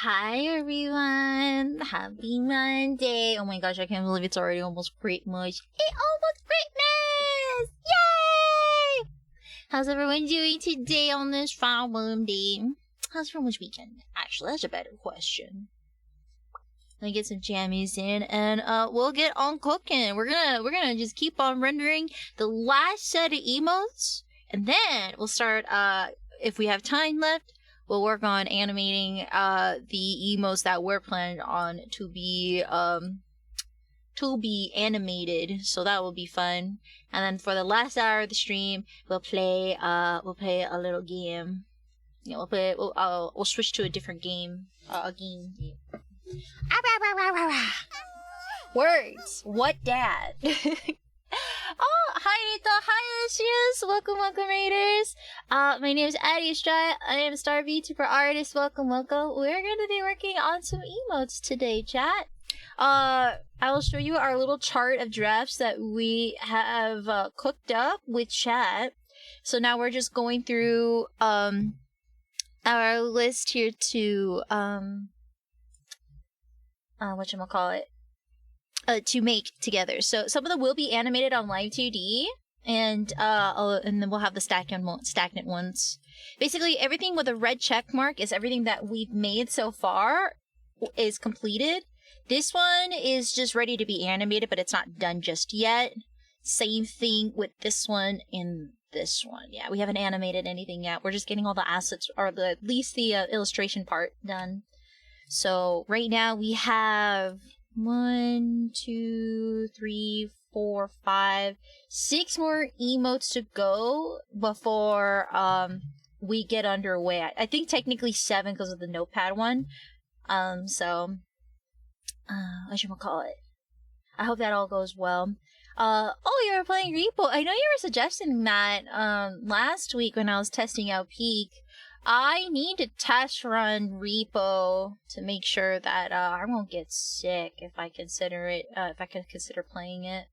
Hi everyone! Happy Monday! Oh my gosh, I can't believe it's already almost Christmas. It's almost Christmas! Yay! How's everyone doing today on this fine Monday? How's everyone's weekend? Actually, that's a better question. Let me get some jammies in and we'll get on cooking. We're gonna just keep on rendering the last set of emotes, and then we'll start if we have time left. We'll work on animating the emotes that we're planning on to be animated, so that will be fun. And then for the last hour of the stream, we'll play a little game. Yeah, we'll switch to a different game. Words. What dad? Oh, hi Rita, hi Lucius, welcome Raiders. My name is AdiAstraya, I am a star VTuber artist, welcome. We're gonna be working on some emotes today, chat. I will show you our little chart of drafts that we have cooked up with chat. So now we're just going through our list here to whatchamacallit, to make together. So some of them will be animated on Live 2D, and then we'll have the stagnant ones. Basically, everything with a red check mark is everything that we've made so far is completed. This one is just ready to be animated, but it's not done just yet. Same thing with this one and this one. Yeah, we haven't animated anything yet. We're just getting all the assets, or at least the illustration part done. So right now we have 1, 2, 3, 4, 5, 6 more emotes to go before we get underway. I think technically 7 because of the notepad one. Whatchamacallit, I hope that all goes well. Oh, you were playing Repo. I know you were suggesting that last week when I was testing out Peak. I need to test run Repo to make sure that I won't get sick if I consider it. If I can consider playing it.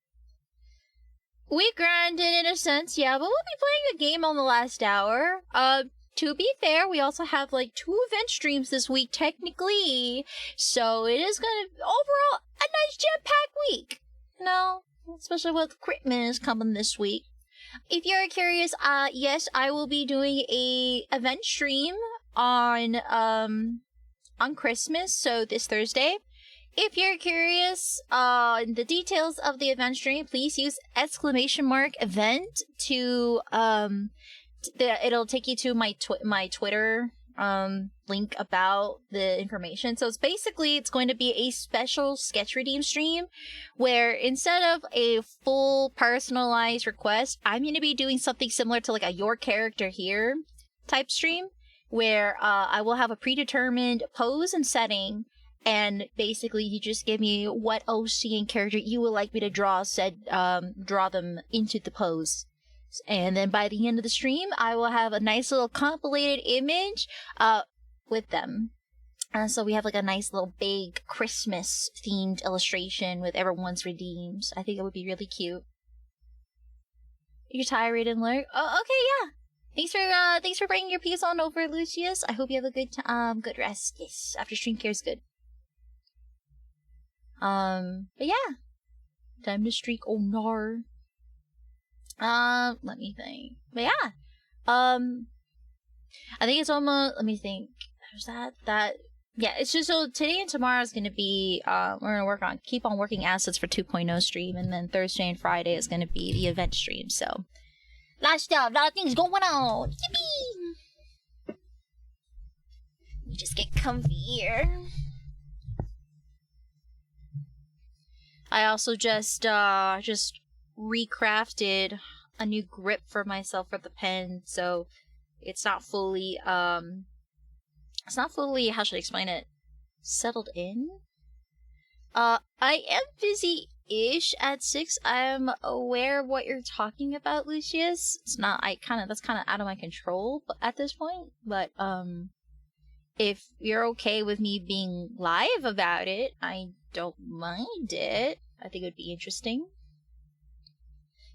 We grinded in a sense, yeah, but we'll be playing a game on the last hour. To be fair, we also have like 2 event streams this week technically, so it is gonna overall a nice jam-packed week. You know, especially with Christmas coming this week. If you're curious, yes, I will be doing a event stream on Christmas, so this Thursday. If you're curious on the details of the event stream, please use !event to it'll take you to my Twitter link about the information. So it's going to be a special sketch redeem stream where instead of a full personalized request, I'm going to be doing something similar to like a your character here type stream where I will have a predetermined pose and setting, and basically you just give me what OC and character you would like me to draw them into the pose. And then by the end of the stream, I will have a nice little compilated image with them. So we have like a nice little big Christmas themed illustration with everyone's redeems. I think it would be really cute. You're tired and lurk? Oh, okay, yeah. Thanks for bringing your piece on over, Lucius. I hope you have a good rest. Yes, after stream care is good. But yeah, time to streak. Oh no. Let me think. But yeah, I think it's almost. Let me think. There's that. Yeah, it's just so today and tomorrow is gonna be. We're gonna keep on working assets for 2.0 stream, and then Thursday and Friday is gonna be the event stream. So, lot of stuff, lot of things going on. Yippee! You just get comfy here. I also just recrafted a new grip for myself for the pen, so it's not fully how should I explain it, settled in. I am busy-ish at 6. I am aware of what you're talking about, Lucius. That's kind of out of my control at this point, but if you're okay with me being live about it, I don't mind it. I think it would be interesting.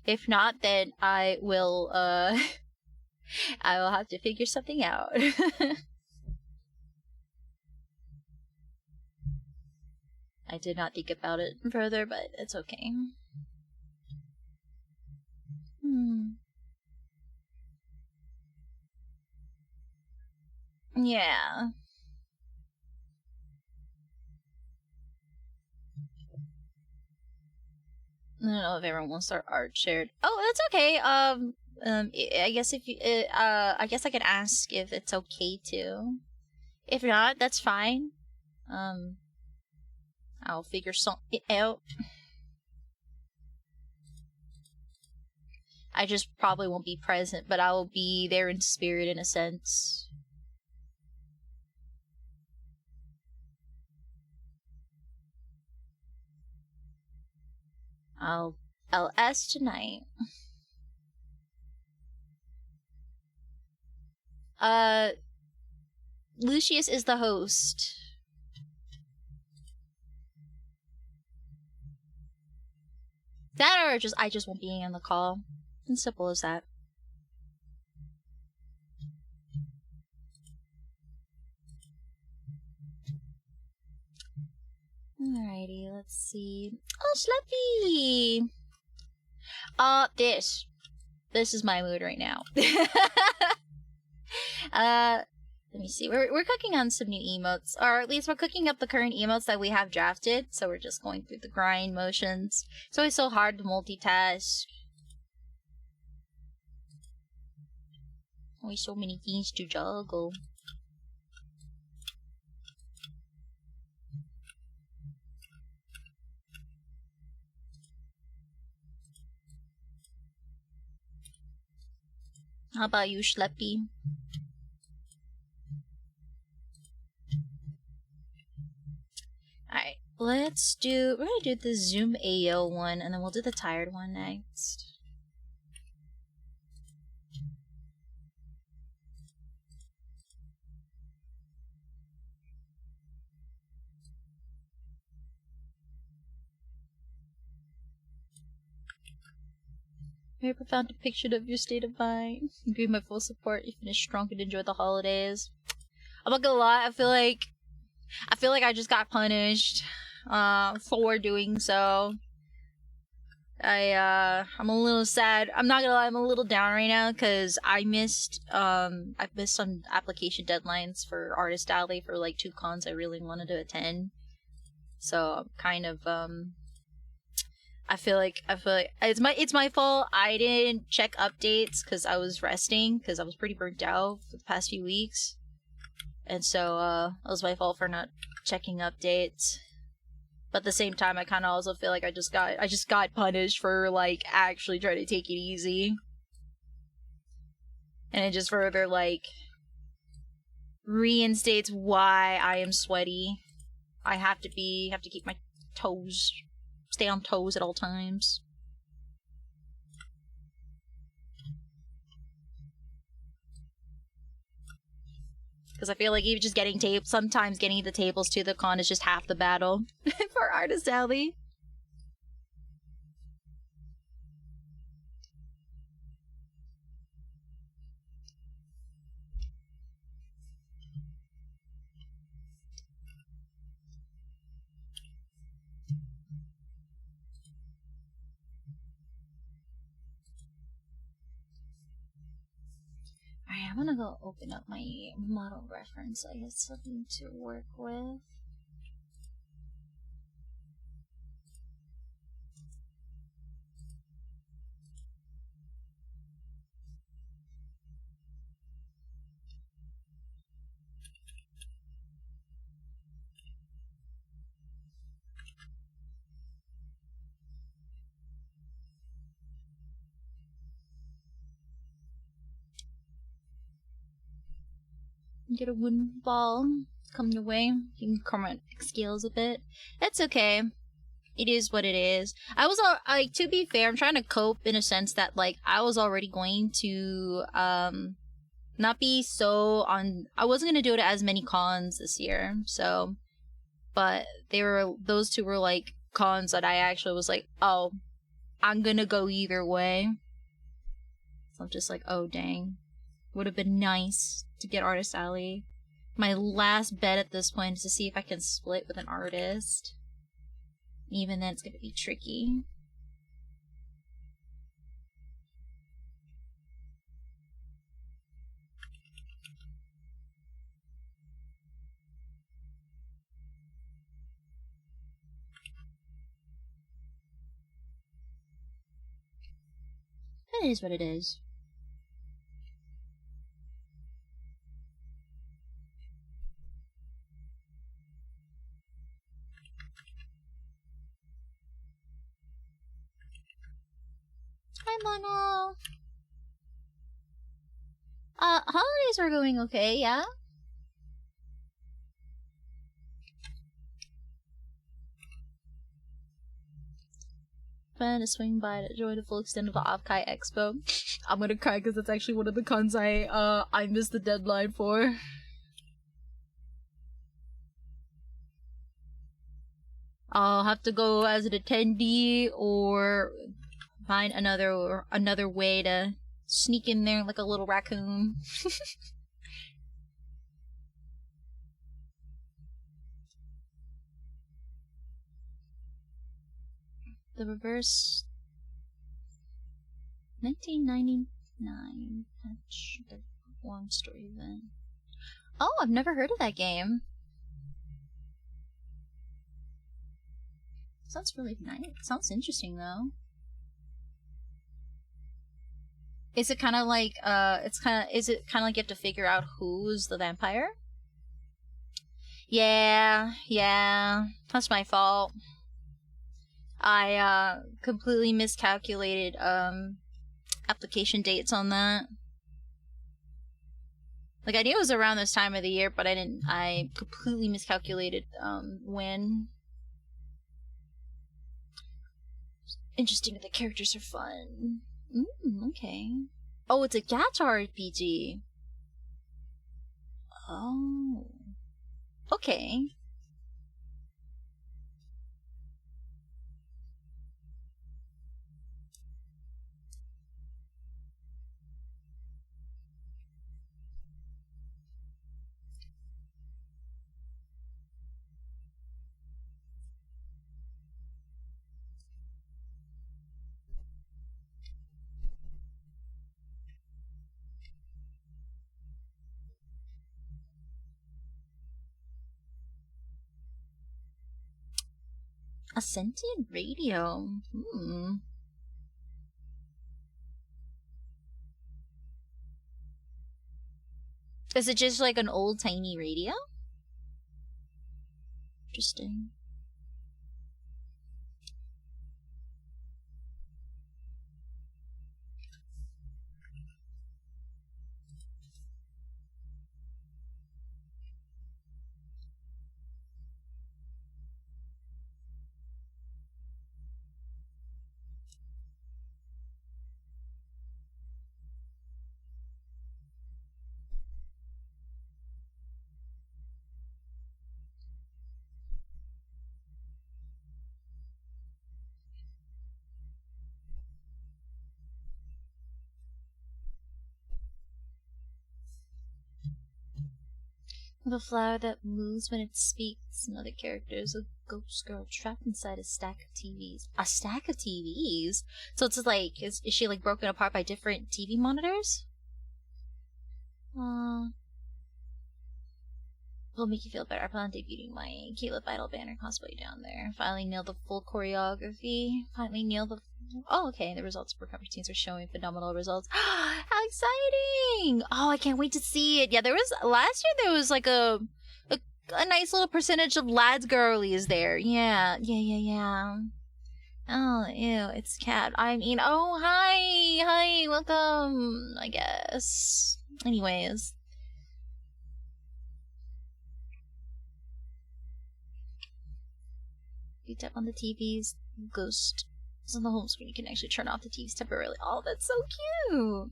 If not, then I will have to figure something out. I did not think about it further, but it's okay. Yeah. I don't know if everyone wants their art shared. Oh, that's okay. I guess if you, I guess I can ask if it's okay to. If not, that's fine. Um, I'll figure something out. I just probably won't be present, but I will be there in spirit in a sense. I'll ask tonight. Lucius is the host. That or I just won't be on the call. As simple as that. Alrighty, let's see. Oh, Schleppy! This is my mood right now. Let me see. We're cooking on some new emotes, or at least we're cooking up the current emotes that we have drafted. So we're just going through the grind motions. It's always so hard to multitask. Always so many things to juggle. How about you, Schleppy? Alright, we're gonna do the Zoom AO one, and then we'll do the tired one next. Very profound depiction of your state of mind. You give my full support. You finish strong and enjoy the holidays. I'm not gonna lie, I feel like I just got punished for doing so. I'm a little sad. I'm not gonna lie, I'm a little down right now because I missed some application deadlines for Artist Alley for like 2 cons I really wanted to attend. So I'm kind of I feel like it's my fault. I didn't check updates because I was resting because I was pretty burnt out for the past few weeks, and so it was my fault for not checking updates. But at the same time, I kind of also feel like I just got punished for like actually trying to take it easy, and it just further like reinstates why I am sweaty. I have to keep my toes. Stay on toes at all times. Because I feel like even just sometimes getting the tables to the con is just half the battle for Artist Alley. Alright, I'm gonna go open up my model reference. I have something to work with. Get a wooden ball come your way. You can comment scales a bit. That's okay. It is what it is. I was like, to be fair, I'm trying to cope in a sense that like I was already going to not be so on. I wasn't gonna do it as many cons this year, so. But those two were like cons that I actually was like, oh, I'm gonna go either way. So I'm just like, oh dang. Would have been nice to get Artist Alley. My last bet at this point is to see if I can split with an artist. Even then, it's gonna be tricky. It is what it is. Hi, Mono. Holidays are going okay, yeah? Plan to swing by to enjoy the full extent of the Avkai Expo. I'm gonna cry because that's actually one of the cons I missed the deadline for. I'll have to go as an attendee or find another way to sneak in there like a little raccoon. The reverse 1999 patch, the one story event. Oh, I've never heard of that game. Sounds really nice. Sounds interesting though. Is it kind of like is it kind of like you have to figure out who's the vampire? Yeah, that's my fault. I completely miscalculated application dates on that. Like, I knew it was around this time of the year, but I completely miscalculated when. Interesting, the characters are fun. Okay. Oh, it's a gacha RPG. Oh. Okay. A sentient radio. Is it just like an old tiny radio? Interesting. The flower that moves when it speaks, and other characters, a ghost girl trapped inside a stack of TVs. A stack of TVs? So it's like, is she like broken apart by different TV monitors? It'll make you feel better. I plan on debuting my Caleb Idol banner cosplay down there. Finally nailed the full choreography. Oh, okay. The results for cover routines are showing phenomenal results. How exciting! Oh, I can't wait to see it. Yeah, last year there was like a nice little percentage of lads girlies there. Yeah. Oh, ew, it's Cat. I mean, oh, hi, welcome, I guess. Anyways. You tap on the TV's ghost. It's on the home screen. You can actually turn off the TVs temporarily. Oh, that's so cute.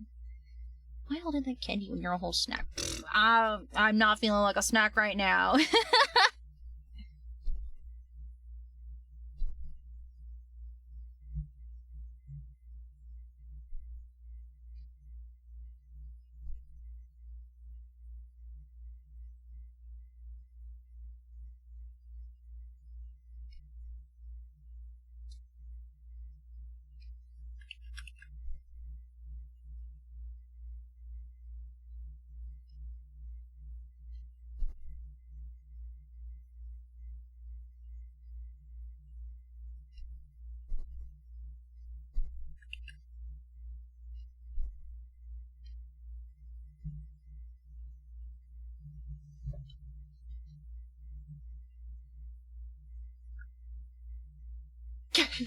Why holding that candy when you're a whole snack? I'm not feeling like a snack right now.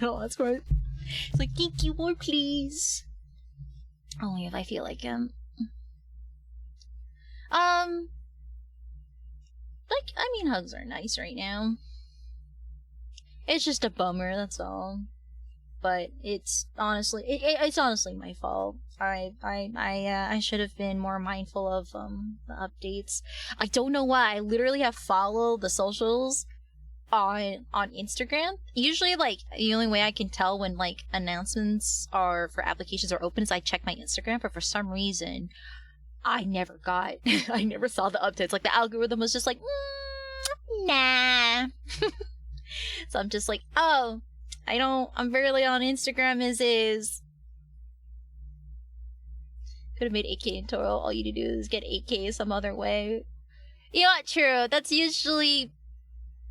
No, that's right. It's like, kinky boy, please. Only if I feel like him. Like, I mean, hugs are nice right now. It's just a bummer, that's all. But it's honestly, it's honestly my fault. I should have been more mindful of the updates. I don't know why. I literally have followed the socials on Instagram. Usually, like, the only way I can tell when like announcements are for applications are open is I check my Instagram. But for some reason, I never got. I never saw the updates. Like, the algorithm was just like, nah. So I'm just like, oh, I'm barely on Instagram as is. Could have made 8K in total. All you need to do is get 8K some other way. You know what? True. That's usually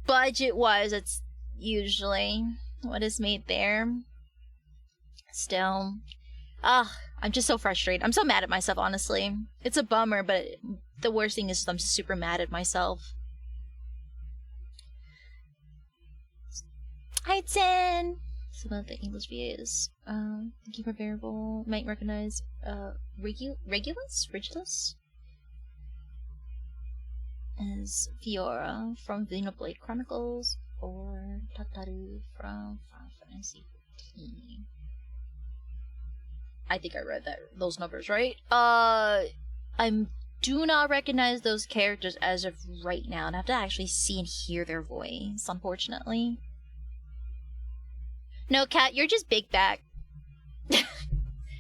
budget-wise. It's usually what is made there. Still, I'm just so frustrated. I'm so mad at myself. Honestly, it's a bummer, but the worst thing is I'm super mad at myself. Hi, Ten. Some of the English VAs. Thank you for variable. Might recognize Regulus as Fiora from Xenoblade Chronicles or Tataru from Final Fantasy 15. I think I read those numbers right. I do not recognize those characters as of right now, and I have to actually see and hear their voice, unfortunately. No, Cat, you're just big back. An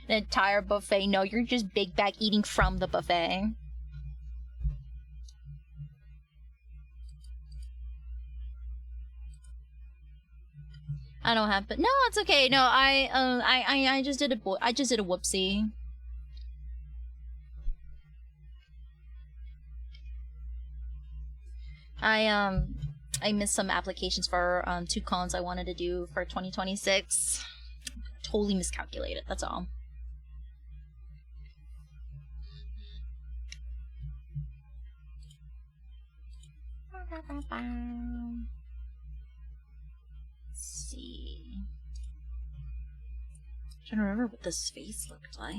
entire buffet. No, you're just big back eating from the buffet. I don't have, but no, it's okay. No, I just did a whoopsie. I missed some applications for 2 cons I wanted to do for 2026. Totally miscalculated, that's all. Let's see. I'm trying to remember what this face looked like.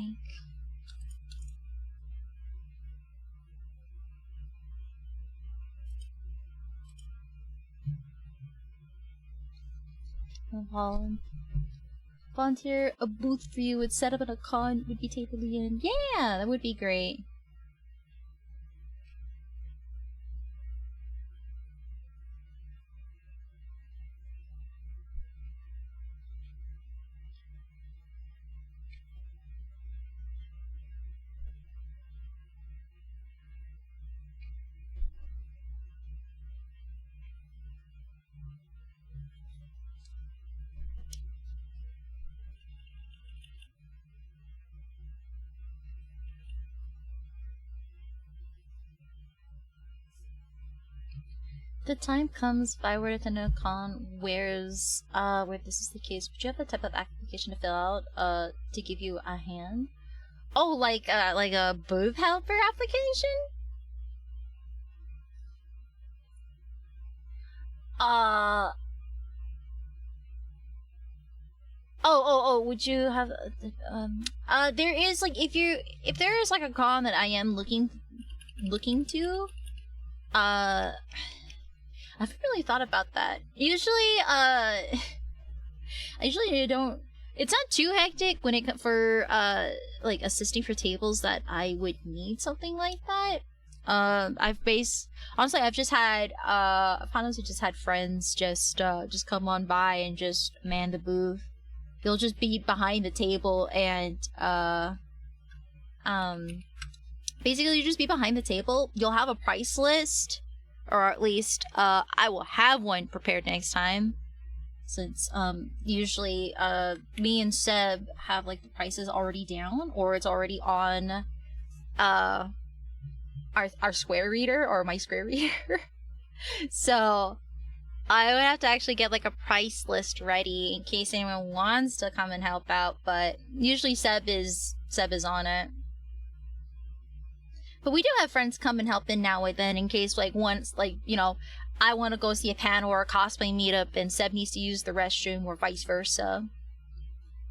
Volunteer a booth for you would set up at a con, would be totally in. Yeah, that would be great. The time comes if I were to attend a con where this is the case, would you have the type of application to fill out to give you a hand? Oh, like a booth helper application? Would you have there is like if there is like a con that I am looking to I haven't really thought about that. Usually, I usually don't. It's not too hectic when it for like assisting for tables that I would need something like that. Honestly, I've just had honestly just had friends just come on by and just man the booth. You'll just be behind the table and basically you just be behind the table. You'll have a price list. Or at least, I will have one prepared next time. Since, usually, me and Seb have, like, the prices already down. Or it's already on, our Square Reader. Or my Square Reader. So, I would have to actually get, like, a price list ready in case anyone wants to come and help out. But usually Seb is on it. But we do have friends come and help in now and then in case, like, once, like, you know, I want to go see a panel or a cosplay meetup and Seb needs to use the restroom or vice versa.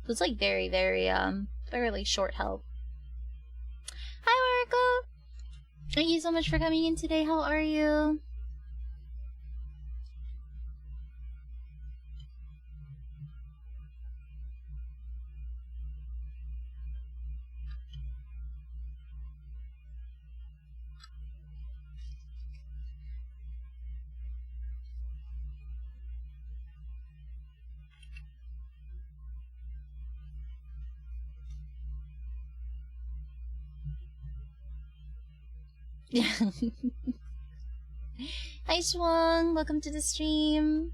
So it's like very, very, very like short help. Hi, Oracle! Thank you so much for coming in today. How are you? Hi, Swung. Welcome to the stream.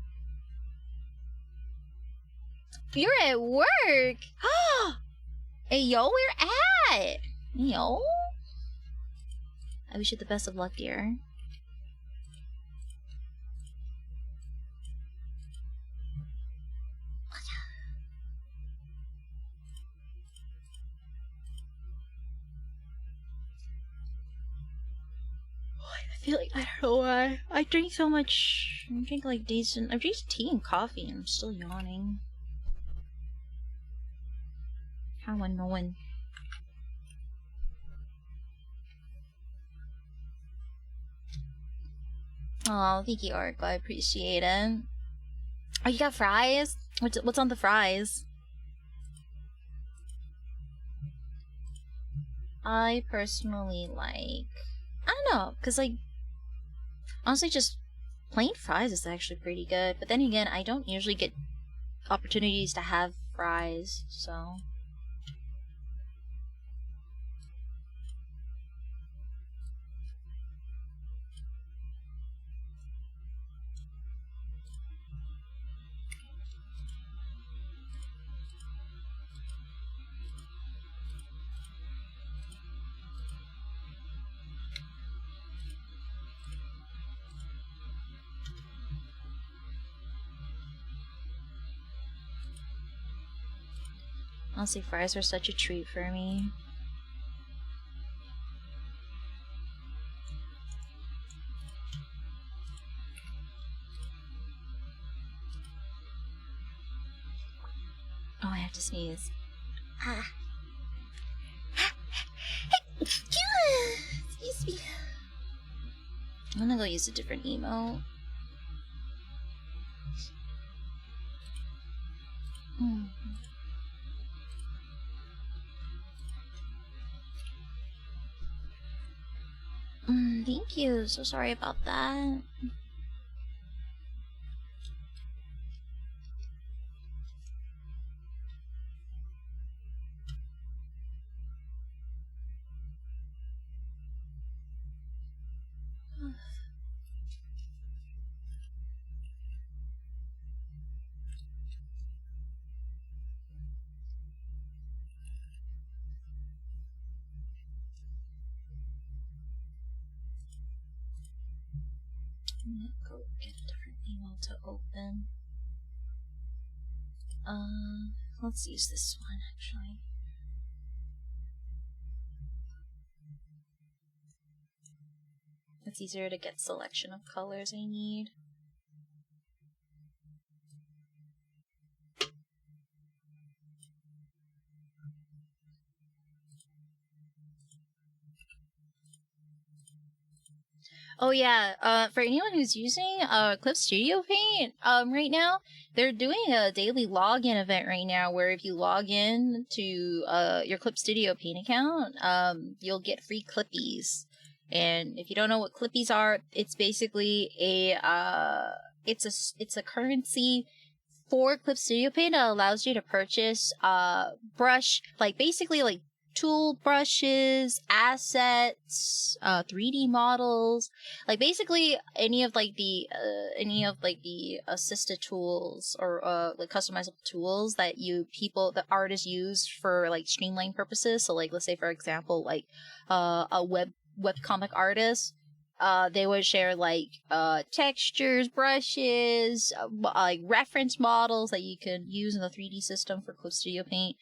You're at work. Hey, yo, where at? Yo. I wish you the best of luck, dear. I feel like, I don't know why. I drink so much. I drink like decent. I drink tea and coffee and I'm still yawning. How annoying. Oh, thank you, Oracle. I appreciate it. Oh, you got fries? What's on the fries? I personally like... I don't know, because like... Honestly, just plain fries is actually pretty good. But then again, I don't usually get opportunities to have fries, so... Honestly, fries are such a treat for me. Oh, I have to sneeze. Ah. Excuse me. I'm gonna go use a different emote. Thank you. So sorry about that. I'm gonna go get a different email to open. Let's use this one actually. It's easier to get selection of colors I need. Oh yeah, for anyone who's using Clip Studio Paint right now, they're doing a daily login event right now where if you log in to your Clip Studio Paint account, you'll get free Clippies. And if you don't know what Clippies are, it's basically it's a currency for Clip Studio Paint that allows you to purchase brush, like basically like tool brushes, assets, 3D models, like basically any of the assisted tools or like customizable tools that the artists use for like streamline purposes. So like let's say for example like a webcomic artist they would share like textures, brushes, like reference models that you could use in the 3D system for Clip Studio Paint,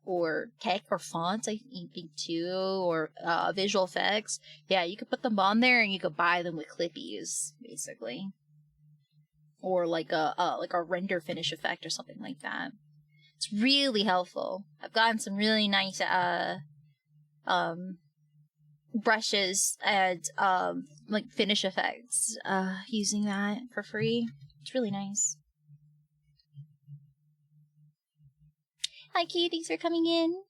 or tech or fonts, I think too, or visual effects. Yeah, you could put them on there and you could buy them with Clippies, basically, or like a render finish effect or something like that. It's really helpful. I've gotten some really nice brushes and like finish effects using that for free. It's really nice. Hi Key, thanks for coming in.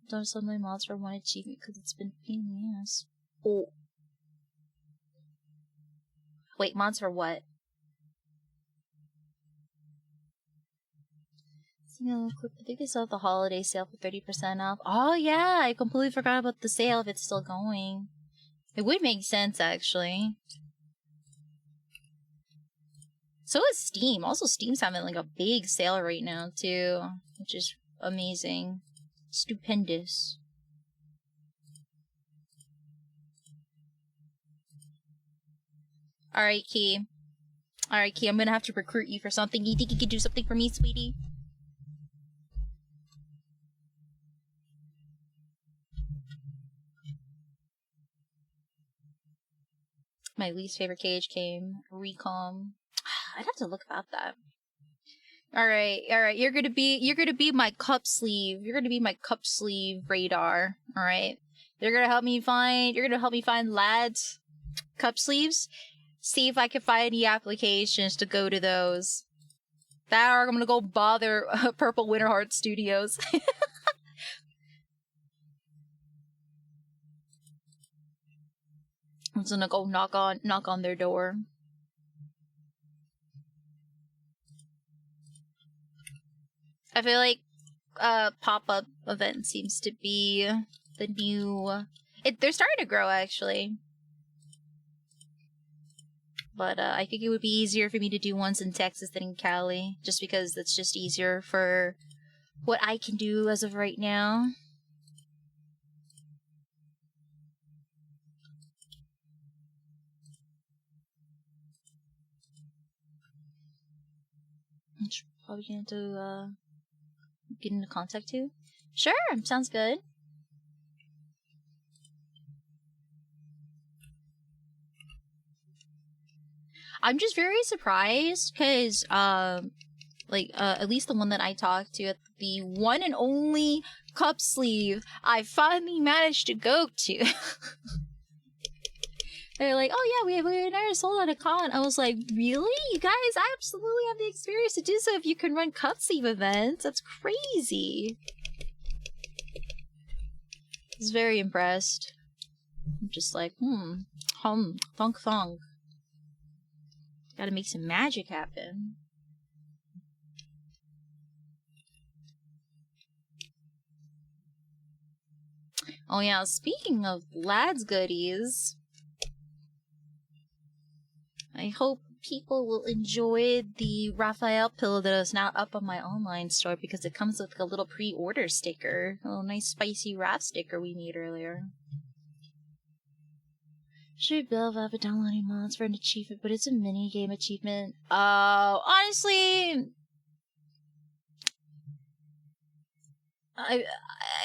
Don't sell my mods for one achievement because it's been a pain in the ass. Oh. Wait, mods for what? I think they still have the holiday sale for 30% off. Oh yeah, I completely forgot about the sale if it's still going. It would make sense actually. So is Steam. Also, Steam's having like a big sale right now too, which is amazing. Stupendous. Alright, Key. Alright, Key, I'm gonna have to recruit you for something. You think you could do something for me, sweetie? My least favorite cage game. Recom. I'd have to look about that. Alright. You're gonna be my cup sleeve. You're gonna be my cup sleeve radar. Alright. You're gonna help me find lads cup sleeves. See if I can find any applications to go to those. That or I'm gonna go bother Purple Winterheart Studios. I'm just gonna go knock on their door. I feel like pop-up event seems to be the new. They're starting to grow actually, but I think it would be easier for me to do ones in Texas than in Cali, just because that's just easier for what I can do as of right now. I'm probably gonna do get into contact too. Sure, sounds good. I'm just very surprised because at least the one that I talked to, the one and only cup sleeve I finally managed to go to. They're like, oh yeah, we never sold at a con. I was like, really? You guys, I absolutely have the experience to do so if you can run cup sleeve events. That's crazy. I was very impressed. I'm just like, thunk thunk. Gotta make some magic happen. Oh yeah, speaking of lads goodies, I hope people will enjoy the Raphael pillow that is now up on my online store because it comes with a little pre-order sticker. A little nice spicy Raph sticker we made earlier. Should be able to have a downloading mods for an achievement, but it's a mini game achievement. Honestly,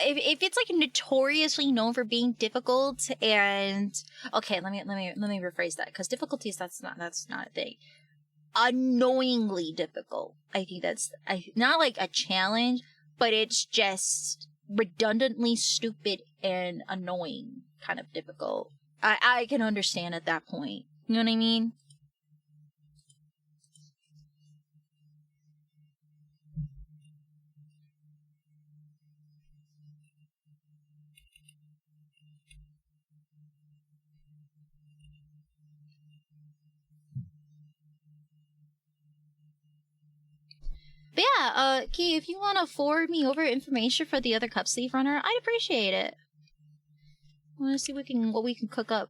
if it's like notoriously known for being difficult, and okay, let me rephrase that, because difficulty is that's not a thing. Annoyingly difficult. I think that's not like a challenge, but it's just redundantly stupid and annoying kind of difficult. I can understand at that point. You know what I mean? But yeah, Key, if you want to forward me over information for the other cup sleeve runner, I'd appreciate it. I want to see what we can cook up.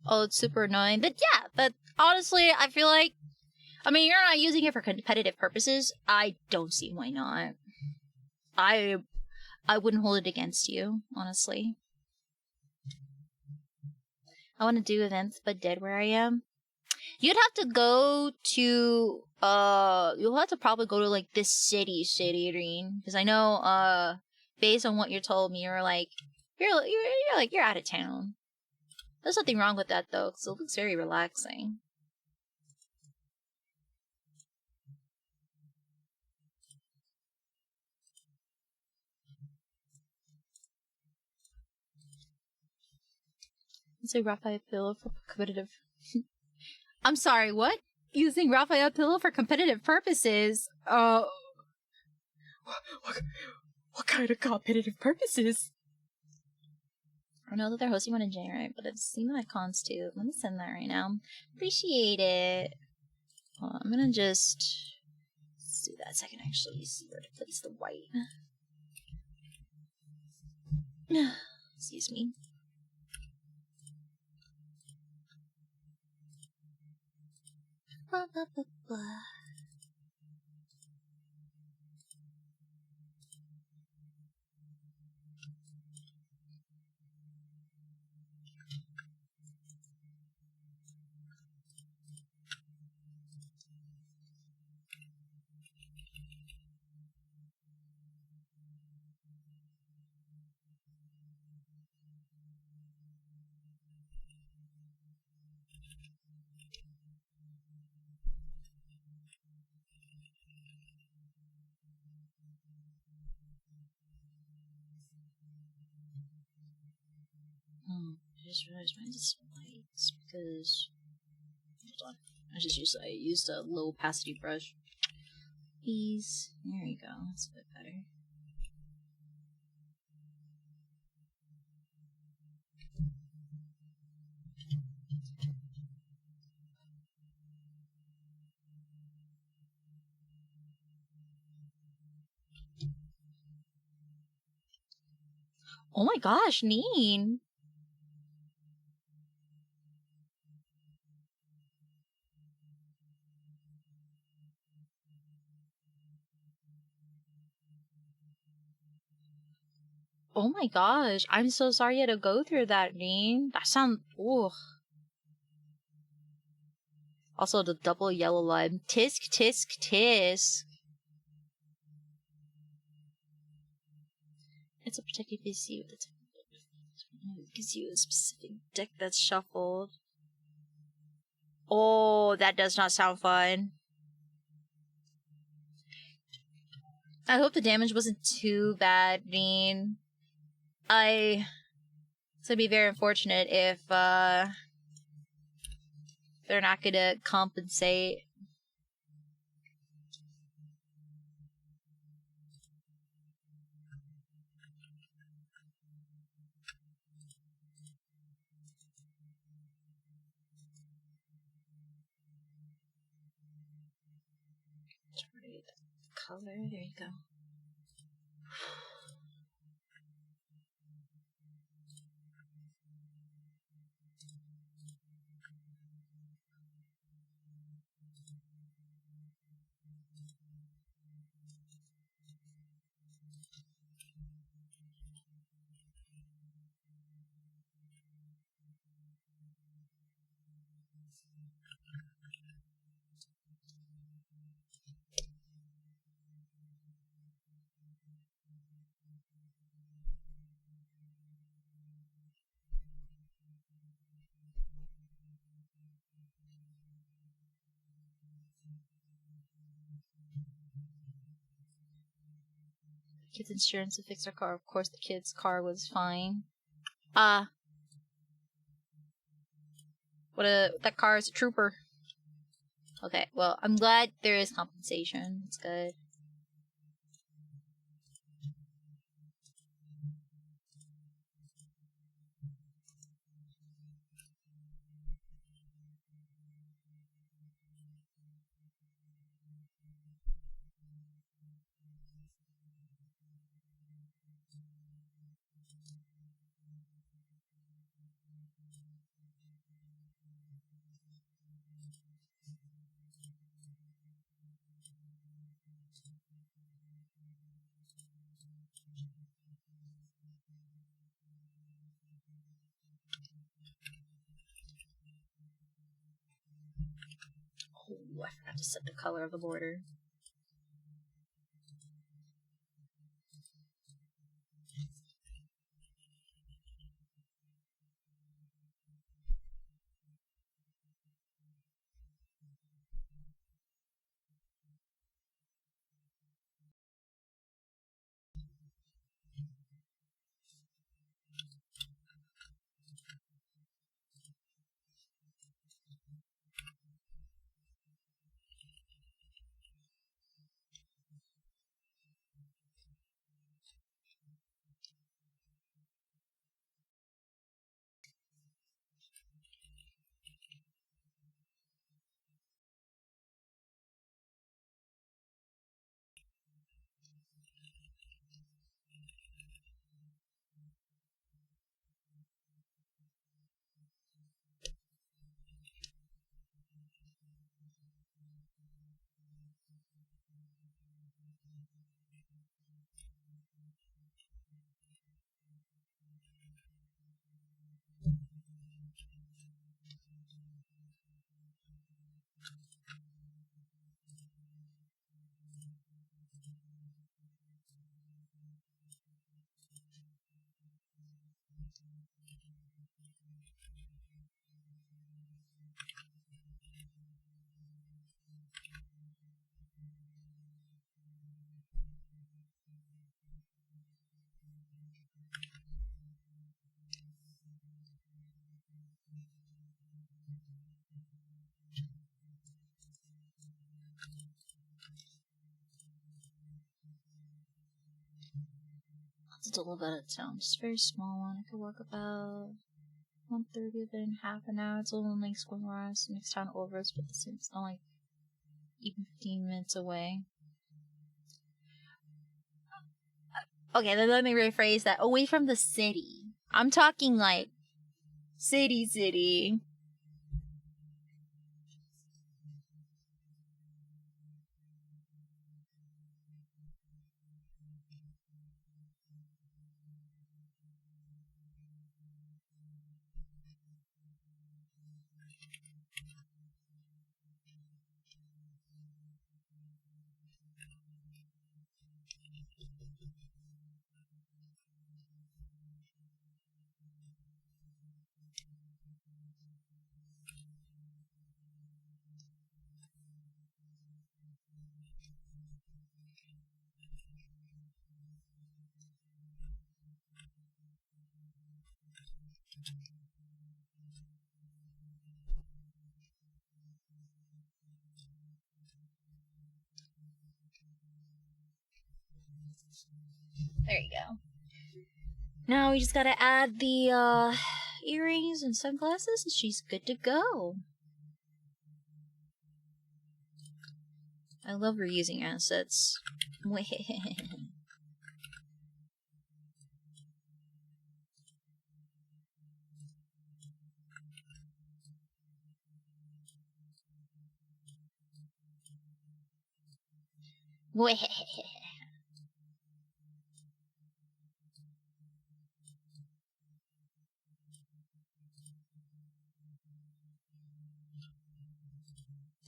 Oh, it's super annoying. But yeah, but honestly, I feel like, I mean, you're not using it for competitive purposes. I don't see why not. I wouldn't hold it against you, honestly. I want to do events, but dead where I am. You'd have to go to you'll have to probably go to like this city, Reen, because I know based on what you told me, you're like you're out of town. There's nothing wrong with that though, because it looks very relaxing. It's a Raphael pillow for competitive. I'm sorry, what? Using Raphael pillow for competitive purposes? What kind of competitive purposes? I know that they're hosting one in January, but I've seen the icons too. Let me send that right now. Appreciate it. Well, I'm gonna just do that so I can actually see where to place the white. Excuse me. Blah, blah, blah, blah. I just realized mine is lights because hold on. I used a low opacity brush. Please. There you go. That's a bit better. Oh my gosh, Neen. Oh my gosh, I'm so sorry you had to go through that, Neen. That sounds. Ugh. Also, the double yellow line. Tisk, tisk, tisk. It's a protected PC with its. It gives you a specific deck that's shuffled. Oh, that does not sound fun. I hope the damage wasn't too bad, Neen. It's gonna be very unfortunate if they're not gonna compensate. Color, there you go. Kid's insurance to fix her car. Of course, the kid's car was fine. That car is a trooper. Okay, well, I'm glad there is compensation. It's good. I forgot to set the color of the border. It's a little bit of town, just a very small one. I could walk about 130 of it in half an hour. It's a little like Square next town over, but it's not like even 15 minutes away. Okay, then let me rephrase that. Away from the city. I'm talking like city. There you go. Now we just gotta add the earrings and sunglasses, and she's good to go. I love reusing assets.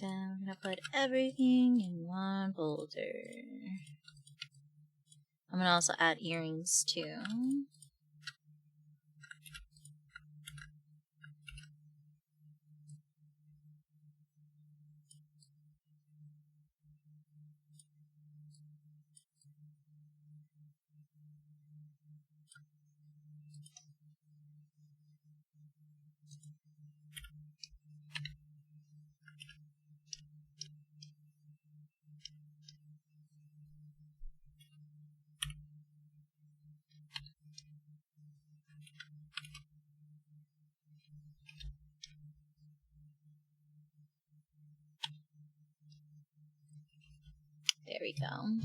Then I'm gonna put everything in one folder. I'm gonna also add earrings too. There we go.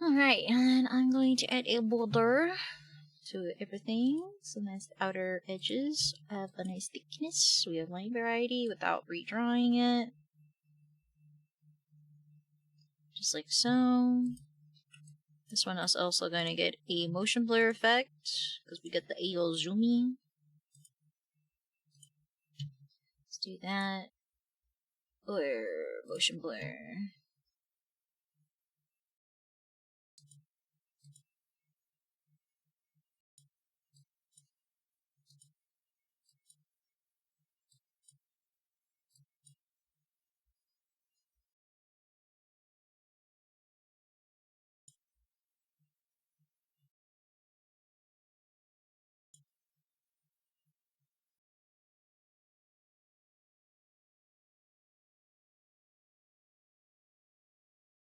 Alright, and then I'm going to add a border to everything. So nice outer edges have a nice thickness. We have line variety without redrawing it. Just like so. This one is also going to get a motion blur effect because we get the AO zooming. Let's do that. Blur, motion blur.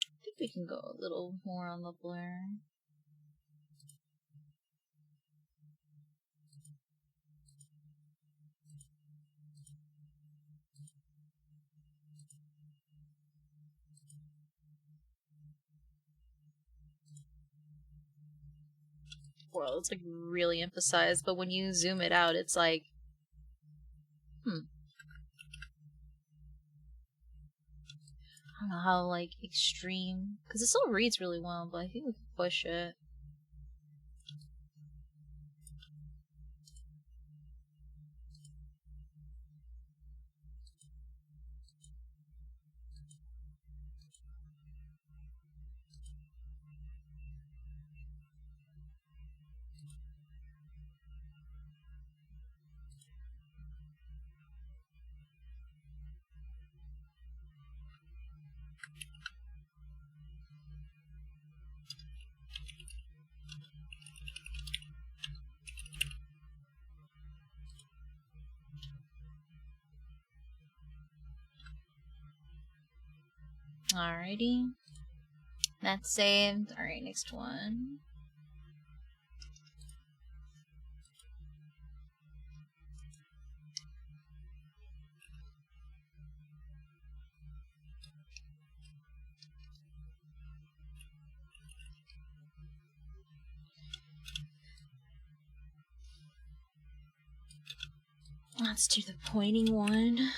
I think we can go a little more on the blur. Well, it's like really emphasized, but when you zoom it out, it's like, I don't know how like extreme, because it still reads really well, but I think we can push it. Alrighty. That's saved. Alright, next one. Let's do the pointing one.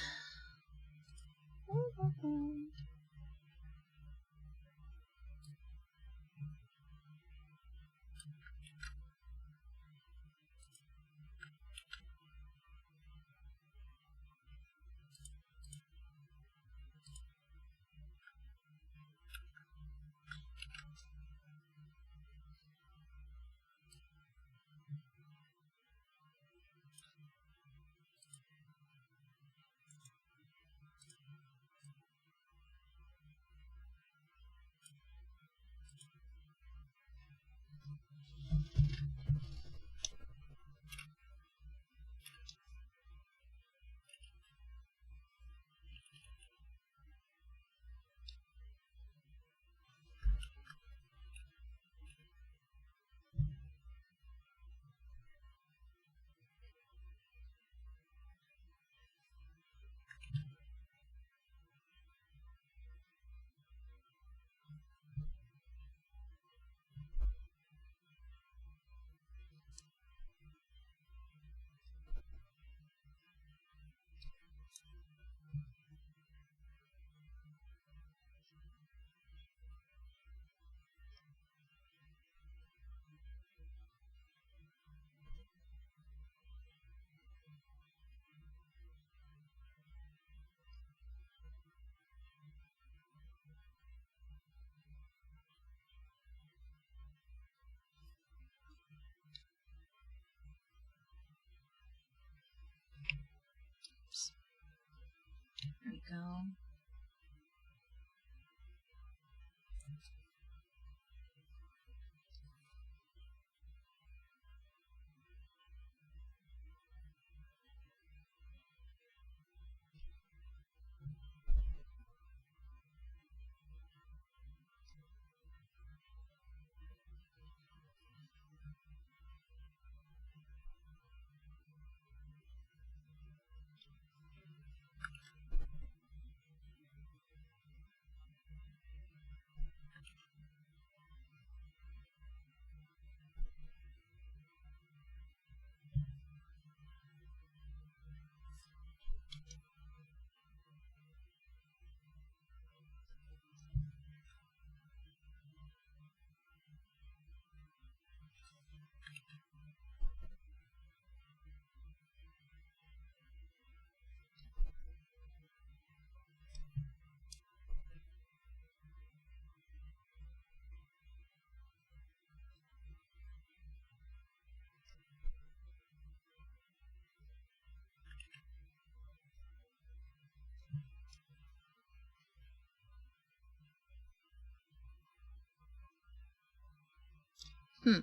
Hmm.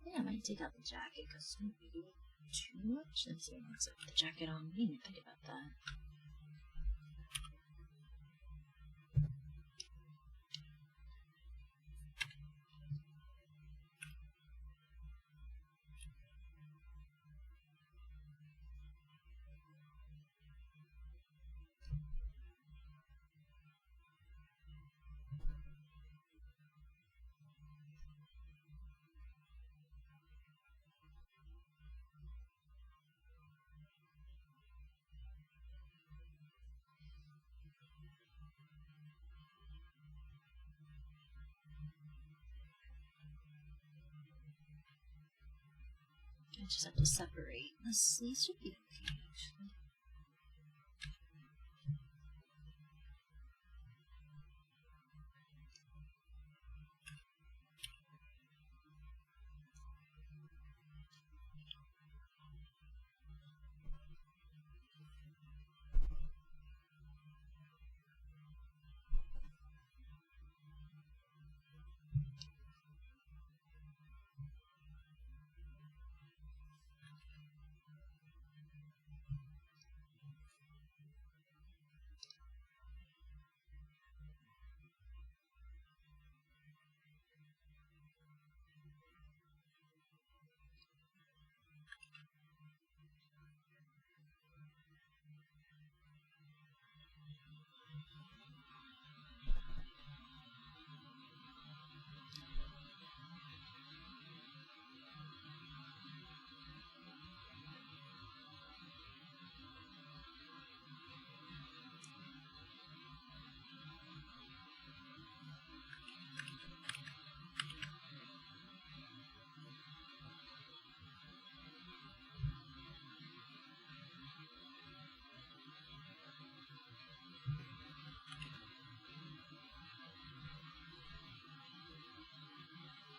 Yeah, I might take out the jacket because it's going to be too much. Let's see, let's put the jacket on. I didn't think about that. I just have to separate. These should be okay, actually.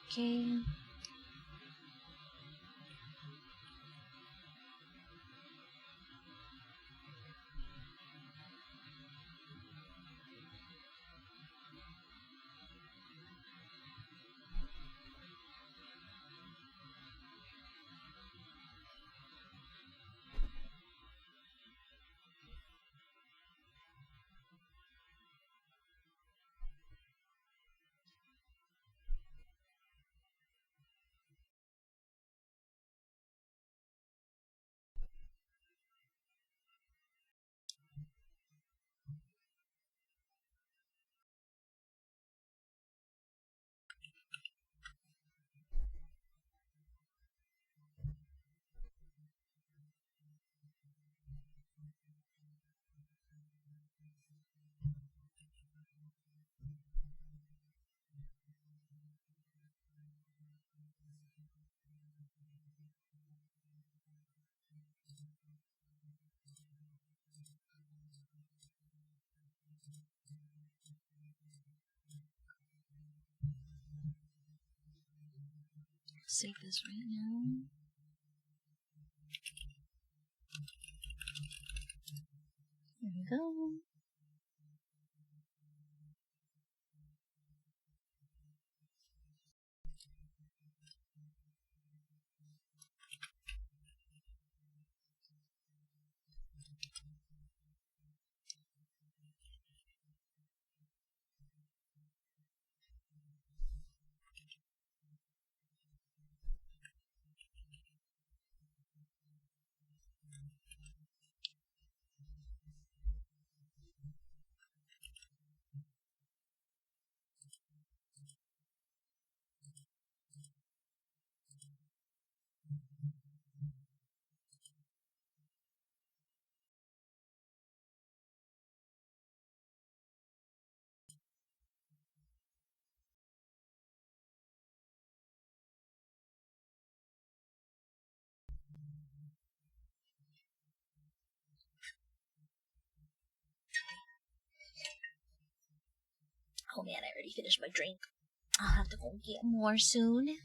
Okay. Save this right now. There we go. Oh man, I already finished my drink. I'll have to go get more soon.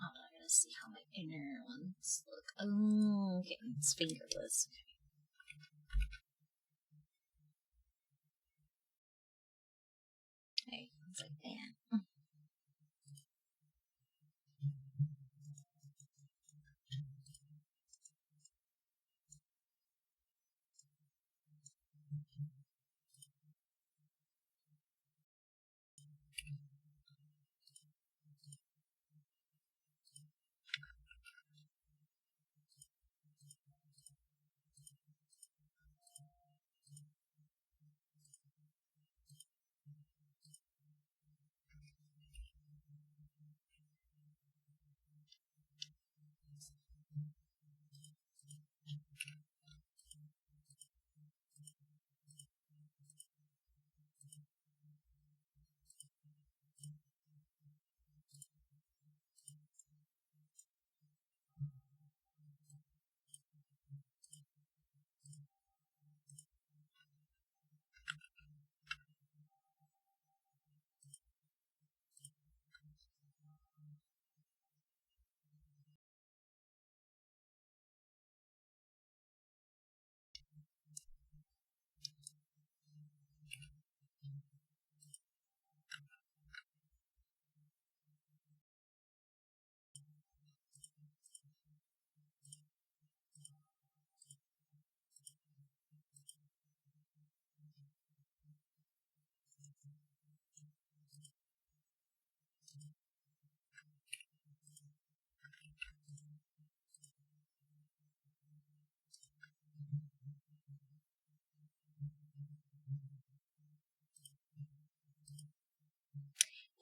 Oh, I gotta see how my inner ones look. Oh, okay, it's fingerless. Okay, it's like that.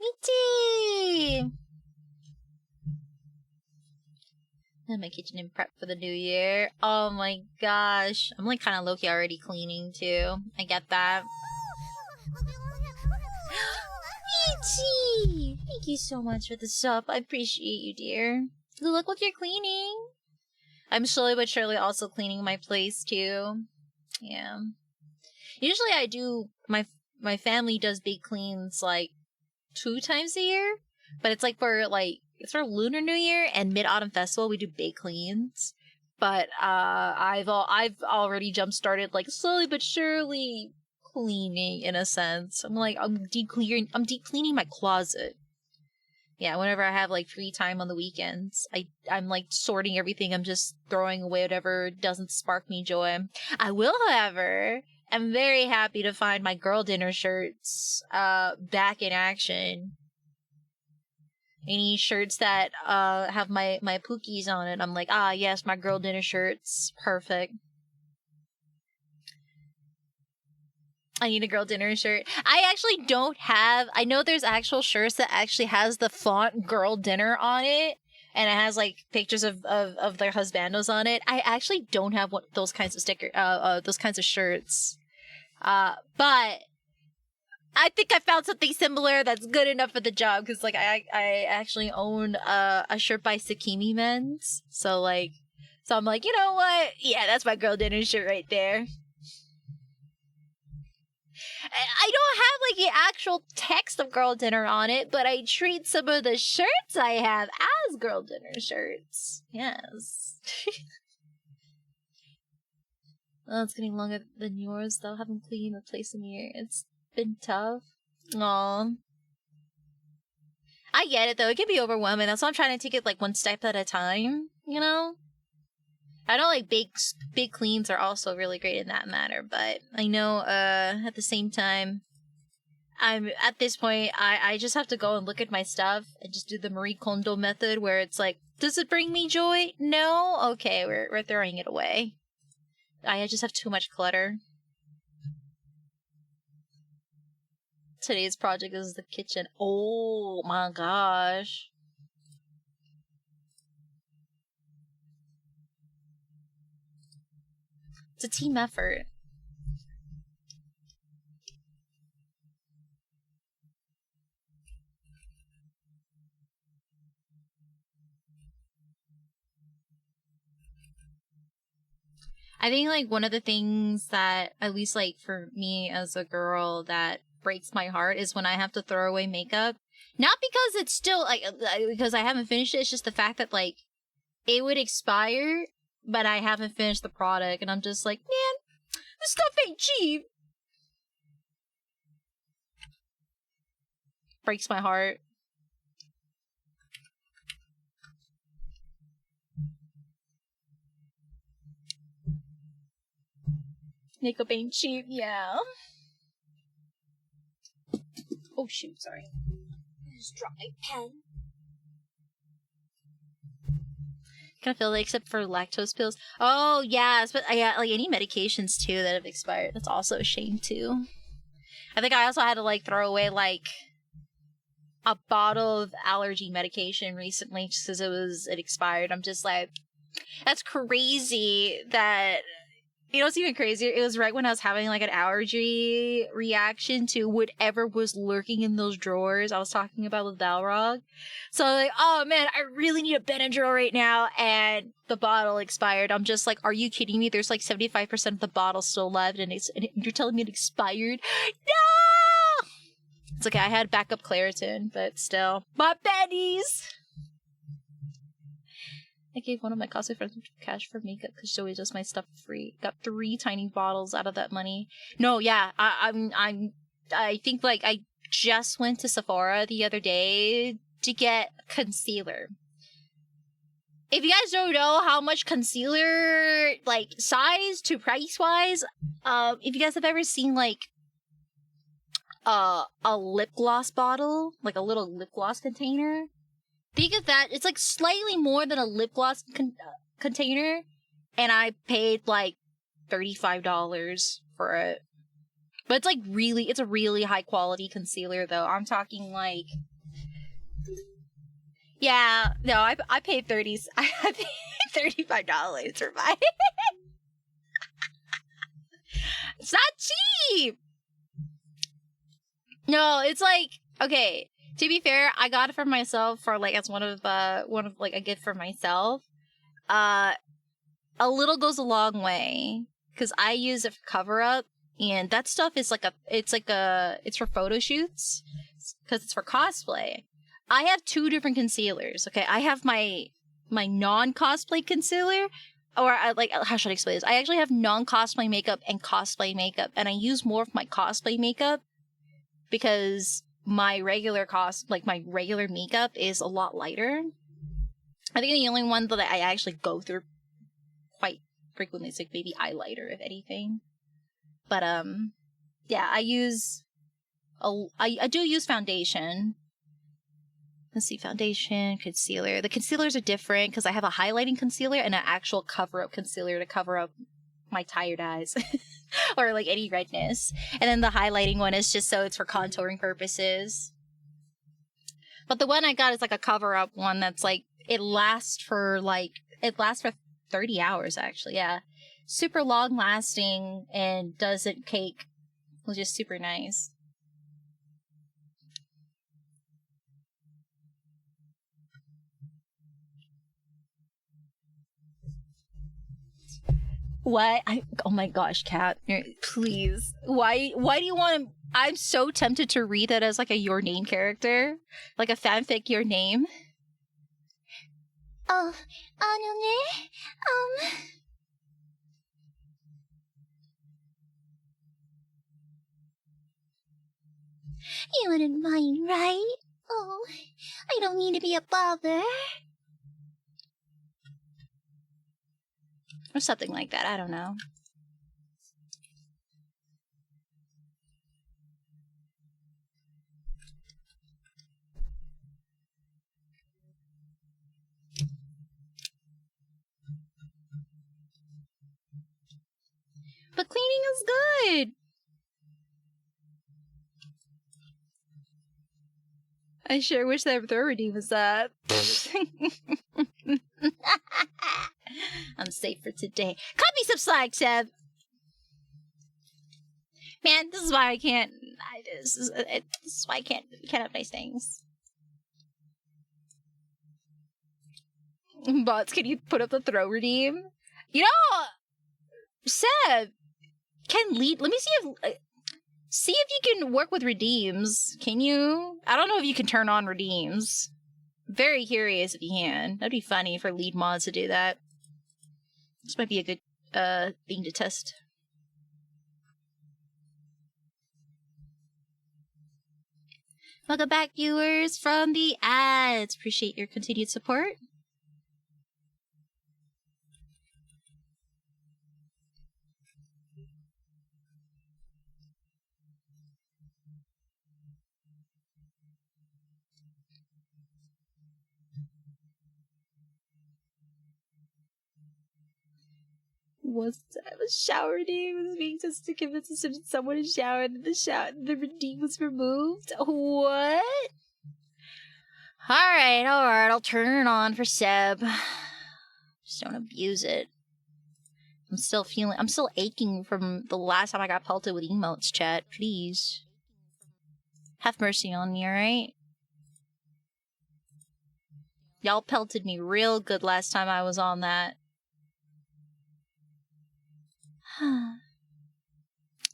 Meaty! And my kitchen in prep for the new year. Oh my gosh. I'm like kind of low-key already cleaning too. I get that. Meaty! Thank you so much for the sub. I appreciate you, dear. Good luck with your cleaning. I'm slowly but surely also cleaning my place too. Yeah. Usually I do my family does big cleans like 2 times a year, but it's like for Lunar New Year and Mid Autumn Festival we do big cleans. But I've already jump started like slowly but surely cleaning in a sense. I'm deep cleaning my closet. Yeah, whenever I have like free time on the weekends, I'm like sorting everything. I'm just throwing away whatever doesn't spark me joy. I will, however, I'm very happy to find my girl dinner shirts back in action. Any shirts that have my pookies on it, I'm like, ah yes, my girl dinner shirts. Perfect. I need a girl dinner shirt. I actually don't have. I know there's actual shirts that actually has the font "girl dinner" on it, and it has like pictures of their husbandos on it. I actually don't have those kinds of those kinds of shirts. But I think I found something similar that's good enough for the job, because like I actually own a shirt by Sakimi Men's, so I'm like, you know what? Yeah, that's my girl dinner shirt right there. I don't have like the actual text of girl dinner on it, but I treat some of the shirts I have as girl dinner shirts. Yes. Oh, it's getting longer than yours, though. Haven't cleaned the place in here. It's been tough. Aw. I get it, though. It can be overwhelming. That's why I'm trying to take it like one step at a time, you know? I know like big cleans are also really great in that matter, but I know at the same time, I'm at this point, I just have to go and look at my stuff and just do the Marie Kondo method, where it's like, does it bring me joy? No? Okay, we're throwing it away. I just have too much clutter. Today's project is the kitchen. Oh my gosh. It's a team effort. I think like one of the things that, at least like for me as a girl, that breaks my heart is when I have to throw away makeup. Not because it's still like because I haven't finished it. It's just the fact that like it would expire, but I haven't finished the product, and I'm just like, man, this stuff ain't cheap. Breaks my heart. Makeup ain't cheap, yeah. Oh shoot, sorry. I just dropped my pen. Kind of feel like, except for lactose pills. Oh yeah, but yeah, like any medications too that have expired. That's also a shame too. I think I also had to like throw away like a bottle of allergy medication recently just because it expired. I'm just like, that's crazy that. You know what's even crazier? It was right when I was having like an allergy reaction to whatever was lurking in those drawers I was talking about with Balrog. So I'm like, oh man, I really need a Benadryl right now, and the bottle expired. I'm just like, are you kidding me? There's like 75% of the bottle still left, and you're telling me it expired? No! It's okay, I had backup Claritin, but still. My Bennies! I gave one of my cosplay friends cash for makeup because she always does my stuff free. Got 3 tiny bottles out of that money. No, yeah, I think like I just went to Sephora the other day to get concealer. If you guys don't know how much concealer, like size to price wise, if you guys have ever seen like a lip gloss bottle, like a little lip gloss container. Think of that. It's like slightly more than a lip gloss container, and I paid like $35 for it. But it's like it's a really high quality concealer though. I'm talking like, yeah, no, I paid I paid $35 for mine. It's not cheap. No, it's like, okay. To be fair, I got it for myself for like as one of like a gift for myself. A little goes a long way because I use it for cover up, and that stuff is like it's for photo shoots because it's for cosplay. I have 2 different concealers. Okay, I have my non cosplay concealer, or how should I explain this? I actually have non cosplay makeup and cosplay makeup, and I use more of my cosplay makeup because my regular my regular makeup is a lot lighter. I think the only one that I actually go through quite frequently is like maybe highlighter, if anything. But yeah, I do use foundation. Let's see, foundation, concealer. The concealers are different because I have a highlighting concealer and an actual cover-up concealer to cover up my tired eyes or like any redness. And then the highlighting one is just so it's for contouring purposes. But the one I got is like a cover-up one that's like, it lasts for 30 hours actually, yeah. Super long lasting and doesn't cake. It was just super nice. Why? Oh my gosh, Kat, please. Why do you want to? I'm so tempted to read that as like a Your Name character, like a fanfic Your Name. Oh, you wouldn't mind, right? Oh, I don't mean to be a bother. Or something like that, I don't know. But cleaning is good. I sure wish that throw redeem was up. I'm safe for today. Cut me some slack, Seb. Man, this is why I can't. This is why I can't have nice things. Bots, can you put up the throw redeem? You know, Seb can lead. Let me see if you can work with redeems. Can you? I don't know if you can turn on redeems. Very curious if you can. That'd be funny for lead mods to do that. This might be a good thing to test. Welcome back, viewers from the ads. Appreciate your continued support. Was a shower redeem was being tested to convince someone to shower, and the redeem was removed. What? All right, I'll turn it on for Seb. Just don't abuse it. I'm still aching from the last time I got pelted with emotes, chat. Please. Have mercy on me, alright? Y'all pelted me real good last time I was on that.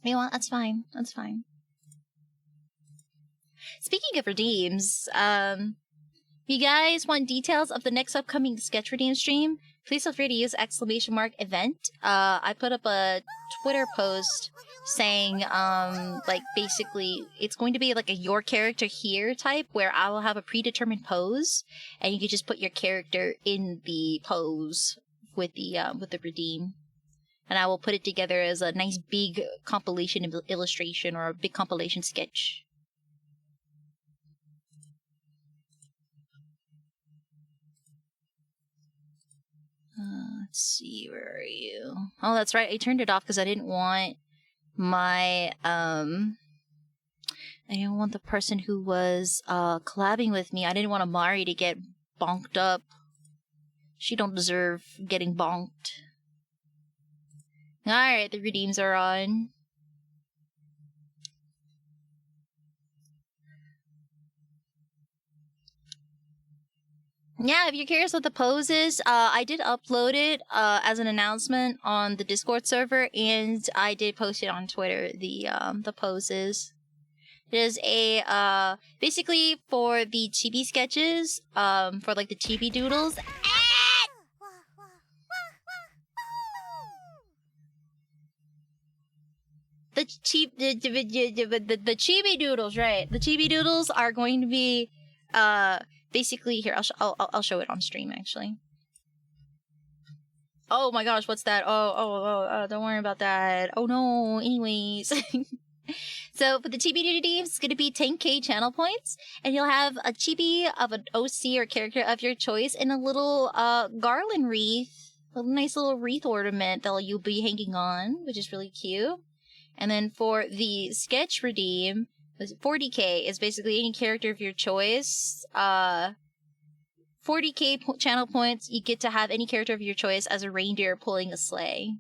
You know what? That's fine. That's fine. Speaking of redeems, if you guys want details of the next upcoming sketch redeem stream, please feel free to use !event. I put up a Twitter post saying, like, basically, it's going to be like a your character here type, where I will have a predetermined pose, and you can just put your character in the pose with the redeem. And I will put it together as a nice big compilation illustration or a big compilation sketch. Let's see, where are you? Oh, that's right. I turned it off because I didn't want my, I didn't want the person who was, collabing with me. I didn't want Amari to get bonked up. She don't deserve getting bonked. Alright, the redeems are on. Yeah, if you're curious what the pose is, I did upload it as an announcement on the Discord server, and I did post it on Twitter, the poses. It is a, basically for the chibi sketches, for like the chibi doodles. The the chibi doodles, right? The chibi doodles are going to be basically here. I'll show it on stream actually. Oh my gosh, what's that? Oh, don't worry about that. Oh no. Anyways. So for the chibi doodle, it's going to be 10k channel points, and you'll have a chibi of an OC or character of your choice and a little garland wreath, a nice little wreath ornament that you'll be hanging on, which is really cute. And then for the sketch redeem, 40k is basically any character of your choice. 40k channel points, you get to have any character of your choice as a reindeer pulling a sleigh.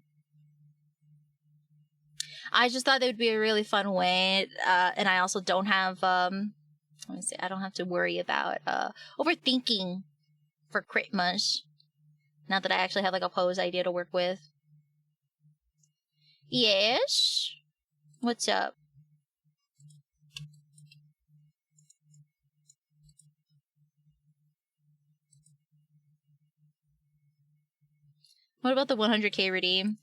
I just thought that would be a really fun way, and I also don't have, I don't have to worry about overthinking for Christmas. Now that I actually have like a pose idea to work with. Yes? What's up? What about the 100k redeem?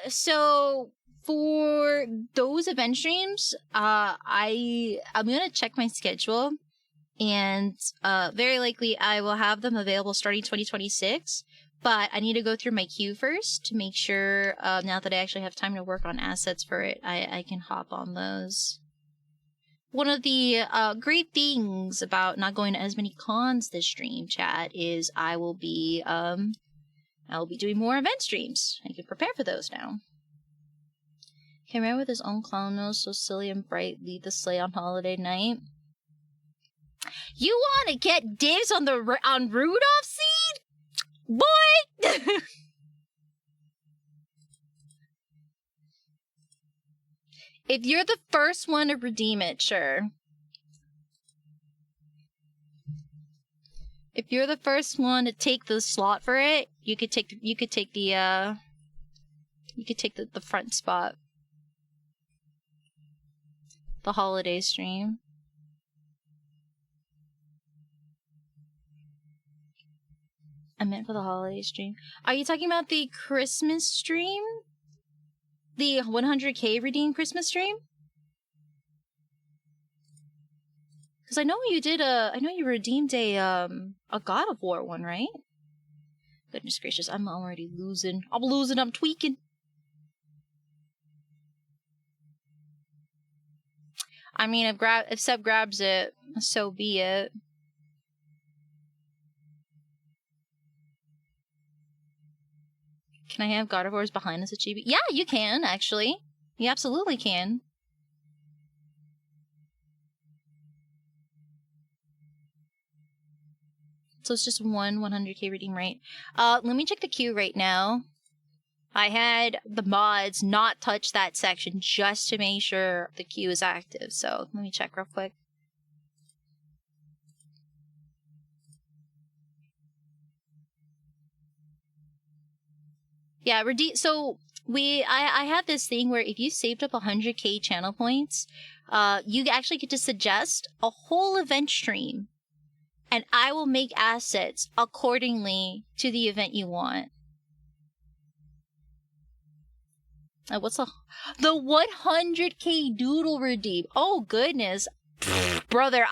So for those event streams, I'm gonna check my schedule, and very likely I will have them available starting 2026. But I need to go through my queue first to make sure, now that I actually have time to work on assets for it, I can hop on those. One of the great things about not going to as many cons this stream, chat, is I will be doing more event streams. I can prepare for those now. Camera with his own clown nose, so silly and bright, leave the sleigh on holiday night. You want to get dibs on Rudolph's seed? Boy! If you're the first one to redeem it, sure. If you're the first one to take the slot for it, you could take the front spot. The holiday stream. I meant for the holiday stream. Are you talking about the Christmas stream? The 100k redeem Christmas stream? Because I know you did I know you redeemed a God of War one, right? Goodness gracious, I'm already losing. I'm tweaking. I mean, if Seb grabs it, so be it. Can I have God of War's behind us at chibi? Yeah, you can, actually. You absolutely can. So it's just one 100k redeem, right? Let me check the queue right now. I had the mods not touch that section just to make sure the queue is active. So let me check real quick. Yeah, so I have this thing where if you saved up 100k channel points, you actually get to suggest a whole event stream, and I will make assets accordingly to the event you want. What's the 100k doodle redeem? Oh goodness, brother,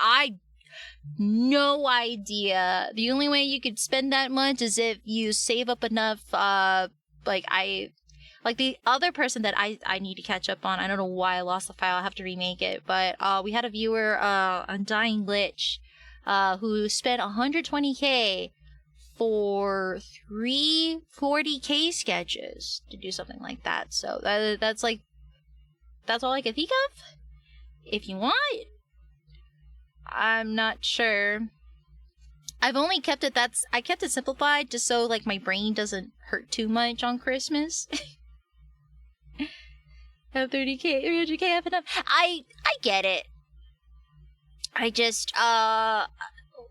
no idea. The only way you could spend that much is if you save up enough. Like the other person that I need to catch up on. I don't know why I lost the file. I have to remake it. But we had a viewer, Undying Lich, who spent 120k for 3 40k sketches to do something like that. So that's all I can think of. If you want, I'm not sure. I've only kept it I kept it simplified just so like my brain doesn't hurt too much on Christmas. Have 30k, 300k, have enough. I get it. I just I'll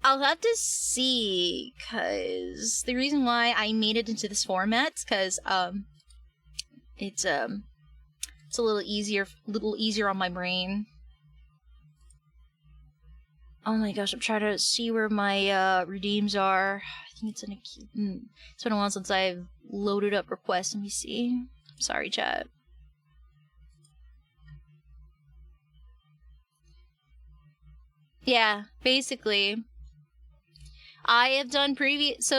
have to see, cause the reason why I made it into this format, cause it's a little easier on my brain. Oh my gosh, I'm trying to see where my redeems are. I think it's in a queue. It's been a while since I've loaded up requests. Let me see. Sorry, chat. Yeah, basically. I've done previous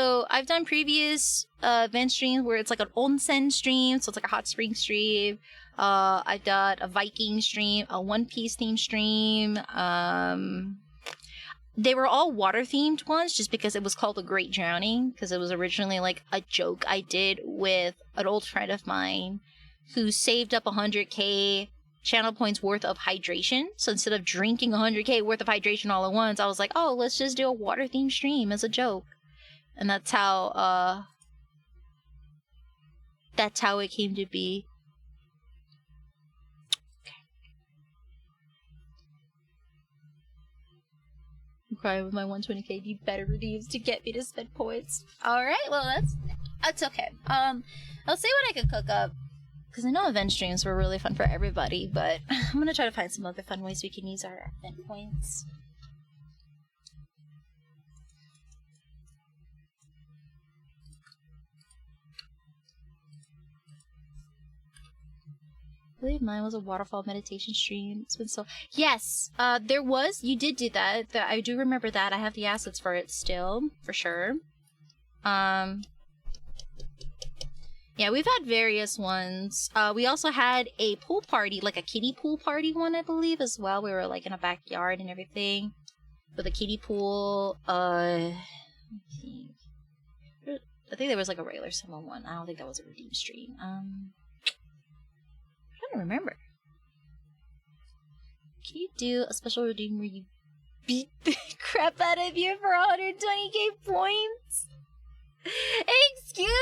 event streams where it's like an onsen stream, so it's like a hot spring stream. I've done a Viking stream, a One Piece theme stream. They were all water themed ones just because it was called The Great Drowning, because it was originally like a joke I did with an old friend of mine who saved up 100k channel points worth of hydration. So instead of drinking 100k worth of hydration all at once, I was like, oh, let's just do a water themed stream as a joke. And that's how it came to be. I'm crying with my 120k. You better redeems to get me to spend points. Alright, well that's okay. I'll see what I can cook up, because I know event streams were really fun for everybody, but I'm gonna try to find some other fun ways we can use our event points. I believe mine was a waterfall meditation stream. It's been so... Yes! There was... You did do that. I do remember that. I have the assets for it still, for sure. Yeah, we've had various ones. We also had a pool party, like a kiddie pool party one, I believe, as well. We were, like, in a backyard and everything. With a kiddie pool. I think there was, like, a regular summer one. I don't think that was a redeem stream. I'm trying to remember. Can you do a special redeem where you beat the crap out of you for 120k points? Excuse me?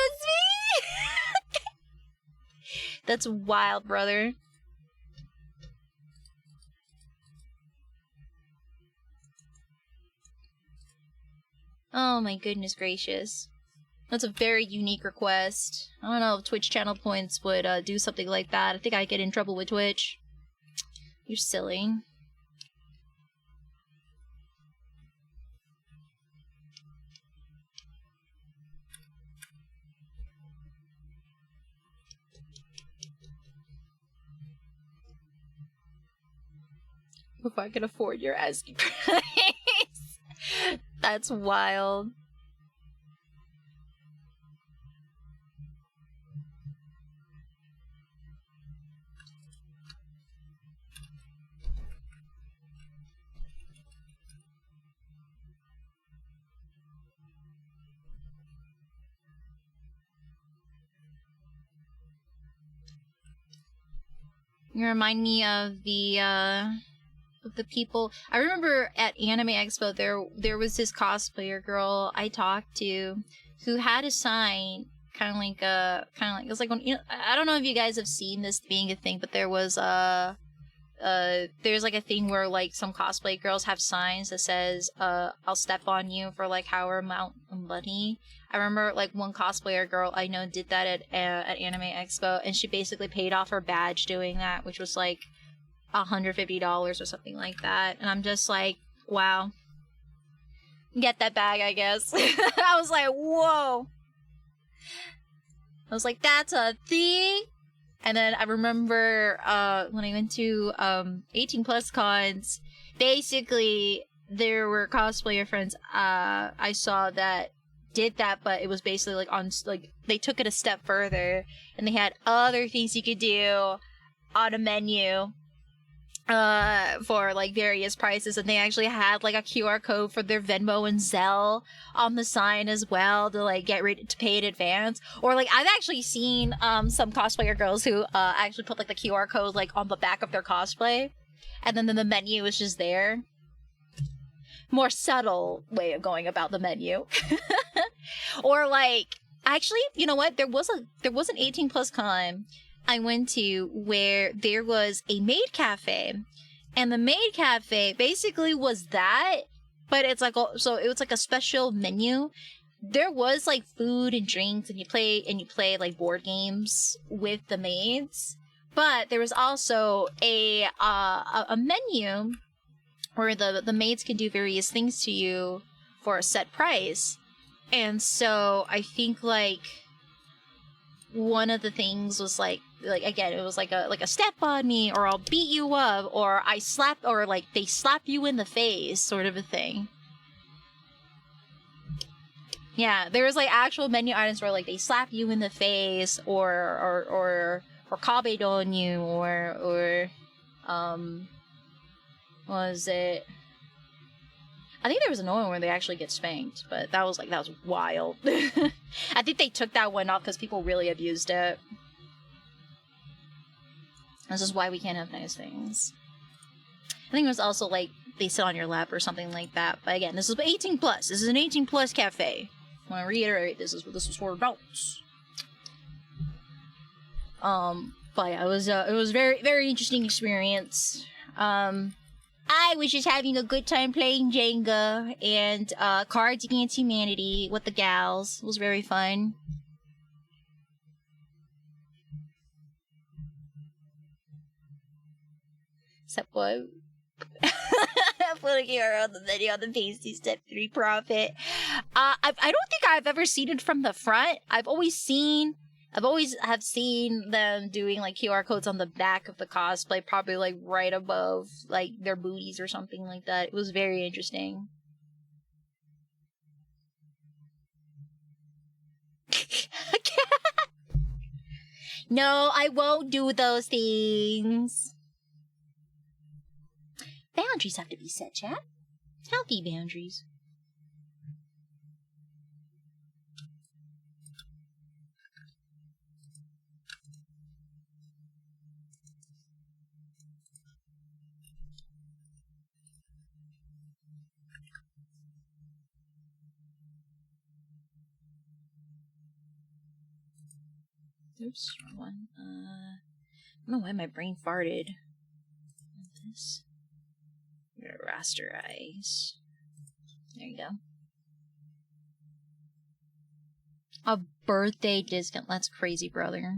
That's wild, brother. Oh my goodness gracious. That's a very unique request. I don't know if Twitch channel points would do something like that. I think I'd get in trouble with Twitch. You're silly. If I can afford your asking price. That's wild. You remind me of the people. I remember at Anime Expo there was this cosplayer girl I talked to who had a sign kind of like it was like when, you know, I don't know if you guys have seen this being a thing, but there was there's like a thing where like some cosplay girls have signs that says I'll step on you for like however amount of money. I remember like one cosplayer girl I know did that at Anime Expo, and she basically paid off her badge doing that, which was like $150 or something like that. And I'm just like, wow, get that bag, I guess. I was like, whoa. I was like, that's a thing. And then I remember when I went to 18 plus cons, basically there were cosplayer friends I saw that did that, but it was basically like on like they took it a step further and they had other things you could do on a menu for like various prices, and they actually had like a QR code for their Venmo and Zelle on the sign as well to like get ready to pay in advance. Or like I've actually seen some cosplayer girls who actually put like the QR code like on the back of their cosplay, and then the menu is just there. More subtle way of going about the menu. Or like actually, you know what? There was an 18 plus con I went to where there was a maid cafe, and the maid cafe basically was that, but it's like so it was like a special menu. There was like food and drinks, and you play like board games with the maids, but there was also a menu where the maids can do various things to you for a set price. And so I think like one of the things was like like again, it was like a step on me, or I'll beat you up, or I slap, or like they slap you in the face, sort of a thing. Yeah, there was like actual menu items where like they slap you in the face, or kabed on you, or what was it? I think there was another one where they actually get spanked, but that was wild. I think they took that one off because people really abused it. This is why we can't have nice things. I think it was also like they sit on your lap or something like that. But again, this is 18 plus. This is an 18 plus cafe. I want to reiterate, this is for adults. But yeah, it was very, very interesting experience. I was just having a good time playing Jenga and Cards Against Humanity with the gals. It was very fun. Except what? Looking around the video on the Pasty Step 3 Profit. I don't think I've ever seen it from the front. I've always have seen them doing like QR codes on the back of the cosplay, probably like right above like their booties or something like that. It was very interesting. No, I won't do those things. Boundaries have to be set, chat. Healthy boundaries. Oops, wrong one. I don't know why my brain farted. This. I'm gonna rasterize. There you go. A birthday discount. That's crazy, brother.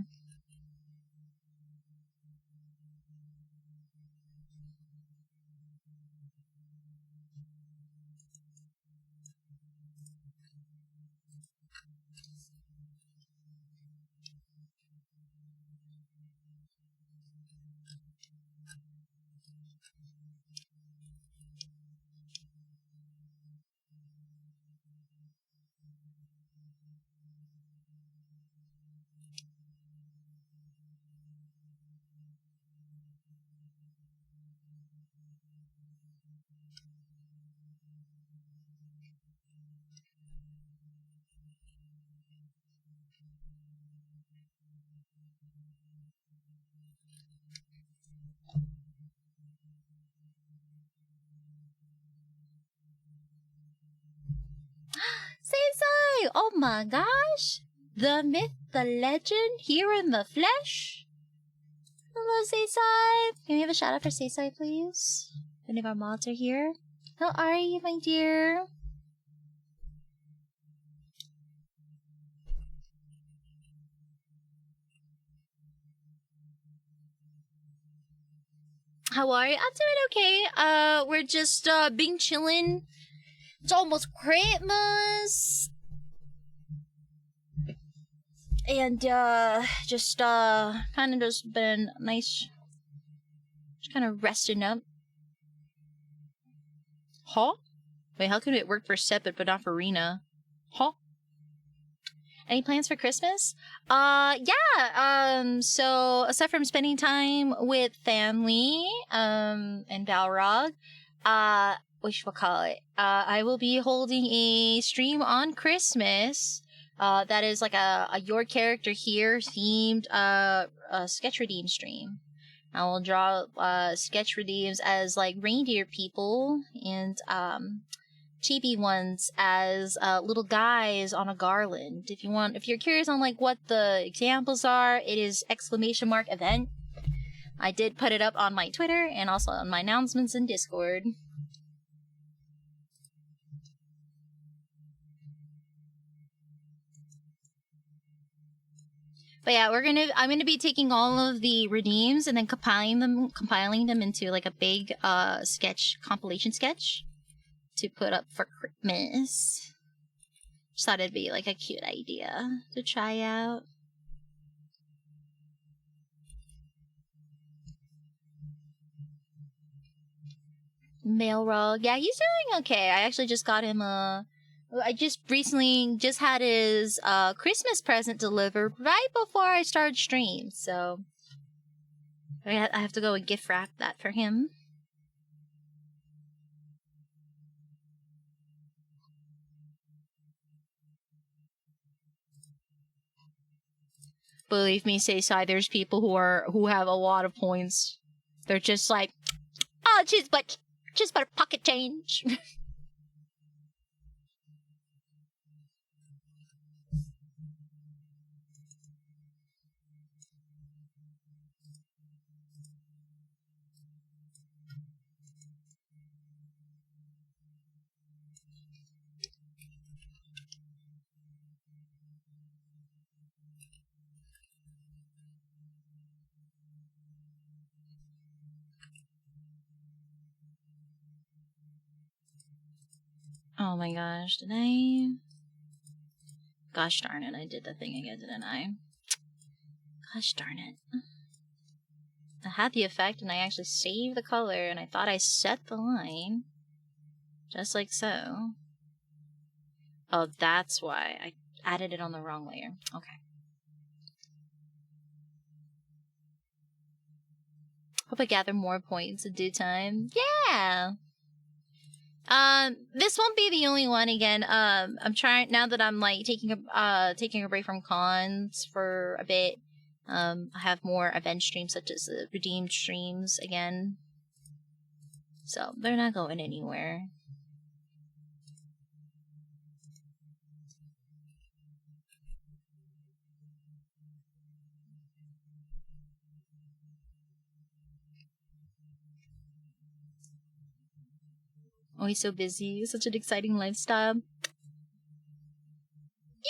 Seisai! Oh my gosh! The myth, the legend, here in the flesh? Hello, Seisai! Can we have a shout out for Seisai, please? If any of our mods are here. How are you, my dear? How are you? I'm doing okay. We're just, being chillin'. It's almost Christmas. And, just, kind of just been nice. Just kind of resting up. Huh? Wait, how could it work for Sepid but not for Rena? Huh? Any plans for Christmas? Yeah. So aside from spending time with family, and Balrog, I will be holding a stream on Christmas. That is like a your character here themed, sketch redeem stream. I will draw, sketch redeems as like reindeer people and, chibi ones as little guys on a garland. If you're curious on like what the examples are, it is !event. I did put it up on my Twitter and also on my announcements in Discord. But yeah, I'm gonna be taking all of the redeems and then compiling them into like a big compilation sketch to put up for Christmas. Just thought it'd be like a cute idea to try out. Mailrog. Yeah, he's doing okay. I actually just got him I just recently just had his Christmas present delivered right before I started stream, so I have to go and gift wrap that for him. Believe me, Sayside, there's people who have a lot of points. They're just like, oh, just but pocket change. Oh my gosh, did I? Gosh darn it, I did the thing again, didn't I? Gosh darn it. I had the effect and I actually saved the color and I thought I set the line. Just like so. Oh, that's why. I added it on the wrong layer. Okay. Hope I gather more points in due time. Yeah! This won't be the only one again. I'm trying, now that I'm like taking a break from cons for a bit. I have more event streams such as redeemed streams again. So they're not going anywhere. Oh, he's so busy. Such an exciting lifestyle. You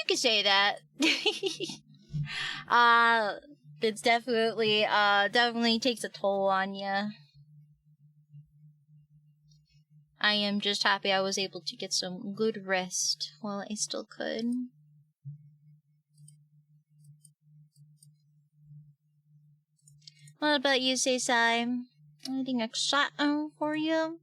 could say that. It's definitely takes a toll on you. I am just happy I was able to get some good rest while I still could. What about you, Saysai? Anything exciting for you?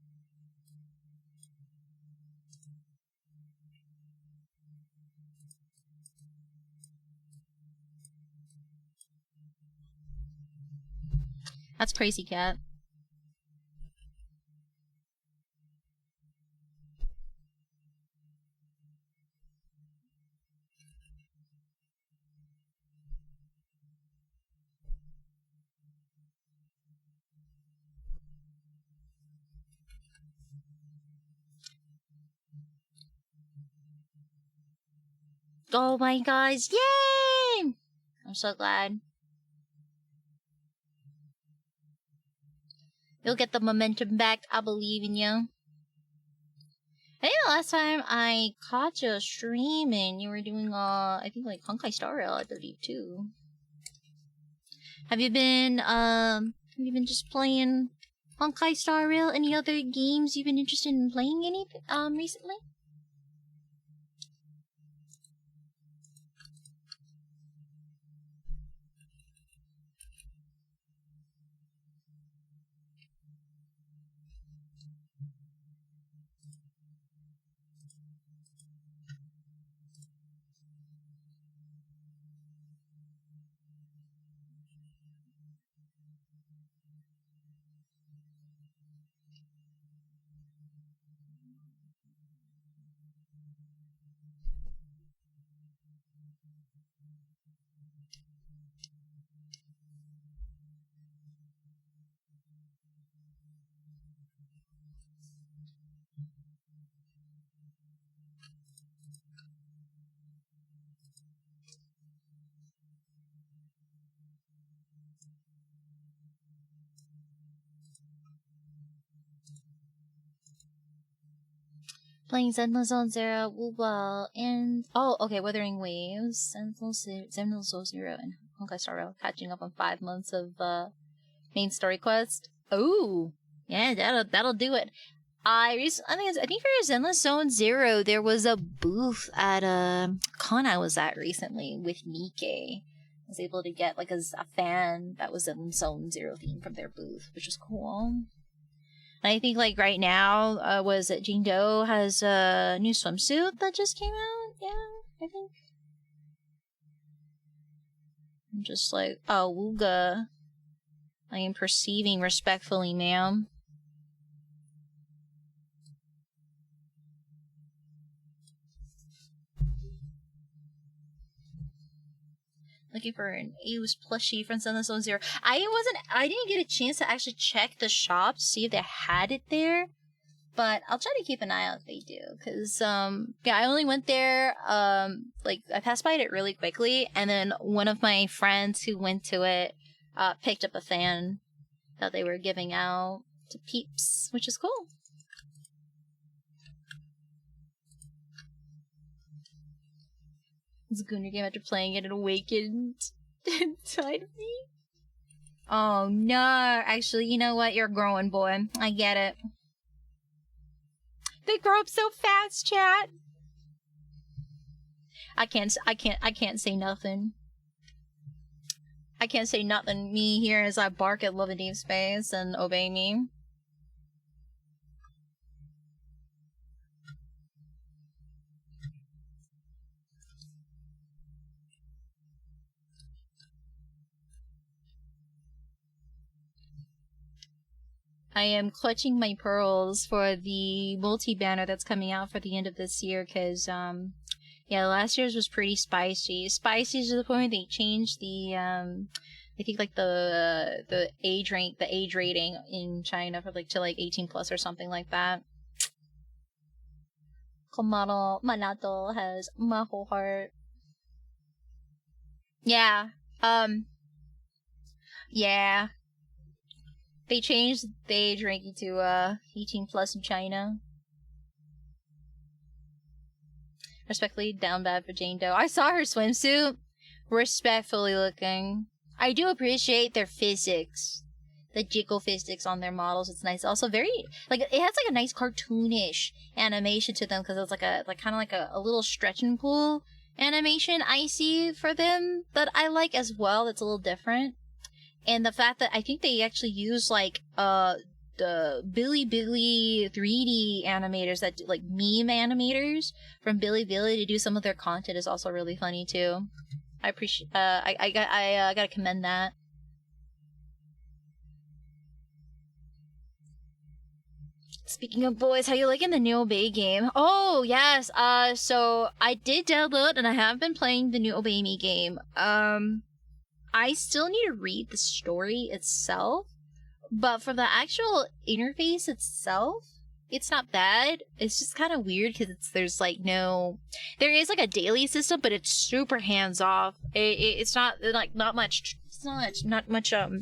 That's crazy, cat. Oh my gosh, yay! I'm so glad. You'll get the momentum back. I believe in you. I think the last time I caught you streaming, you were doing I think like Honkai Star Rail, I believe too. Have you been just playing Honkai Star Rail? Any other games you've been interested in playing recently? Playing Sentinel Zone Zero, well, and okay, Wuthering Waves, Sentinel Zone Zero, and Honkai Star Rail, catching up on 5 months of main story quest. Oh, yeah, that'll do it. I think for Zenless Zone Zero, there was a booth at a con I was at recently with Nikkei. I was able to get like a fan that was in Zone Zero theme from their booth, which was cool. And I think like right now, was it Jane Doe has a new swimsuit that just came out? Yeah, I think. I'm just like, oh, wooga. I am perceiving respectfully, ma'am. Looking for an A's plushie from 770. I didn't get a chance to actually check the shop to see if they had it there. But I'll try to keep an eye out if they do. Cause, yeah, I only went there, like, I passed by it really quickly. And then one of my friends who went to it, picked up a fan that they were giving out to peeps, which is cool. It's a Gooner game after playing it and awakened inside of me. Oh no, actually, you know what? You're a growing boy. I get it. They grow up so fast, chat. I can't say nothing. I can't say nothing. Me here as I bark at Love and Deep Space and obey me. I am clutching my pearls for the multi-banner that's coming out for the end of this year, because, yeah, last year's was pretty spicy. Spicy to the point they changed the, I think, like, the age rating in China for, like, to, like, 18 plus or something like that. Komaro Manato has my whole heart. Yeah, yeah. They changed the age ranking to 18 plus in China. Respectfully, down bad for Jane Doe. I saw her swimsuit. Respectfully looking. I do appreciate their physics. The jiggle physics on their models. It's nice. Also very, like, it has like a nice cartoonish animation to them, because it's like kind of like a little stretch and pull animation I see for them that I like as well. That's a little different. And the fact that I think they actually use, like, the Billy 3D animators that do, like, meme animators from Billy to do some of their content is also really funny too. I appreciate. I gotta commend that. Speaking of boys, how you liking the new Obey game? Oh yes. So I did download and I have been playing the new Obey Me game. I still need to read the story itself, but for the actual interface itself, it's not bad. It's just kind of weird because there's like there is like a daily system, but it's super hands off. It's not like not much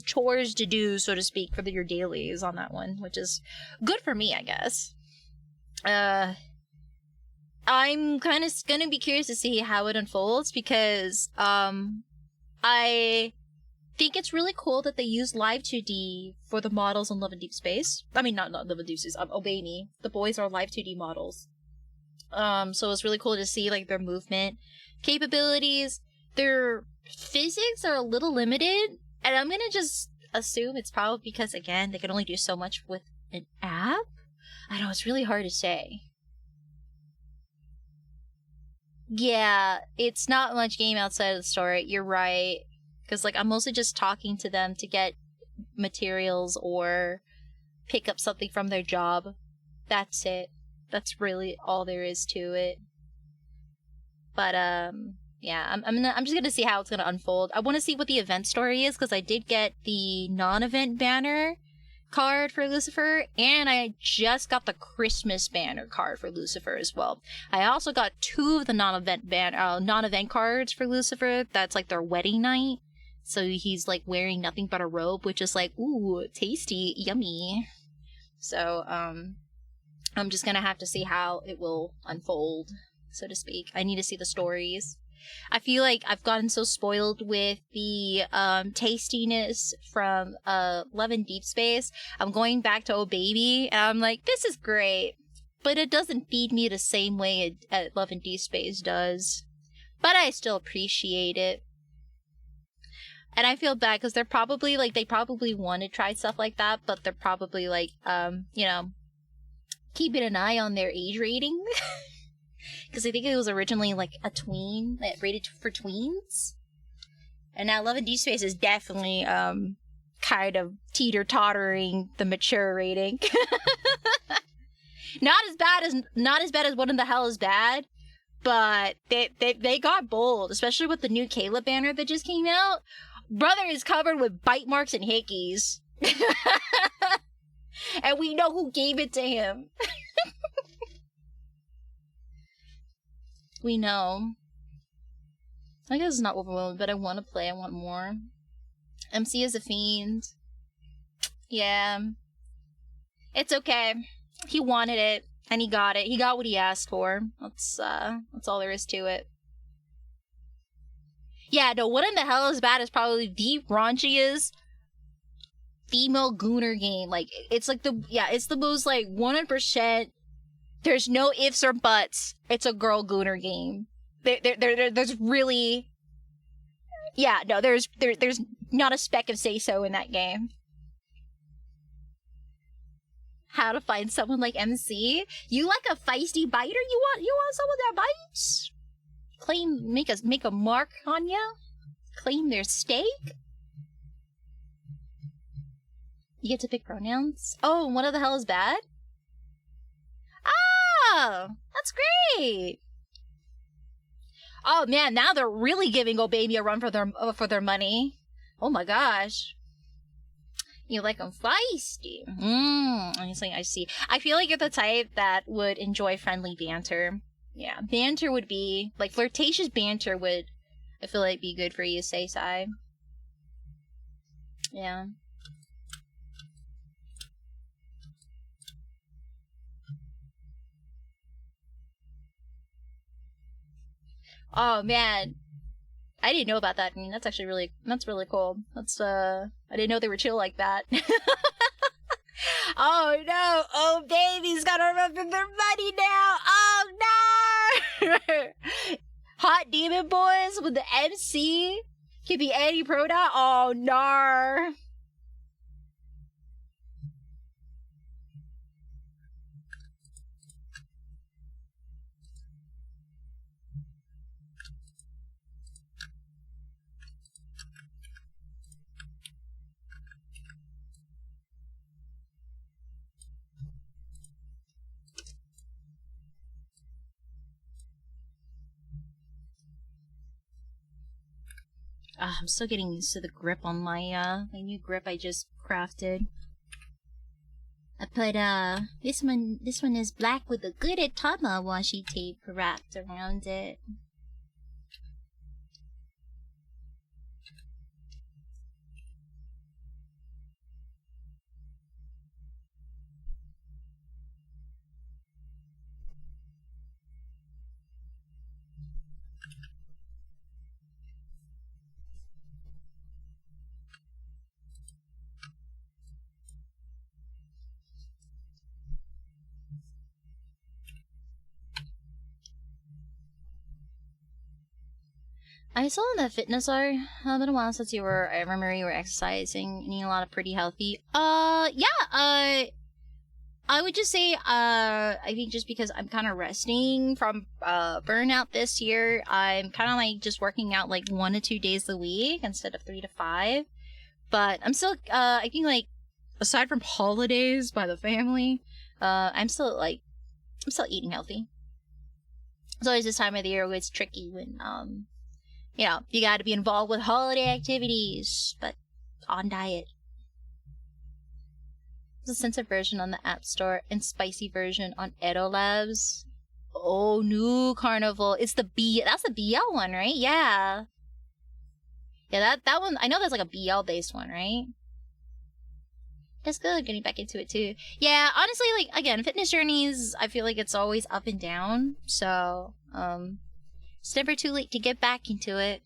chores to do, so to speak, for your dailies on that one, which is good for me, I guess. I'm kind of gonna be curious to see how it unfolds, because I think it's really cool that they use Live 2D for the models in Love and Deep Space. I mean, not Love and Deep Space, Obey Me. The boys are Live 2D models. So it's really cool to see, like, their movement capabilities. Their physics are a little limited, and I'm gonna just assume it's probably because, again, they can only do so much with an app? I know, it's really hard to say. Yeah, it's not much game outside of the story. You're right. Because, like, I'm mostly just talking to them to get materials or pick up something from their job. That's it. That's really all there is to it. But, yeah, I'm just gonna see how it's gonna unfold. I want to see what the event story is, because I did get the non-event banner card for Lucifer, and I just got the Christmas banner card for Lucifer as well. I also got 2 of the non-event cards for Lucifer. That's like their wedding night. So he's like wearing nothing but a robe, which is like, ooh, tasty, yummy. So, I'm just gonna have to see how it will unfold, so to speak. I need to see the stories. I feel like I've gotten so spoiled with the tastiness from Love and Deep Space. I'm going back to Oh Baby, and I'm like, this is great, but it doesn't feed me the same way Love and Deep Space does. But I still appreciate it. And I feel bad because they're probably like, they probably want to try stuff like that, but they're probably like, you know, keeping an eye on their age rating. Because I think it was originally like a tween, like rated for tweens. And now Love and Deep Space is definitely kind of teeter-tottering the mature rating. Not as bad as What in the Hell is Bad, but they got bold, especially with the new Caleb banner that just came out. Brother is covered with bite marks and hickeys. And we know who gave it to him. We know. I guess it's not overwhelming, but I want to play. I want more. MC is a fiend. Yeah. It's okay. He wanted it, and he got it. He got what he asked for. That's all there is to it. Yeah, no, What in the Hell is Bad is probably the raunchiest female gooner game. Like, it's like it's the most, like, 100%, there's no ifs or buts, it's a girl gooner game. There's really, yeah, no, there's not a speck of say-so in that game. How to find someone like MC? You like a feisty biter? You want someone that bites? Make a mark on ya? Claim their steak? You get to pick pronouns? Oh, What the Hell is Bad? Oh, that's great. Oh man, now they're really giving Oh Baby a run for their money. Oh my gosh. You like them feisty. I see. I feel like you're the type that would enjoy friendly banter. Yeah, banter would be, like, flirtatious banter would, I feel like, be good for you, Sai. Yeah. Oh, man. I didn't know about that. I mean, that's actually that's really cool. I didn't know they were chill like that. Oh, no. Oh, Baby's gotta run for their money now. Oh, no. Hot Demon Boys with the MC can be any pronoun. Oh, nar. I'm still getting used to the grip on my new grip I just crafted. I put this one is black with a good Atama washi tape wrapped around it. I saw in that fitness art, been a while since I remember you were exercising, eating a lot of pretty healthy. I would just say, I think just because I'm kind of resting from, burnout this year, I'm kind of like just working out like 1 to 2 days a week instead of 3 to 5. But I'm still, I think like, aside from holidays by the family, I'm still eating healthy. It's always this time of the year where it's tricky when, you gotta be involved with holiday activities, but on diet. There's a censored version on the App Store and spicy version on Edo Labs. Oh, new Carnival. It's that's the BL one, right? Yeah. Yeah, that one, I know that's like a BL based one, right? That's good, getting back into it too. Yeah, honestly, like, again, fitness journeys, I feel like it's always up and down, so, it's never too late to get back into it.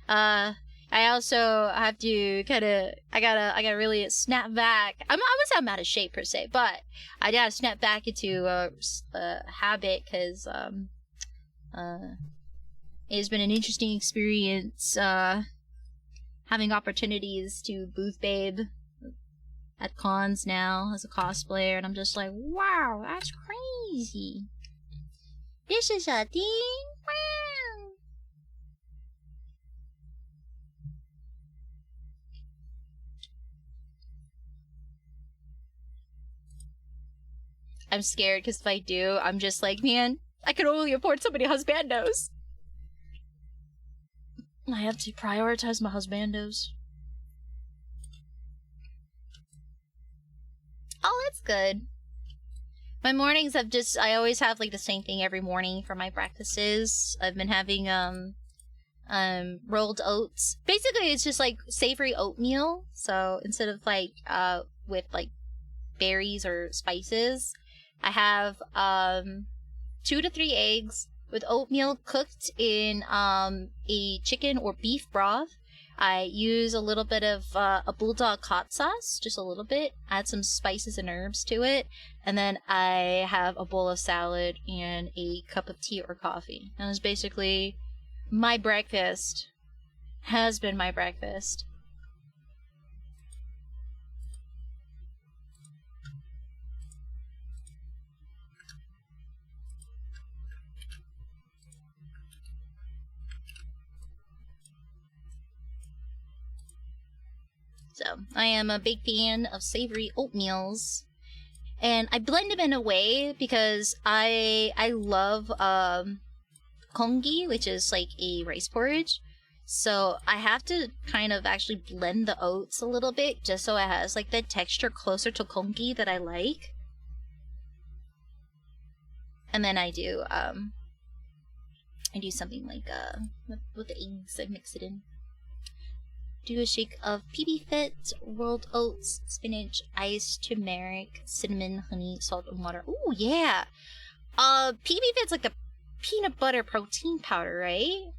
I also have to I gotta really snap back. I wouldn't say I'm out of shape per se, but I gotta snap back into a habit, because, it's been an interesting experience, having opportunities to booth babe at cons now as a cosplayer, and I'm just like, wow, that's crazy. This is a thing? Wow. I'm scared because if I do, I'm just like, man, I can only afford somebody husbandos. I have to prioritize my husbandos. Oh, that's good. My mornings have I always have like the same thing every morning for my practices. I've been having rolled oats. Basically it's just like savory oatmeal. So instead of like with like berries or spices, I have 2 to 3 eggs with oatmeal cooked in a chicken or beef broth. I use a little bit of a bulldog hot sauce, just a little bit, add some spices and herbs to it, and then I have a bowl of salad and a cup of tea or coffee. And it's basically my breakfast. Has been my breakfast. So, I am a big fan of savory oatmeals. And I blend them in a way because I love kongi, which is like a rice porridge. So I have to kind of actually blend the oats a little bit just so it has like the texture closer to kongi that I like. And then I do something like with the eggs, I mix it in. Do a shake of PB Fit, rolled oats, spinach, ice, turmeric, cinnamon, honey, salt, and water. Ooh, yeah. PB Fit's like a peanut butter protein powder, right?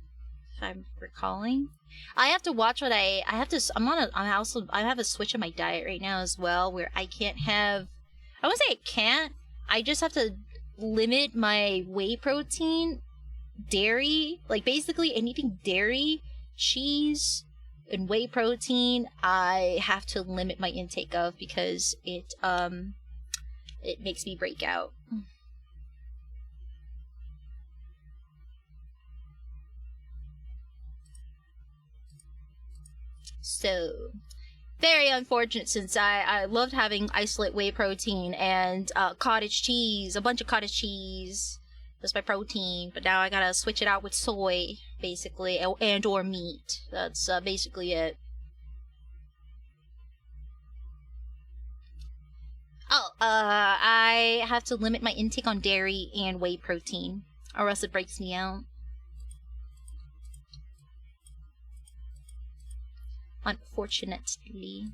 If I'm recalling. I have to watch what I have to. I have a switch in my diet right now as well, where I can't have. I won't say I can't. I just have to limit my whey protein, dairy, like basically anything dairy, cheese, and whey protein. I have to limit my intake of because it makes me break out. So, very unfortunate since I loved having isolate whey protein and cottage cheese, a bunch of cottage cheese. That's my protein, but now I gotta switch it out with soy, basically, and or meat. That's basically it. Oh, I have to limit my intake on dairy and whey protein, or else it breaks me out. Unfortunately.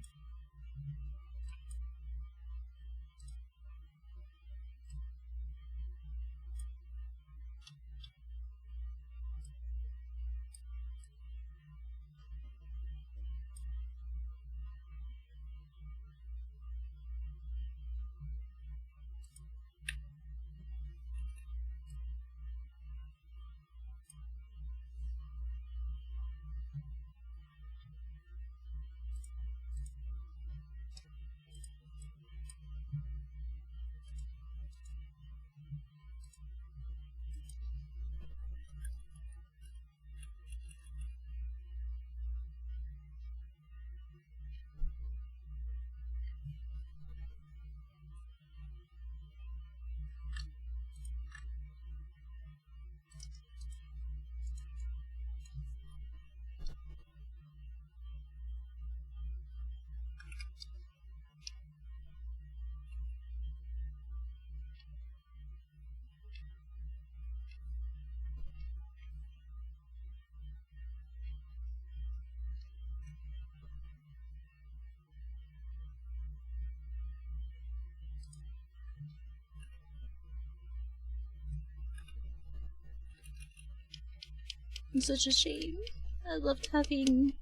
It's such a shame. I loved having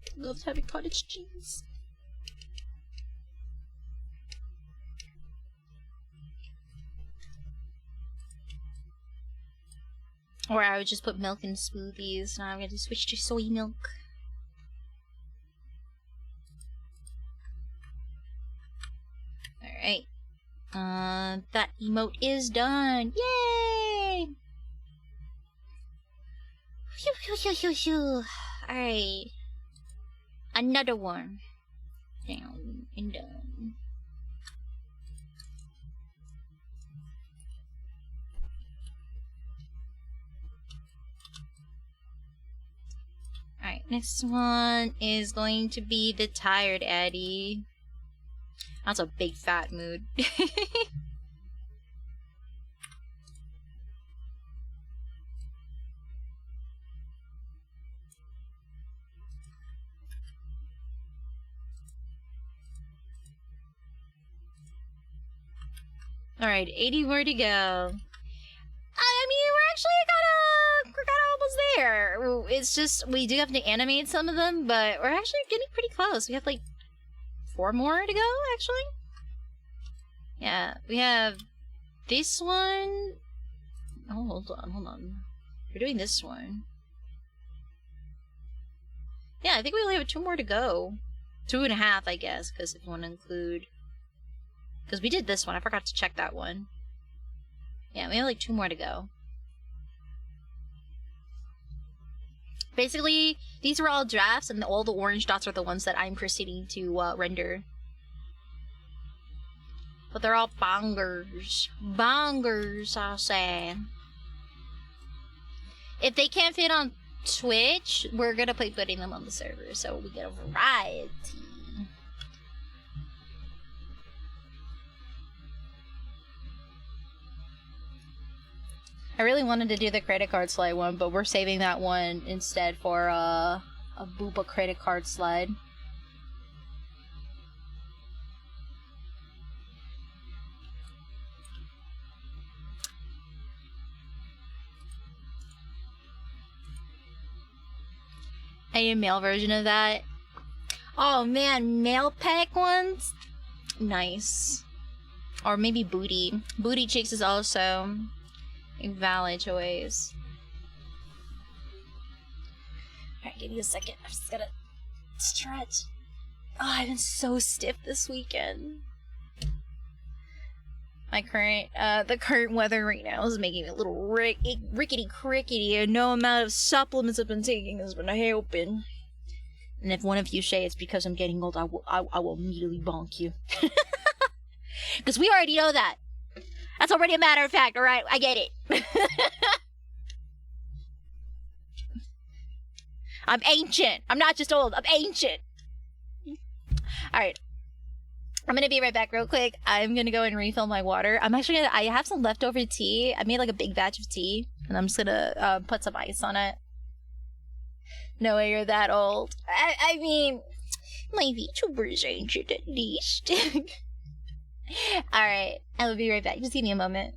cottage cheese. Or I would just put milk in smoothies. Now I'm going to switch to soy milk. That emote is done. Yay! Phew, phew, phew, phew, phew. Alright. Another one. Down and down. Alright, next one is going to be the tired Addy. That's a big fat mood. Alright, 80 more to go. I mean, we're almost there. It's just, we do have to animate some of them, but we're actually getting pretty close. We have like 4 more to go, actually. Yeah, we have this one. Oh, hold on. We're doing this one. Yeah, I think we only have 2 more to go. 2.5, I guess, because if you want to include... Because we did this one, I forgot to check that one. Yeah, we have like 2 more to go. Basically, these were all drafts, and all the orange dots are the ones that I'm proceeding to render. But they're all bongers. Bongers, I'll say. If they can't fit on Twitch, we're gonna be putting them on the server, so we get a variety. I really wanted to do the credit card slide one, but we're saving that one instead for a Booba credit card slide. A male version of that. Oh man, male pack ones? Nice. Or maybe booty. Booty cheeks is also a valid choice. Alright, give me a second. I'm just gonna stretch. Oh, I've been so stiff this weekend. My current, the current weather right now is making me a little rickety crickety, and no amount of supplements I've been taking has been helping. And if one of you say it's because I'm getting old, I will immediately bonk you. Because we already know that. That's already a matter of fact, alright? I get it. I'm ancient. I'm not just old, I'm ancient. Alright. I'm gonna be right back real quick. I'm gonna go and refill my water. I have some leftover tea. I made like a big batch of tea, and I'm just gonna put some ice on it. No way you're that old. I mean, my VTuber's ancient at least. Alright, I will be right back. Just give me a moment.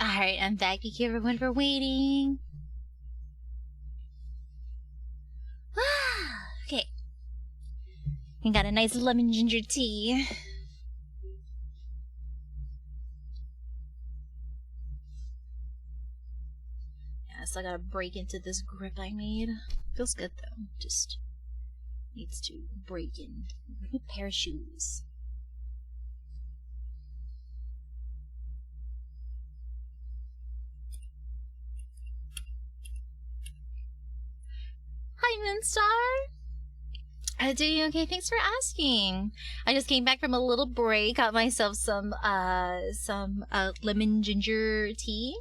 Alright, I'm back. Thank you everyone for waiting. Okay. I got a nice lemon ginger tea. Yeah, so I gotta break into this grip I made. Feels good though. Just needs to break in. New pair of shoes. Hi, Moonstar! Doing okay, thanks for asking. I just came back from a little break, got myself some lemon ginger tea.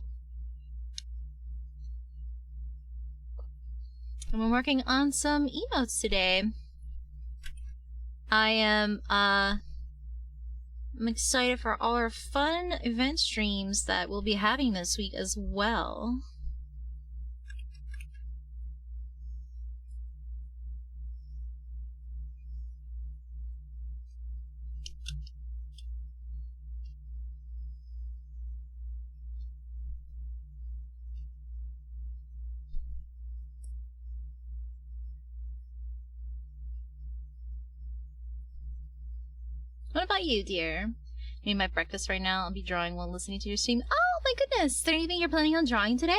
And we're working on some emotes today. I'm excited for all our fun event streams that we'll be having this week as well. What about you, dear? Eating my breakfast right now. I'll be drawing while listening to your stream. Oh my goodness! Is there anything you're planning on drawing today?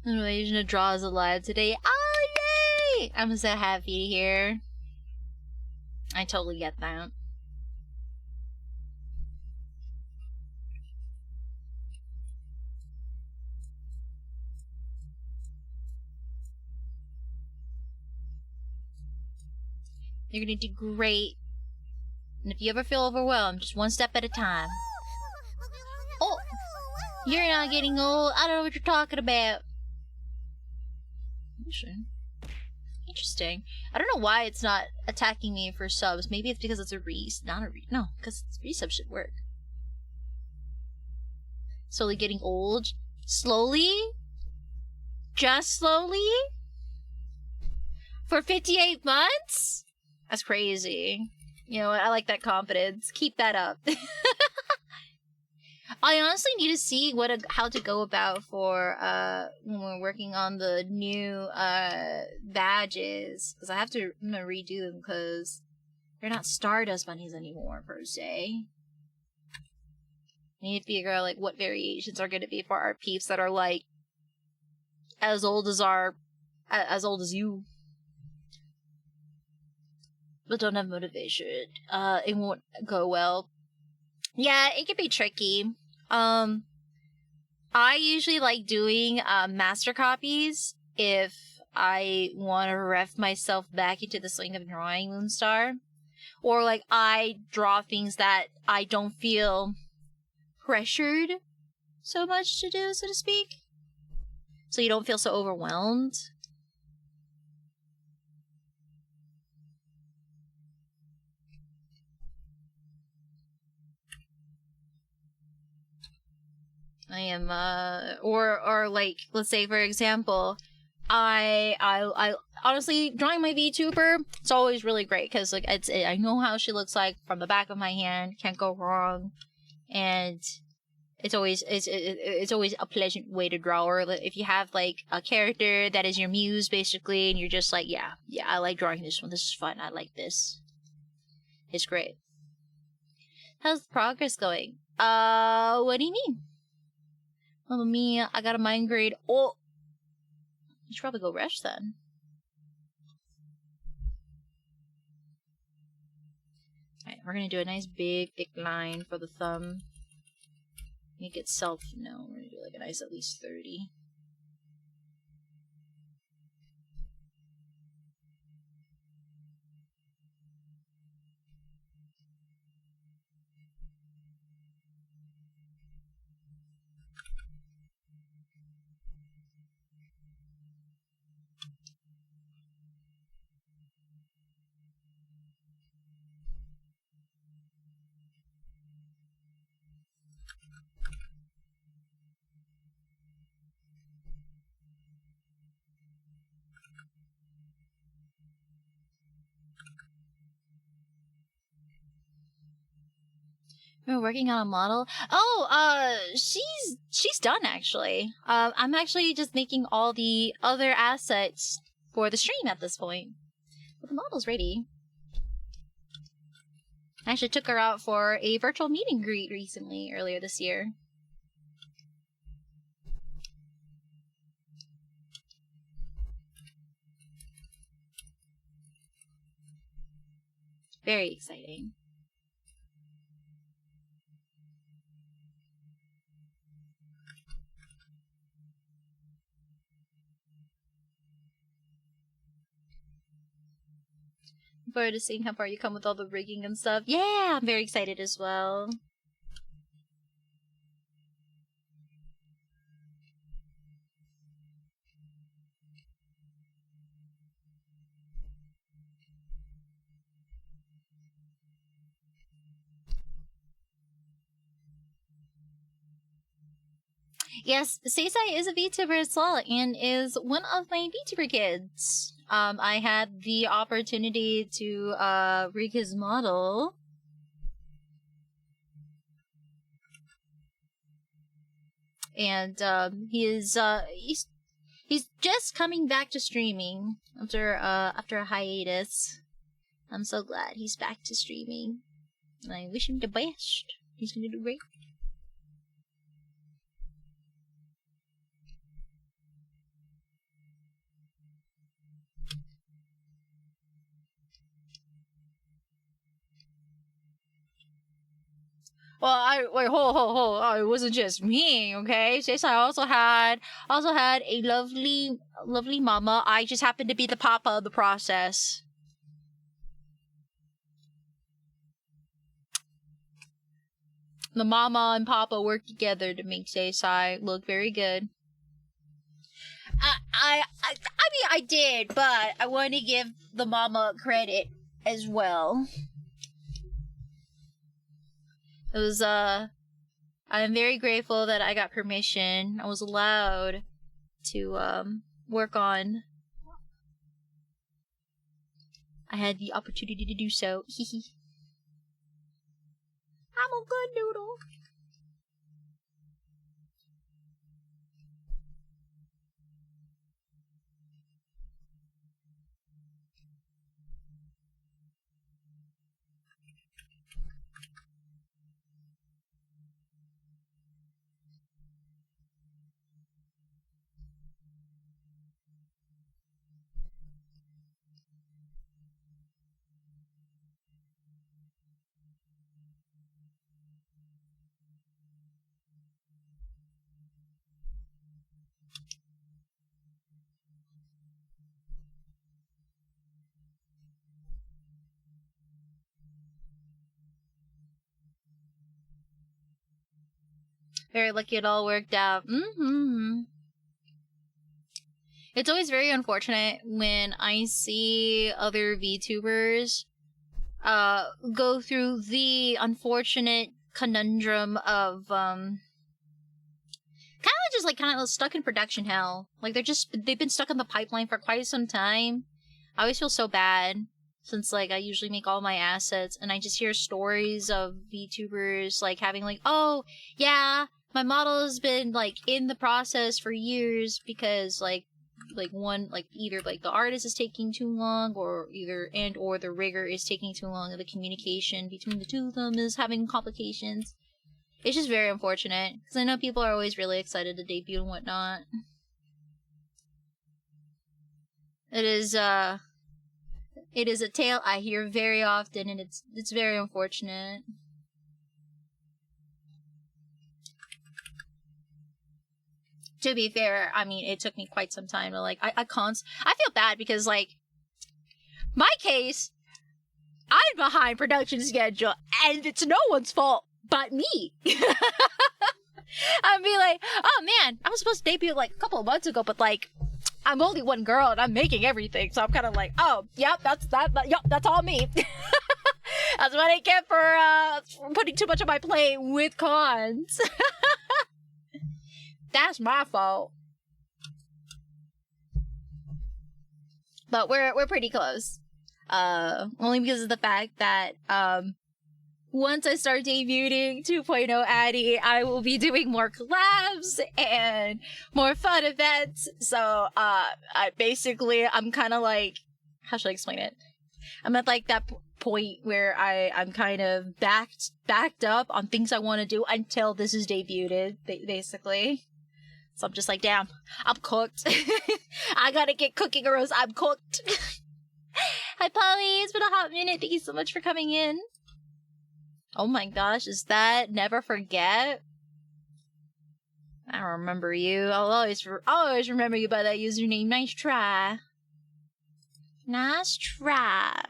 The relation to draw is alive today. Oh, yay! I'm so happy to hear. I totally get that. You're gonna do great. And if you ever feel overwhelmed, just one step at a time. Oh! You're not getting old. I don't know what you're talking about. Interesting. I don't know why it's not attacking me for subs. Maybe it's because it's a no, because resub should work. Slowly getting old. Slowly? Just slowly? For 58 months? That's crazy. You know what? I like that confidence. Keep that up. I honestly need to see how to go about for when we're working on the new badges, because I'm gonna redo them because they're not Stardust bunnies anymore per se. I need to figure out like what variations are gonna be for our peeps that are like as old as you, but don't have motivation. It won't go well. Yeah, it can be tricky. I usually like doing master copies if I want to ref myself back into the swing of drawing Moonstar. Or like I draw things that I don't feel pressured so much to do, so to speak. So you don't feel so overwhelmed. I am or like let's say for example, I honestly drawing my VTuber, it's always really great because like I know how she looks like from the back of my hand, can't go wrong, and it's always a pleasant way to draw. Or if you have like a character that is your muse basically, and you're just like yeah I like drawing this one, this is fun, I like this, it's great. How's the progress going? What do you mean? Mamma mia, I got a migraine. Oh, you should probably go rest then. Alright, we're gonna do a nice big thick line for the thumb. Make it no, we're gonna do like a nice at least 30. We're working on a model. Oh, she's done actually. I'm actually just making all the other assets for the stream at this point. But the model's ready. I actually took her out for a virtual meet and greet recently, earlier this year. Very exciting. Forward to seeing how far you come with all the rigging and stuff. Yeah, I'm very excited as well. Yes, Seisai is a VTuber as well, and is one of my VTuber kids. I had the opportunity to rig his model. And he's just coming back to streaming after a hiatus. I'm so glad he's back to streaming. I wish him the best. He's gonna do great. Well, it wasn't just me, okay? Since I also had a lovely mama. I just happened to be the papa of the process. The mama and papa work together to make Seisai look very good. I mean, I did, but I want to give the mama credit as well. It was, I'm very grateful that I got permission. I was allowed to, work on. I had the opportunity to do so. Hehe. I'm a good noodle. Very lucky it all worked out. Mm-hmm. It's always very unfortunate when I see other VTubers go through the unfortunate conundrum of kind of stuck in production hell. Like they've been stuck in the pipeline for quite some time. I always feel so bad since like I usually make all my assets and I just hear stories of VTubers like having like, oh yeah, my model has been like in the process for years because like one like either like the artist is taking too long or the rigger is taking too long, and the communication between the two of them is having complications. It's just very unfortunate because I know people are always really excited to debut and whatnot. It is a tale I hear very often, and it's very unfortunate. To be fair, I mean, it took me quite some time to like I feel bad because like my case, I'm behind production schedule and it's no one's fault but me. I'd be like, oh man, I was supposed to debut like a couple of months ago, but like I'm only one girl and I'm making everything, so I'm kind of like, oh, yep, that's all me. That's what I get for putting too much on my plate with cons. That's my fault. But we're pretty close. Only because of the fact that once I start debuting 2.0 Addy, I will be doing more collabs and more fun events. So, I'm kind of like, how should I explain it? I'm at like that point where I'm kind of backed up on things I want to do until this is debuted, basically. So I'm just like, damn, I'm cooked. I gotta get cooking or else I'm cooked. Hi, Polly. It's been a hot minute. Thank you so much for coming in. Oh my gosh, is that Never Forget? I don't remember you. I'll always remember you by that username. Nice try. Nice try.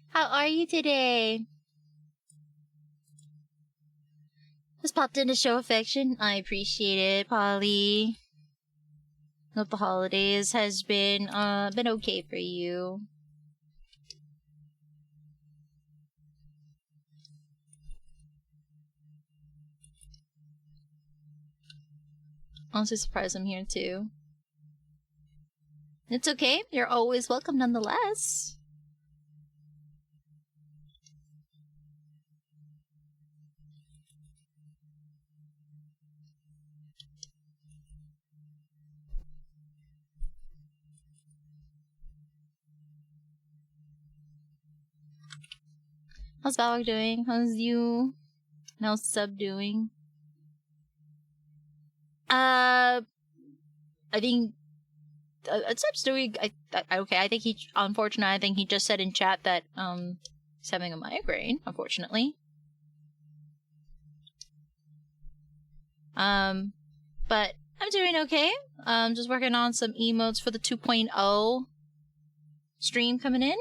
How are you today? Just popped in to show affection. I appreciate it, Polly. Hope the holidays has been okay for you. Honestly surprised I'm here too. It's okay. You're always welcome nonetheless. How's Valak doing? How's you? How's Sub doing? I think Sub's doing. Okay. I think unfortunately, I think he just said in chat that he's having a migraine. Unfortunately. But I'm doing okay. Just working on some emotes for the 2.0 stream coming in.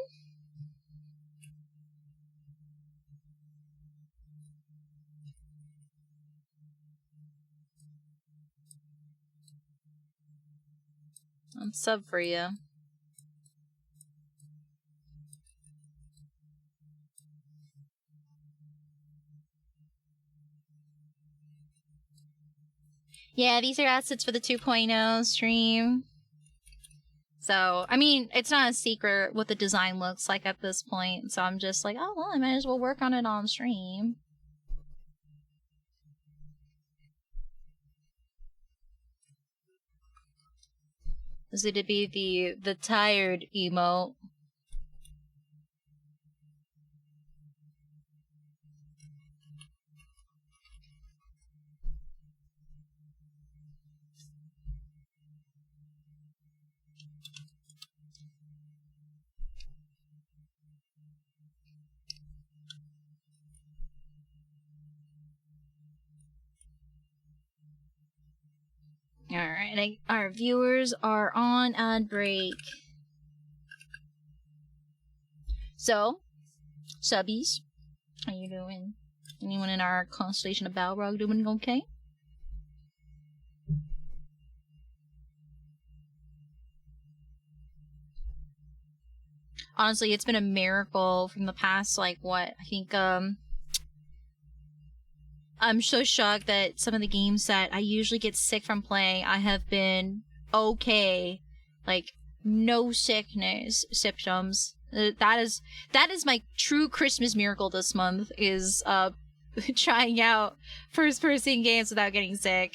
I'm sub for you. Yeah, these are assets for the 2.0 stream. So, I mean, it's not a secret what the design looks like at this point. So I'm just like, oh, well, I might as well work on it on stream. This would be the tired emote. Alright, our viewers are on ad break. So, subbies, how you doing? Anyone in our constellation of Balrog doing okay? Honestly, it's been a miracle from the past, like, what? I think, I'm so shocked that some of the games that I usually get sick from playing, I have been okay. Like, no sickness symptoms. That is my true Christmas miracle this month, is trying out first person games without getting sick.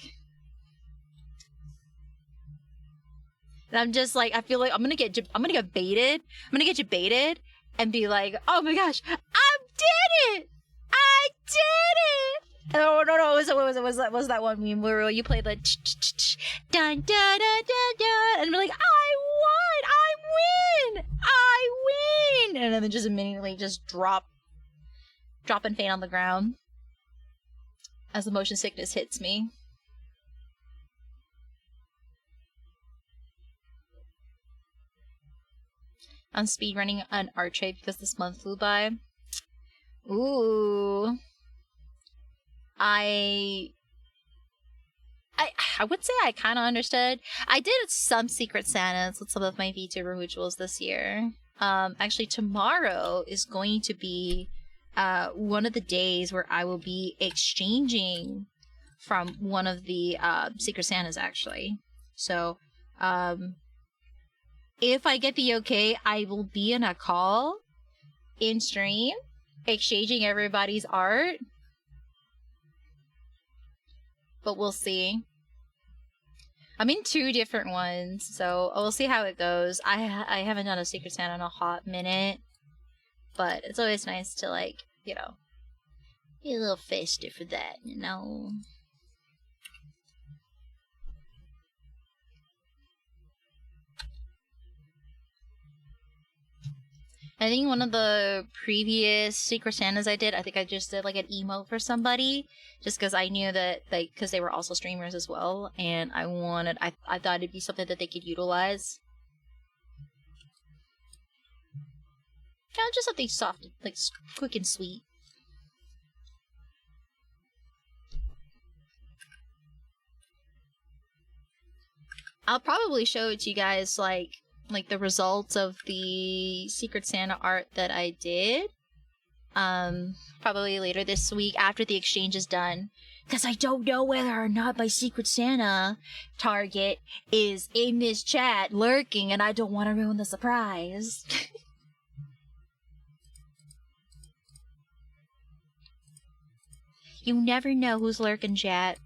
And I'm just like, I feel like I'm gonna get baited. I'm gonna get you baited and be like, oh my gosh, I did it! I did it! Oh no, was that one meme where you play the dun dun dun dun dun and be like, I win, and then just immediately just drop and faint on the ground as the motion sickness hits me. I'm speedrunning an archery because this month flew by. Ooh. I would say I kind of understood. I did some Secret Santas with some of my VTuber rituals this year. Actually, tomorrow is going to be one of the days where I will be exchanging from one of the Secret Santas, actually. So, if I get the okay, I will be in a call in stream, exchanging everybody's art. But we'll see. I'm in 2 different ones, so we'll see how it goes. I haven't done a Secret Santa in a hot minute, but it's always nice to, like, you know, be a little festive for that, you know? I think one of the previous Secret Santas I did, I think I just did like an emote for somebody, just because I knew that, like, because they were also streamers as well, and I thought it'd be something that they could utilize. Yeah, just something soft, like quick and sweet. I'll probably show it to you guys, like the results of the Secret Santa art that I did. Probably later this week after the exchange is done. Because I don't know whether or not my Secret Santa target is in this chat lurking, and I don't want to ruin the surprise. You never know who's lurking, chat.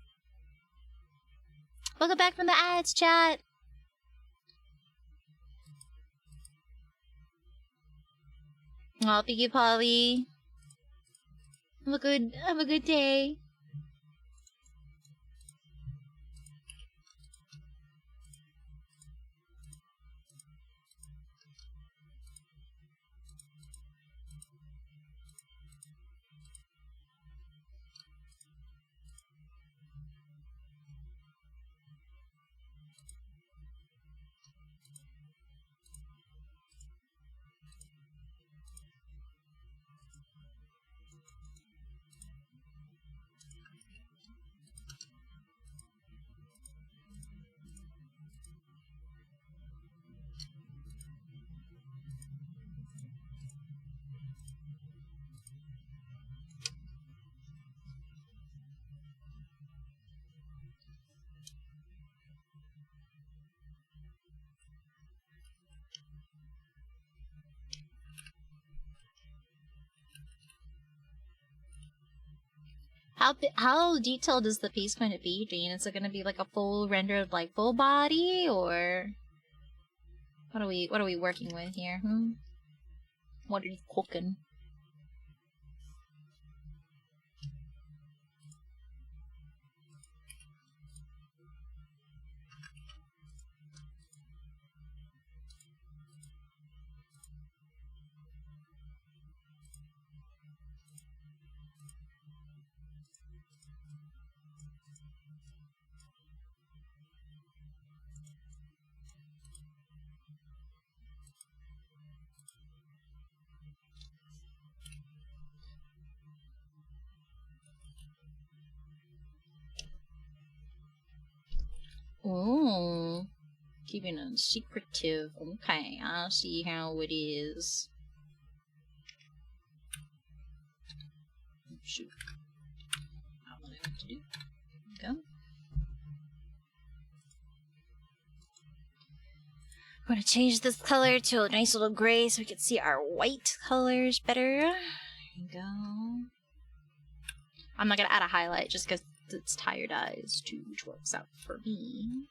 Welcome back from the ads, chat. Oh, thank you, Polly. Have a good day. How detailed is the piece going to be, Jane? Is it going to be like a full rendered, like, full body, or what are we working with here? What are you cooking? Oh, keeping it secretive. Okay, I see how it is. Shoot. Not what I have to do. Go. I'm gonna change this color to a nice little gray so we can see our white colors better. There you go. I'm not gonna add a highlight just because it's tired eyes too, which works out for me.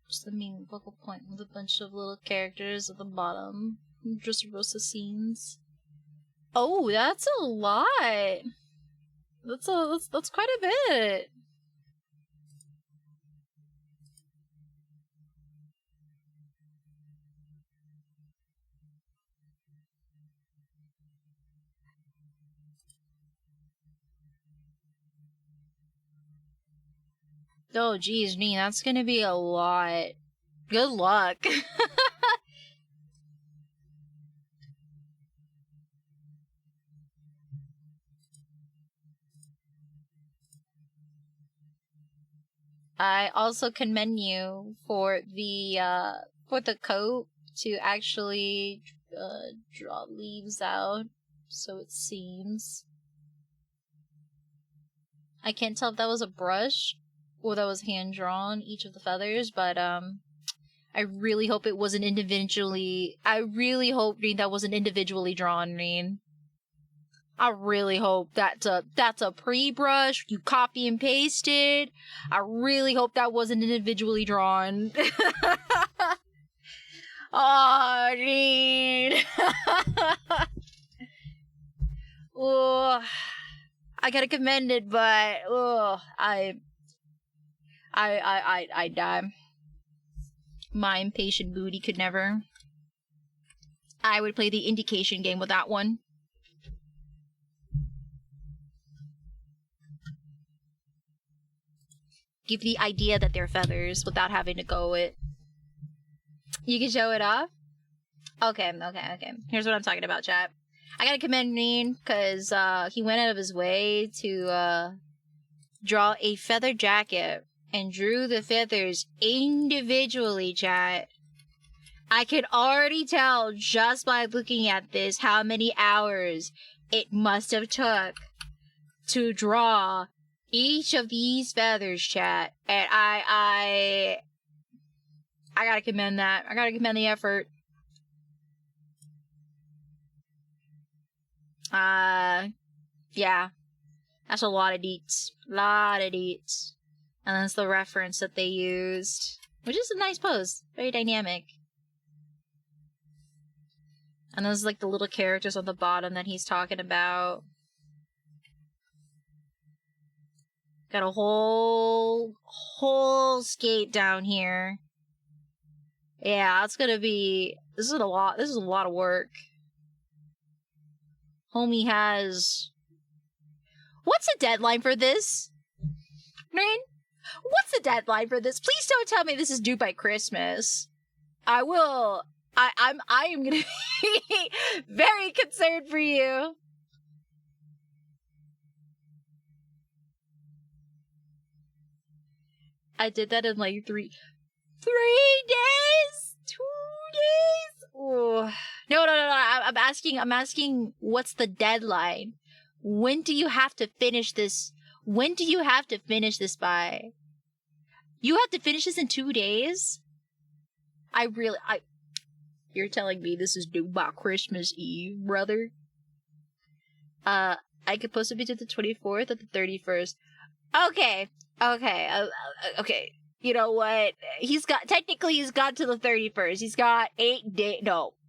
Just the main focal point with a bunch of little characters at the bottom. Just Rosa scenes. Oh, that's a lot. That's quite a bit. Oh, geez, me, that's gonna be a lot. Good luck. I also commend you for the coat to actually draw leaves out, so it seems. I can't tell if that was a brush or that was hand drawn, each of the feathers, but I really hope it wasn't individually. I really hope that wasn't individually drawn, Reen. I really hope that's a pre-brush you copy and pasted. I really hope that wasn't individually drawn. Oh, Reen. Oh, I gotta commend it, but oh, I die. My impatient booty could never. I would play the indication game with that one. Give the idea that they're feathers without having to go it. You can show it off? Okay. Here's what I'm talking about, chat. I gotta commend Neen, because he went out of his way to draw a feather jacket and drew the feathers individually, chat. I can already tell just by looking at this how many hours it must have took to draw each of these feathers, chat. And I gotta commend that. I gotta commend the effort. Yeah. That's a lot of deets. And that's the reference that they used, which is a nice pose. Very dynamic. And those like the little characters on the bottom that he's talking about. Got a whole skate down here. Yeah, it's gonna be. This is a lot of work. Homie has. What's the deadline for this? Rain? What's the deadline for this? Please don't tell me this is due by Christmas. I will. I am gonna be very concerned for you. I did that in like 3 days? 2 days? Ooh. No. I'm asking what's the deadline? When do you have to finish this? When do you have to finish this by? You have to finish this in 2 days? You're telling me this is due by Christmas Eve, brother? I could possibly do the 24th or the 31st. Okay. You know what? He's got to the 31st. He's got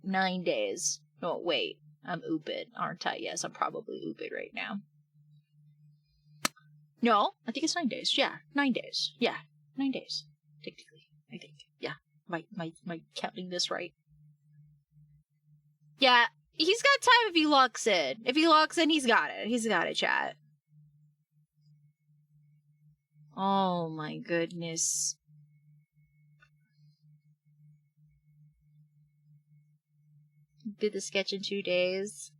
9 days. No, wait. I'm ooped, aren't I? Yes, I'm probably ooped right now. No, I think it's 9 days. Yeah, 9 days. Yeah, 9 days. Technically, I think. Yeah. Am I counting this right? Yeah, he's got time if he locks in. If he locks in, he's got it. He's got it, chat. Oh my goodness. Did the sketch in 2 days.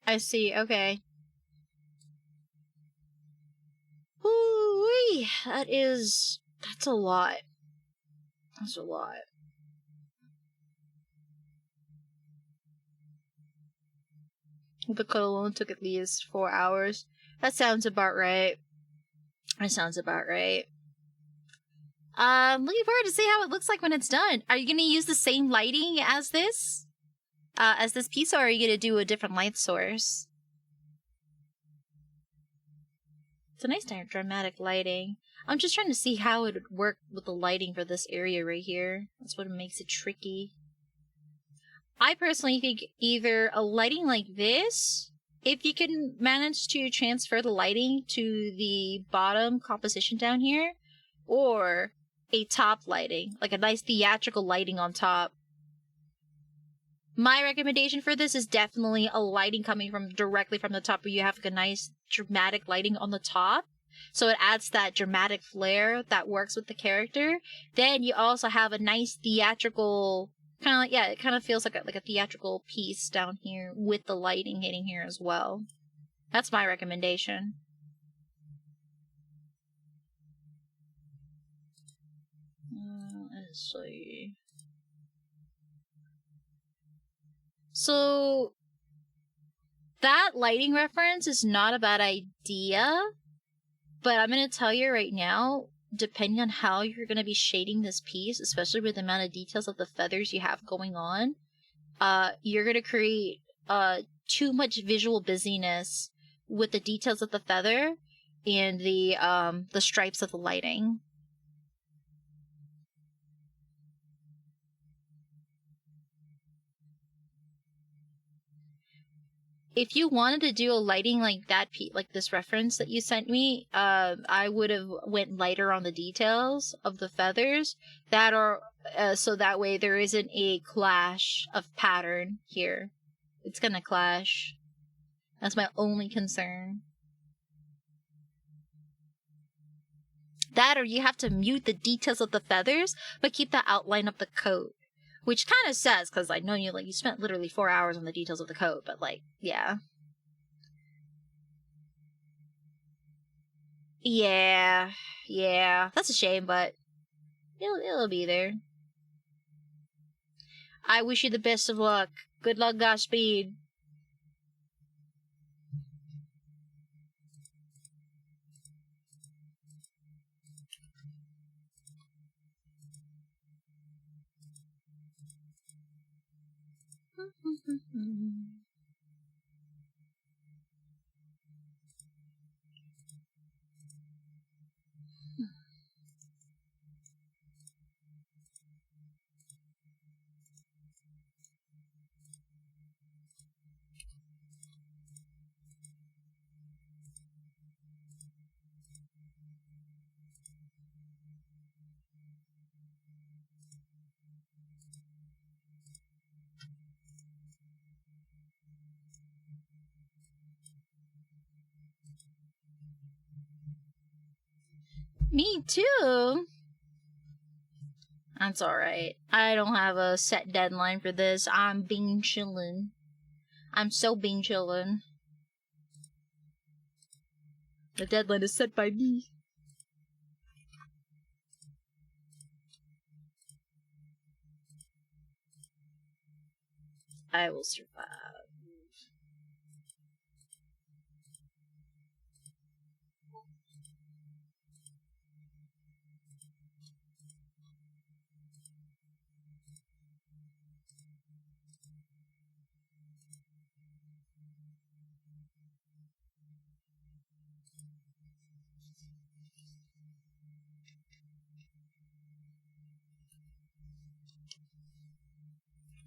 I see. Okay. Ooh-wee. That's a lot. That's a lot. The cut alone took at least 4 hours. That sounds about right. I'm looking forward to see how it looks like when it's done. Are you going to use the same lighting as this? As this piece, or are you going to do a different light source? It's a nice dramatic lighting. I'm just trying to see how it would work with the lighting for this area right here. That's what makes it tricky. I personally think either a lighting like this, if you can manage to transfer the lighting to the bottom composition down here, or a top lighting, like a nice theatrical lighting on top. My recommendation for this is definitely a lighting coming from directly from the top, where you have like a nice dramatic lighting on the top, so it adds that dramatic flair that works with the character. Then you also have a nice theatrical kind of like, yeah, it kind of feels like a theatrical piece down here with the lighting hitting here as well. That's my recommendation. Let's see. So that lighting reference is not a bad idea, but I'm going to tell you right now, depending on how you're going to be shading this piece, especially with the amount of details of the feathers you have going on, you're going to create too much visual busyness with the details of the feather and the stripes of the lighting. If you wanted to do a lighting like that, like this reference that you sent me, I would have went lighter on the details of the feathers that are, so that way there isn't a clash of pattern here. It's gonna clash. That's my only concern. That, or you have to mute the details of the feathers, but keep the outline of the coat. Which kind of says, because I know you spent literally 4 hours on the details of the coat, but yeah. Yeah, that's a shame, but it'll be there. I wish you the best of luck. Good luck, Godspeed. Me too. That's alright. I don't have a set deadline for this. I'm being chillin'. I'm so being chillin'. The deadline is set by me. I will survive.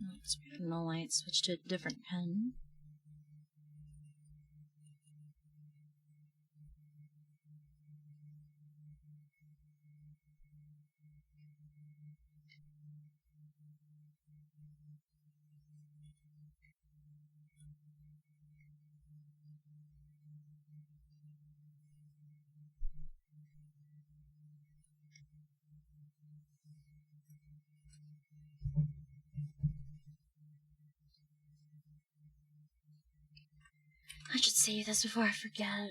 Let's turn the light, switch to a different pen. I should save this before I forget.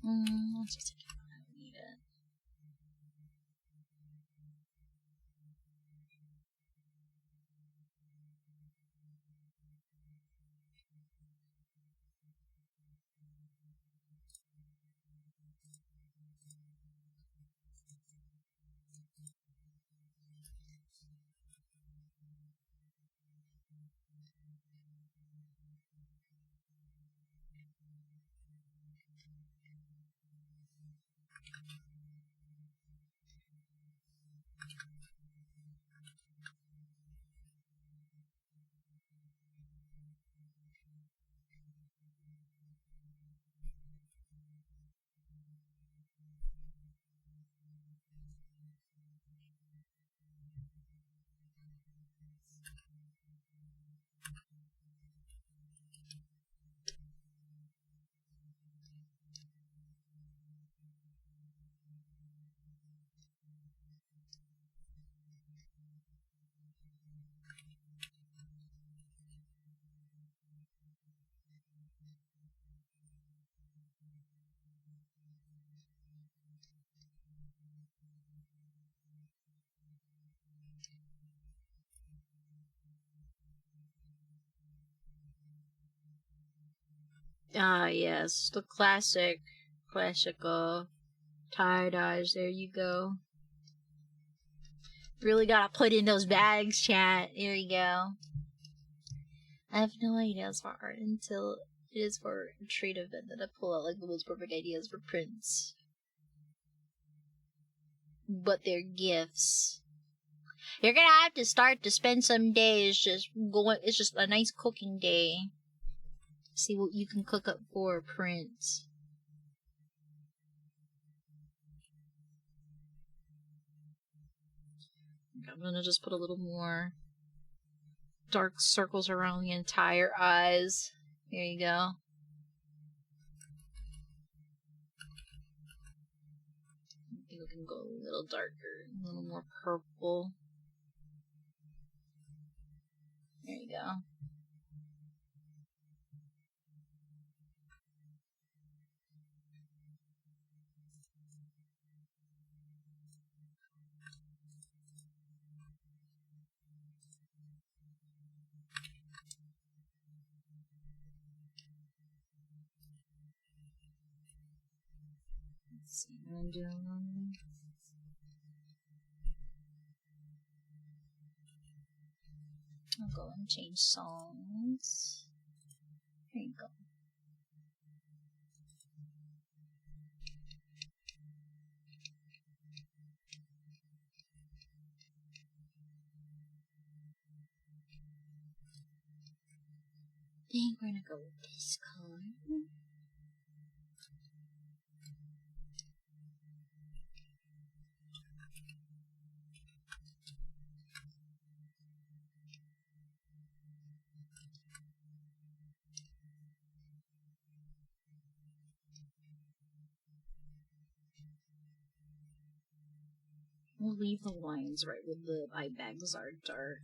Let's just take it. I don't need it. Ah, yes, the classical tie-dyes. There you go. Really gotta put in those bags, chat. Here you go. I have no ideas for art until it is for a trade event that I pull out like the most perfect ideas for prints. But they're gifts. You're gonna have to start to spend some days just going. It's just a nice cooking day. See what you can cook up for prints. I'm gonna just put a little more dark circles around the entire eyes. Here you go. I think we can go a little darker, a little more purple. There you go. Let's see what I'm doing. I'll go and change songs. Here you go. I think we're gonna go with this color. We'll leave the lines right where the eye bags are dark.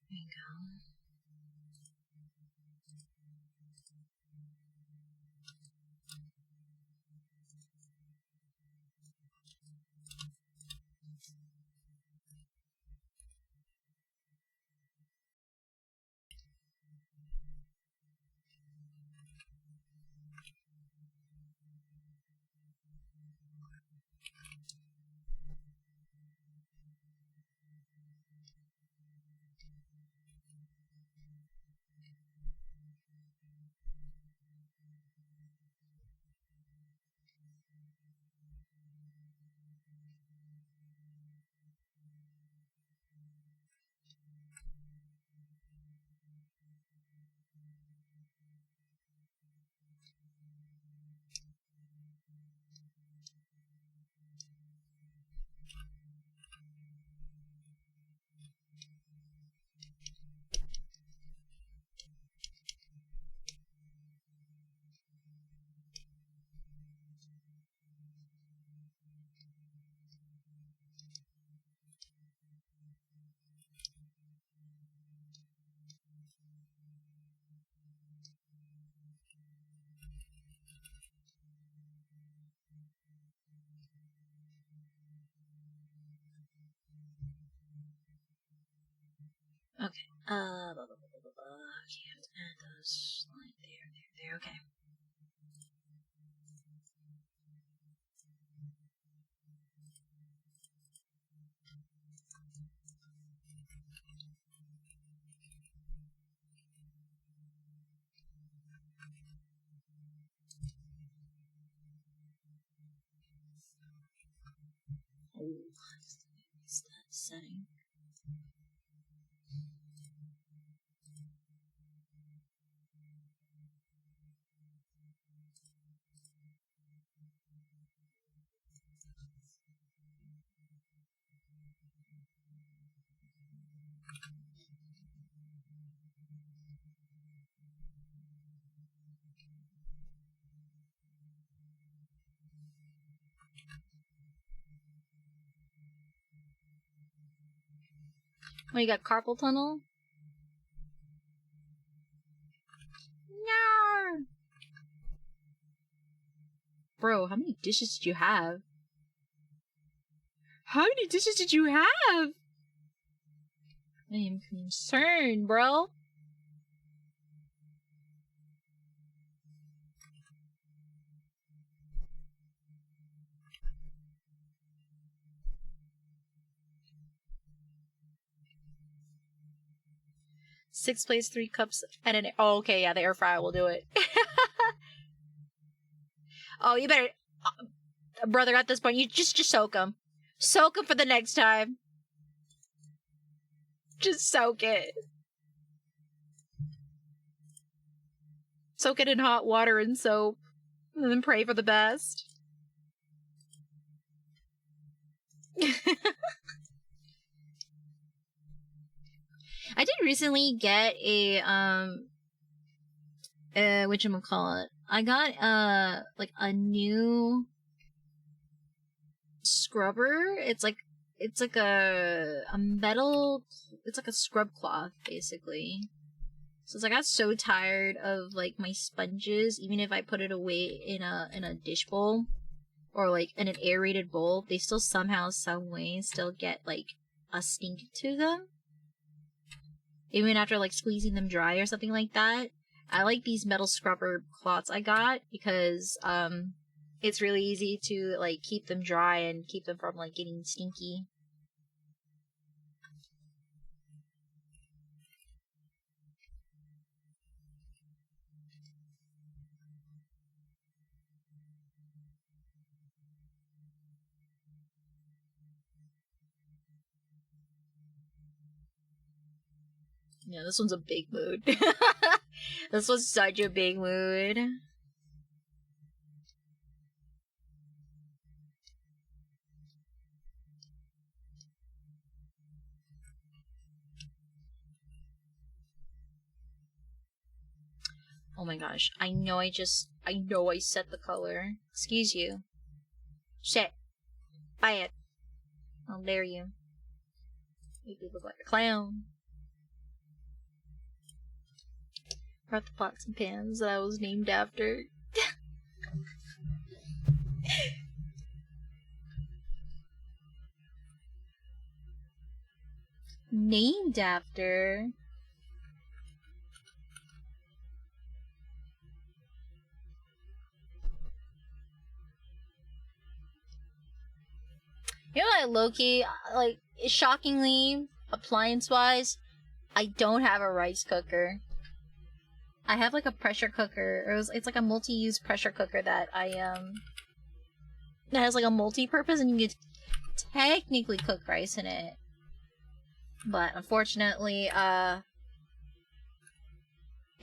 There you go. Blah, blah, blah, blah, blah. Can't add those. Like there. Okay. Oh, what's that setting? Oh, you got carpal tunnel? No. Bro, how many dishes did you have? How many dishes did you have? I am concerned, bro. Six plates, 3 cups, and an... Oh, okay, yeah, the air fryer will do it. Oh, you better... brother, at this point, you just soak them. Soak them for the next time. Just soak it. Soak it in hot water and soap. And then pray for the best. I did recently get a whatchamacallit. I got like a new scrubber. It's like a metal, it's like a scrub cloth basically. So it's like I got so tired of like my sponges, even if I put it away in a dish bowl or like in an aerated bowl, they still somehow, some way still get like a stink to them. Even after like squeezing them dry or something like that. I like these metal scrubber cloths I got because it's really easy to like keep them dry and keep them from like getting stinky. Yeah, this one's a big mood. This was such a big mood. Oh my gosh. I know I set the color. Excuse you. Shit. Buy it. How dare you. Make me look like a clown. Brought the pots and pans that I was named after. Named after? You know what, Loki? Like, shockingly, appliance-wise, I don't have a rice cooker. I have like a pressure cooker. It's like a multi-use pressure cooker that that has like a multi-purpose, and you can technically cook rice in it. But unfortunately, I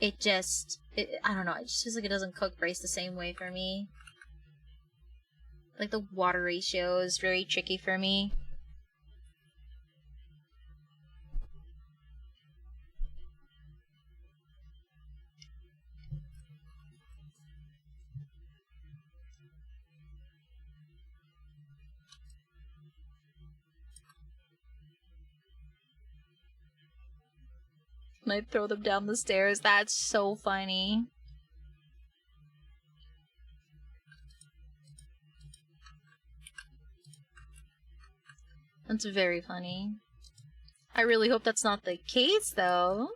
don't know, it just feels like it doesn't cook rice the same way for me. Like the water ratio is very tricky for me. And I throw them down the stairs. That's so funny. That's very funny. I really hope that's not the case, though.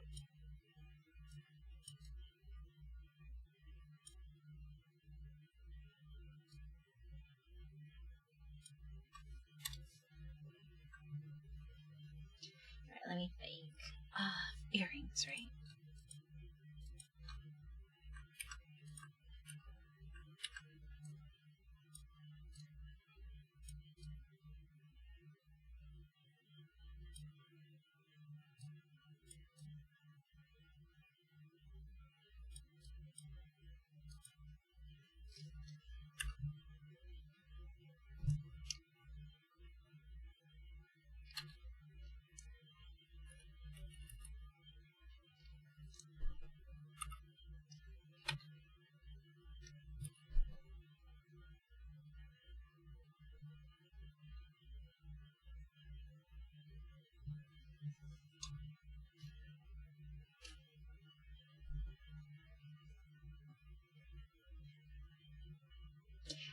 Alright, let me think. Earrings, right?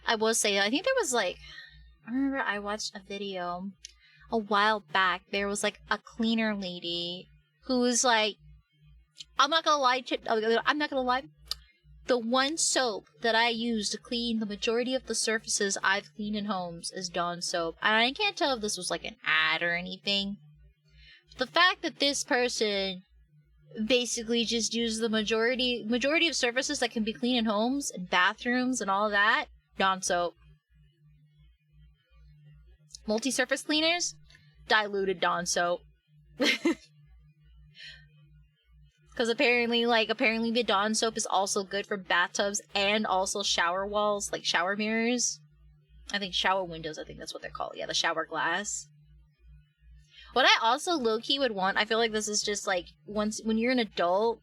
I will say, I think there was like, I remember I watched a video a while back. There was like a cleaner lady who was like, I'm not gonna lie, I'm not gonna lie. The one soap that I use to clean the majority of the surfaces I've cleaned in homes is Dawn soap. And I can't tell if this was like an ad or anything. The fact that this person basically just used the majority of surfaces that can be cleaned in homes and bathrooms and all that, Dawn soap. Multi-surface cleaners, diluted Dawn soap. Because apparently the Dawn soap is also good for bathtubs and also shower walls, like shower mirrors. I think shower windows, I think that's what they're called. Yeah, the shower glass. What I also low-key would want, I feel like this is just like, when you're an adult,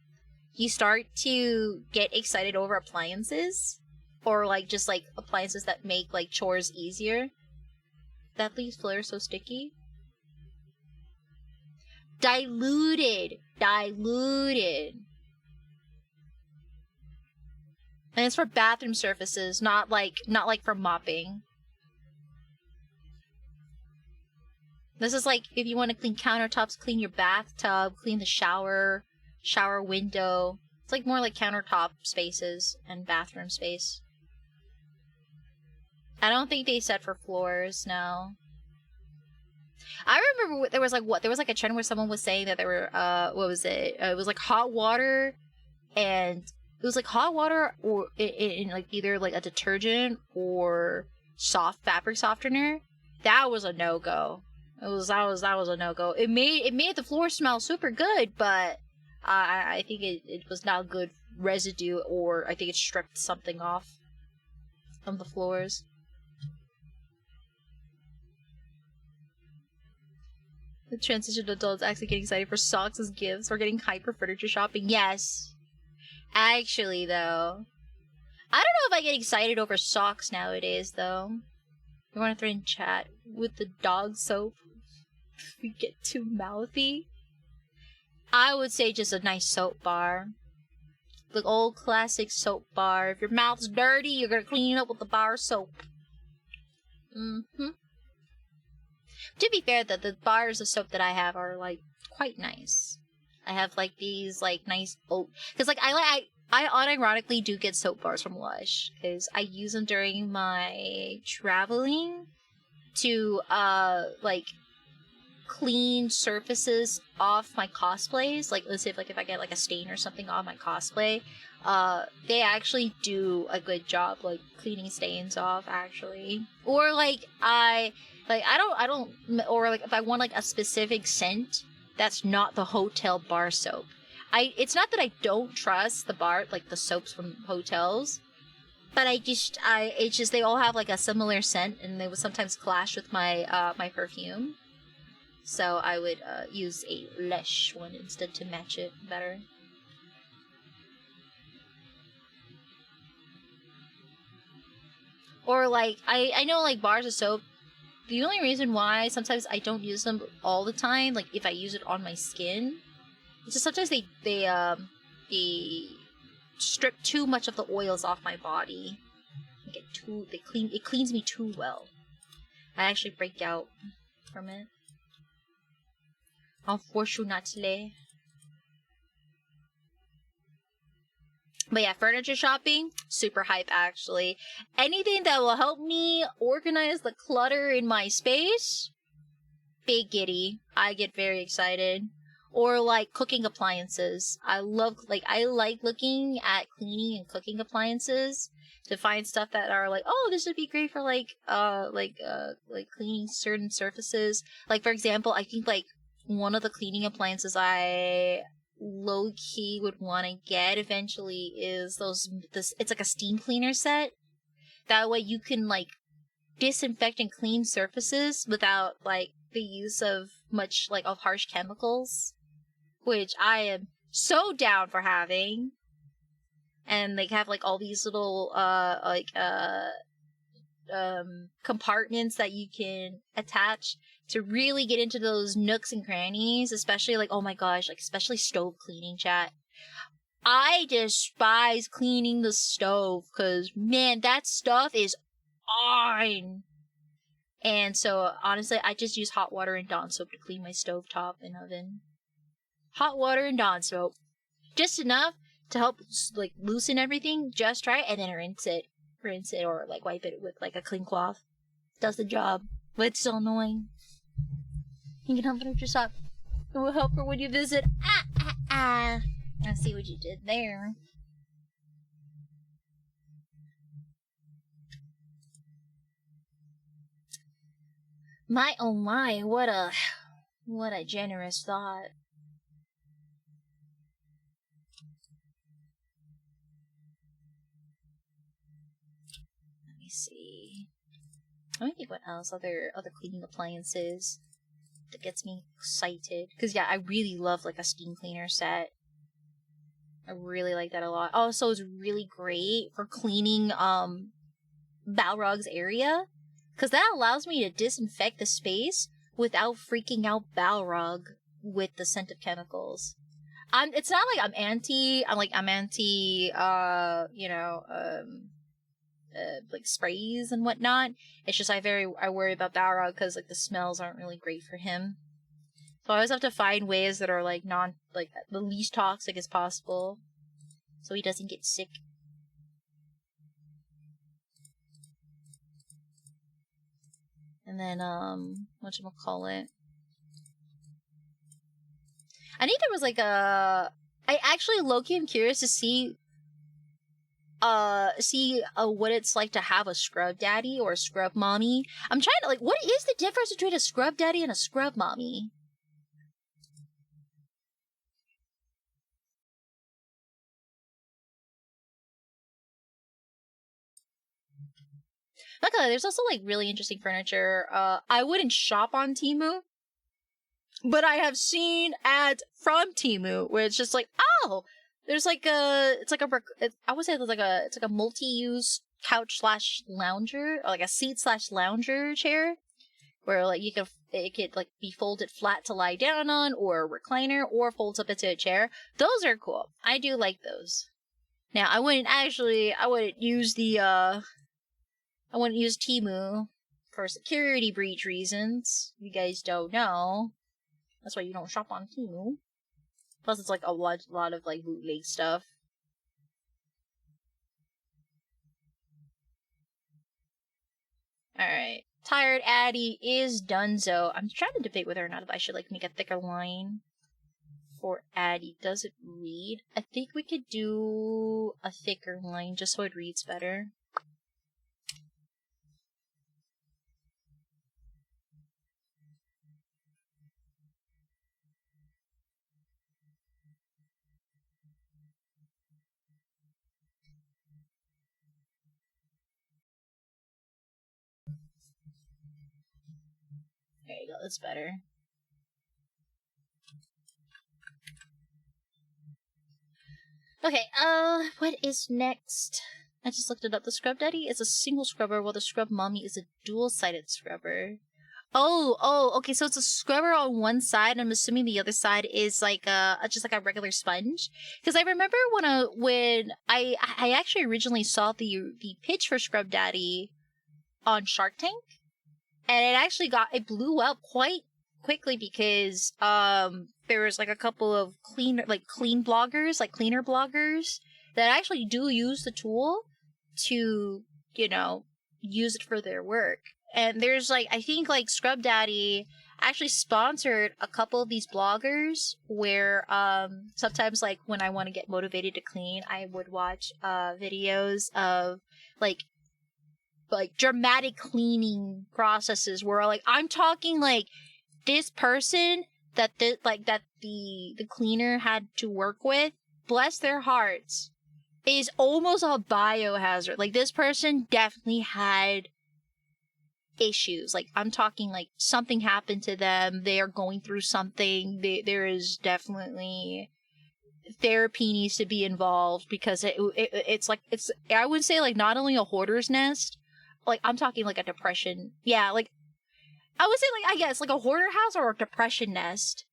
you start to get excited over appliances. Or like, just like, appliances that make like chores easier. That leaves Flare so sticky. Diluted. And it's for bathroom surfaces, not like for mopping. This is like if you want to clean countertops, clean your bathtub, clean the shower window. It's like more like countertop spaces and bathroom space. I don't think they said for floors, no. I remember there was like a trend where someone was saying that there were what was it? It was like hot water, and it was like hot water or in like either like a detergent or soft fabric softener. That was a no go. That was a no go. It made the floor smell super good, but I think it was not good residue, or I think it stripped something off from the floors. The transition adults actually getting excited for socks as gifts or getting hyped for furniture shopping. Yes. Actually, though. I don't know if I get excited over socks nowadays, though. You want to throw in chat with the dog soap? We get too mouthy. I would say just a nice soap bar. The old classic soap bar. If your mouth's dirty, you're gonna clean it up with the bar soap. Mm-hmm. To be fair, though, the bars of soap that I have are, like, quite nice. I have, like, these, like, nice oat... Because, like, I unironically do get soap bars from Lush. Because I use them during my traveling to, like, clean surfaces off my cosplays. Like, let's say if I get, like, a stain or something off my cosplay, they actually do a good job, like, cleaning stains off, actually. Or, like, I don't, or like if I want like a specific scent that's not the hotel bar soap. It's not that I don't trust the bar, like the soaps from hotels, but it's just they all have like a similar scent, and they would sometimes clash with my my perfume. So I would use a Lush one instead to match it better. Or like I know like bars of soap. The only reason why sometimes I don't use them all the time, like if I use it on my skin, is just sometimes they strip too much of the oils off my body. It cleans me too well. I actually break out from it. Unfortunately. But yeah, furniture shopping, super hype actually. Anything that will help me organize the clutter in my space, big giddy. I get very excited. Or like cooking appliances. I like looking at cleaning and cooking appliances to find stuff that are like, oh, this would be great for like cleaning certain surfaces. Like for example, I think like one of the cleaning appliances I low key would want to get eventually is it's like a steam cleaner set. That way you can like disinfect and clean surfaces without like the use of much like of harsh chemicals, which I am so down for having. And they have like all these little compartments that you can attach to really get into those nooks and crannies, especially like, oh my gosh, like especially stove cleaning, chat. I despise cleaning the stove because man, that stuff is on. And so honestly, I just use hot water and Dawn soap to clean my stovetop and oven. Hot water and Dawn soap, just enough to help like loosen everything just right, and then rinse it or like wipe it with like a clean cloth. Does the job, but it's so annoying. You can help furniture shop. It will help her when you visit. I see what you did there. My oh my, what a generous thought. Let me see. Let me think what else other cleaning appliances that gets me excited. Because yeah, I really love like a steam cleaner set. I really like that a lot. Also, it's really great for cleaning Balrog's area, because that allows me to disinfect the space without freaking out Balrog with the scent of chemicals. It's not like I'm anti like sprays and whatnot. It's just I worry about Balrog because like the smells aren't really great for him. So I always have to find ways that are like the least toxic as possible, so he doesn't get sick. And then whatchamacallit? I think there was like I actually low-key am curious to see what it's like to have a scrub daddy or a scrub mommy. I'm trying to like, what is the difference between a scrub daddy and a scrub mommy? Luckily, there's also like really interesting furniture. I wouldn't shop on Temu, but I have seen ads from Temu where it's just like, oh, there's like I would say it's like a multi-use couch / lounger, or like a seat / lounger chair, where like it could like be folded flat to lie down on, or a recliner, or folds up into a chair. Those are cool. I do like those. Now I wouldn't use Temu for security breach reasons. You guys don't know. That's why you don't shop on Temu. Plus, it's like a lot of like bootleg stuff. Alright. Tired Addy is donezo. I'm trying to debate whether or not I should like make a thicker line for Addy. Does it read? I think we could do a thicker line just so it reads better. There you go, that's better. Okay, what is next? I just looked it up. The Scrub Daddy is a single scrubber, while the Scrub Mommy is a dual-sided scrubber. Oh, okay, so it's a scrubber on one side, and I'm assuming the other side is like just like a regular sponge. Because I remember when I actually originally saw the pitch for Scrub Daddy on Shark Tank, and it blew up quite quickly because there was like a couple of clean bloggers, like cleaner bloggers that actually do use the tool to, you know, use it for their work. And there's like, I think like Scrub Daddy actually sponsored a couple of these bloggers where sometimes like when I want to get motivated to clean, I would watch videos of like dramatic cleaning processes where like I'm talking like this person that the cleaner had to work with, bless their hearts, is almost a biohazard. Like this person definitely had issues. Like I'm talking like something happened to them, they are going through something, there is definitely therapy needs to be involved because it's like it's I would say like not only a hoarder's nest, like I'm talking like a depression, yeah, like I would say like I guess like a hoarder house or a depression nest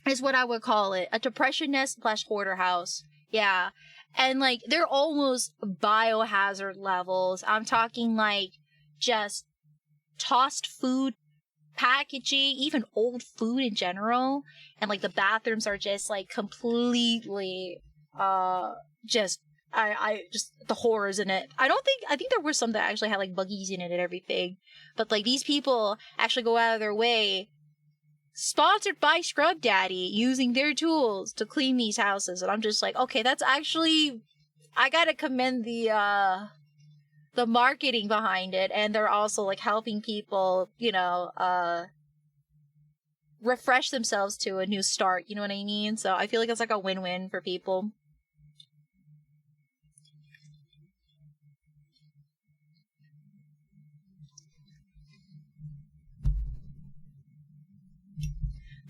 is what I would call it, a depression nest / hoarder house, yeah. And like they're almost biohazard levels. I'm talking like just tossed food packaging, even old food in general, and like the bathrooms are just like completely just I just the horrors in it. I think there were some that actually had like buggies in it and everything, but like these people actually go out of their way, sponsored by Scrub Daddy, using their tools to clean these houses. And I'm just like, okay, that's actually, I gotta commend the marketing behind it, and they're also like helping people, you know, refresh themselves to a new start, you know what I mean? So I feel like it's like a win-win for people.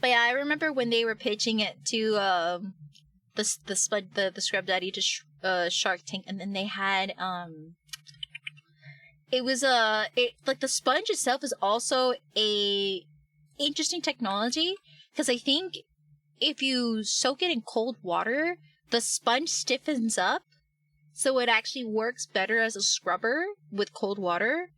But yeah, I remember when they were pitching it to the Scrub Daddy to Shark Tank, and then they had it was like the sponge itself is also a interesting technology, because I think if you soak it in cold water, the sponge stiffens up, so it actually works better as a scrubber with cold water.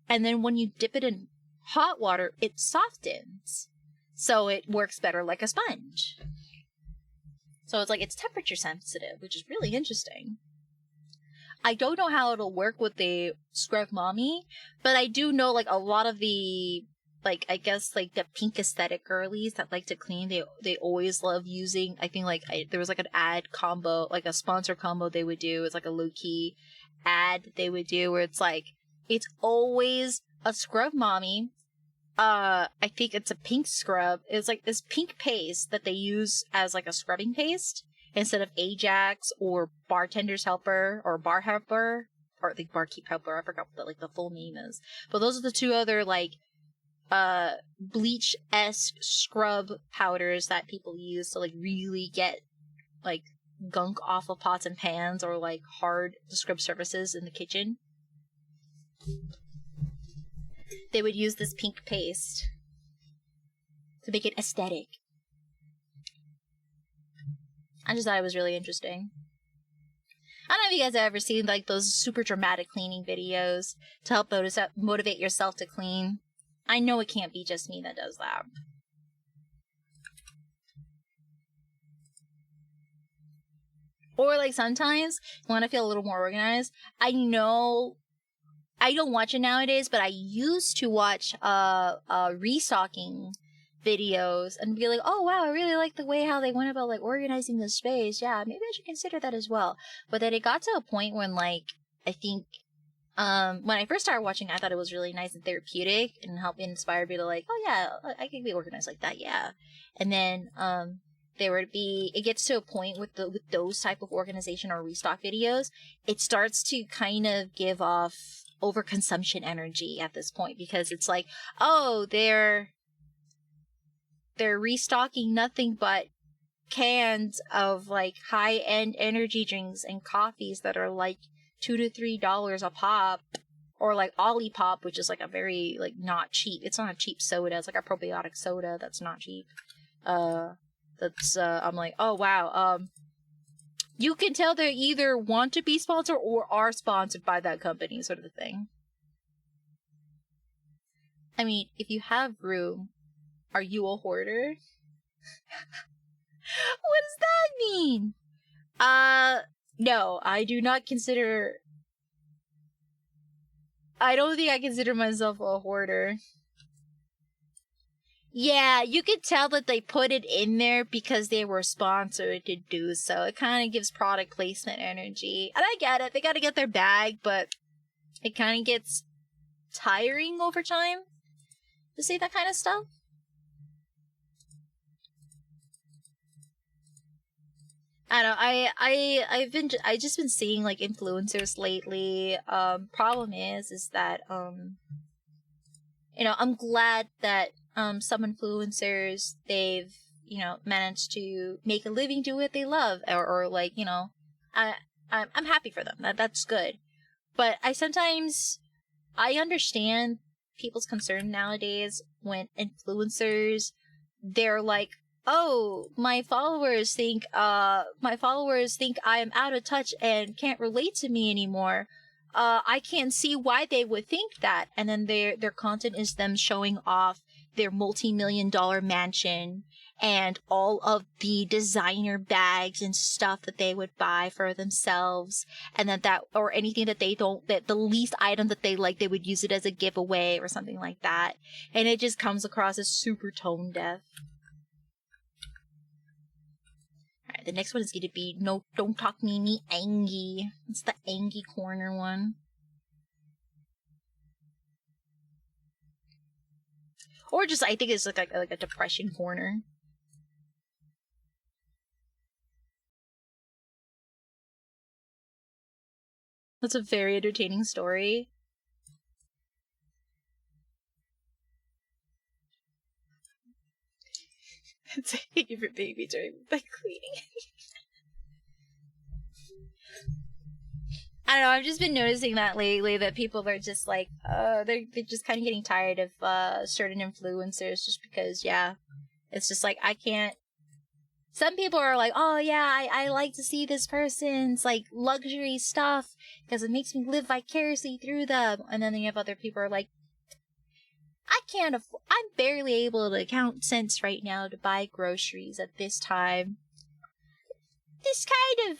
And then when you dip it in hot water, it softens, so it works better like a sponge. So it's like it's temperature sensitive, which is really interesting. I don't know how it'll work with the Scrub Mommy, but I do know like a lot of the, like, I guess like the pink aesthetic girlies that like to clean, they always love using, I think like there was like an ad combo, like a sponsor combo they would do. It's like a low-key ad that they would do where it's like it's always a Scrub Mommy. I think it's a pink scrub. It's like this pink paste that they use as like a scrubbing paste instead of Ajax or bartender's helper or bar helper or like barkeep helper. I forgot what the full name is. But those are the two other like bleach-esque scrub powders that people use to like really get like gunk off of pots and pans or like hard to scrub surfaces in the kitchen. They would use this pink paste to make it aesthetic. I just thought it was really interesting. I don't know if you guys have ever seen like those super dramatic cleaning videos to help motivate yourself to clean. I know it can't be just me that does that. Or like sometimes when I feel a little more organized, I know I don't watch it nowadays, but I used to watch restocking videos and be like, oh wow, I really like the way how they went about like organizing the space. Yeah, maybe I should consider that as well. But then it got to a point when like I think when I first started watching, I thought it was really nice and therapeutic and helped inspire me to like, oh yeah, I can be organized like that, yeah. And then it gets to a point with those type of organization or restock videos, it starts to kind of give off overconsumption energy at this point, because it's like, oh, they're restocking nothing but cans of like high-end energy drinks and coffees that are like $2 to $3 a pop, or like Olipop, which is like a very like not cheap. It's not a cheap soda. It's like a probiotic soda that's not cheap. I'm like, oh wow. You can tell they either want to be sponsored or are sponsored by that company, sort of the thing. I mean, if you have room Are you a hoarder? What does that mean? No, I do not consider... I don't think I consider myself a hoarder. Yeah, you could tell that they put it in there because they were sponsored to do so. It kind of gives product placement energy. And I get it, they gotta get their bag, but it kind of gets tiring over time to say that kind of stuff. I don't know, I've just been seeing like influencers lately. Problem is that I'm glad that some influencers, they've, managed to make a living, do what they love, or like, I'm happy for them. That's good. But I understand people's concern nowadays when influencers, they're like, oh, my followers think I am out of touch and can't relate to me anymore. I can't see why they would think that. And then their content is them showing off their multi-million-dollar mansion and all of the designer bags and stuff that they would buy for themselves, and that or anything that that the least item that they like, they would use it as a giveaway or something like that. And it just comes across as super tone deaf. Alright, the next one is going to be No Don't Talk Me Angie. It's the Angie corner one. Or just, I think it's like a depression corner. That's a very entertaining story. Thank you for baby during the cleaning. I don't know, I've just been noticing that lately, that people are just like, they're just kind of getting tired of certain influencers, just because, yeah, it's just like, I can't. Some people are like, oh yeah, I like to see this person's like luxury stuff because it makes me live vicariously through them. And then you have other people are like, I'm barely able to count cents right now to buy groceries at this time. This ain't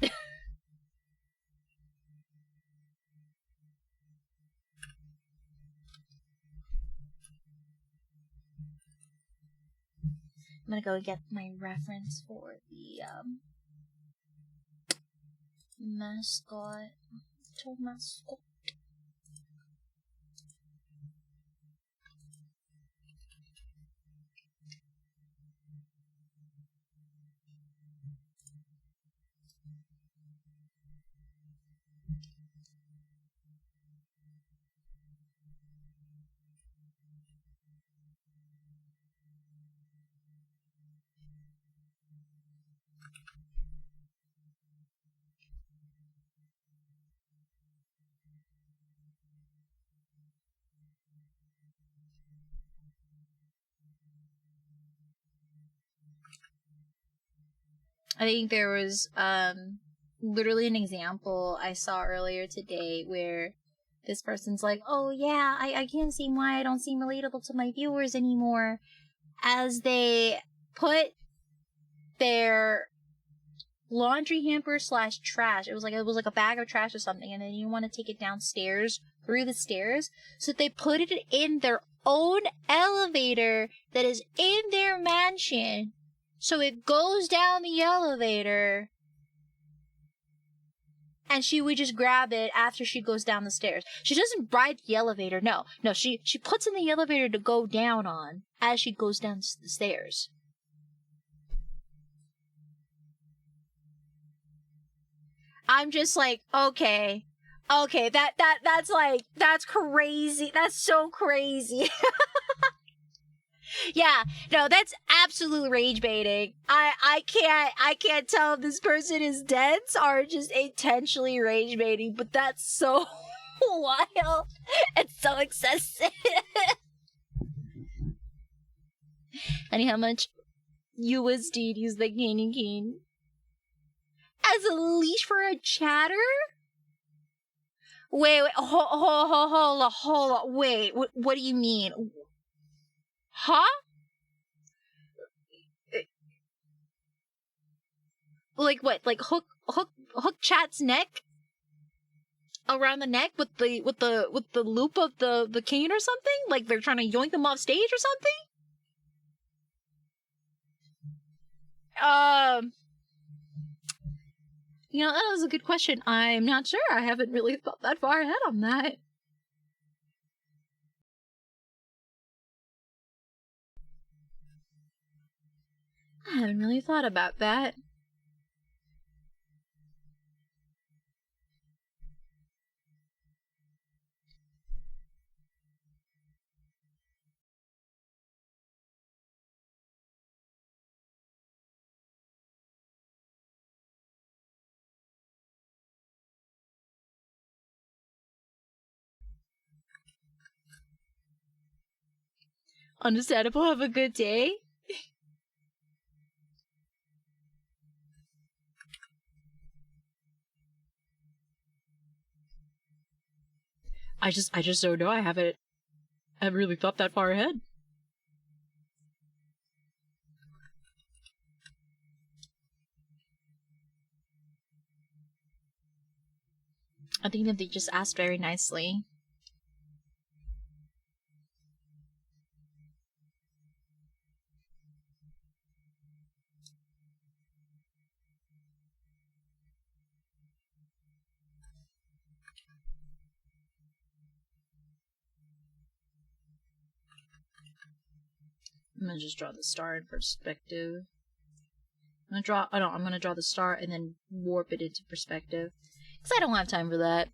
it. I'm gonna go get my reference for the mascot. Mascot. I think there was literally an example I saw earlier today where this person's like, oh yeah, I can't see why I don't seem relatable to my viewers anymore, as they put their laundry hamper / trash. It was like a bag of trash or something, and then you want to take it downstairs through the stairs. So they put it in their own elevator that is in their mansion. So it goes down the elevator, and she would just grab it after she goes down the stairs. She doesn't ride the elevator, no. She puts in the elevator to go down on as she goes down the stairs. I'm just like, okay, that's crazy. That's so crazy. Yeah, no, that's absolute rage baiting. I can't tell if this person is dense or just intentionally rage baiting, but that's so wild. It's so excessive. Honey, how much USD do you think Candy Cane? As a leash for a chatter? Wait, hold on, wait, what do you mean? Huh? Like what? Like hook Chat's neck around the neck with the loop of the cane or something? Like they're trying to yoink them off stage or something? You know, that was a good question. I'm not sure. I haven't really thought that far ahead on that. I haven't really thought about that. Understandable. Have a good day. I just don't know. I haven't really thought that far ahead. I think that they just asked very nicely. I'm gonna just draw the star in perspective. I'm gonna draw the star and then warp it into perspective. Because I don't have time for that.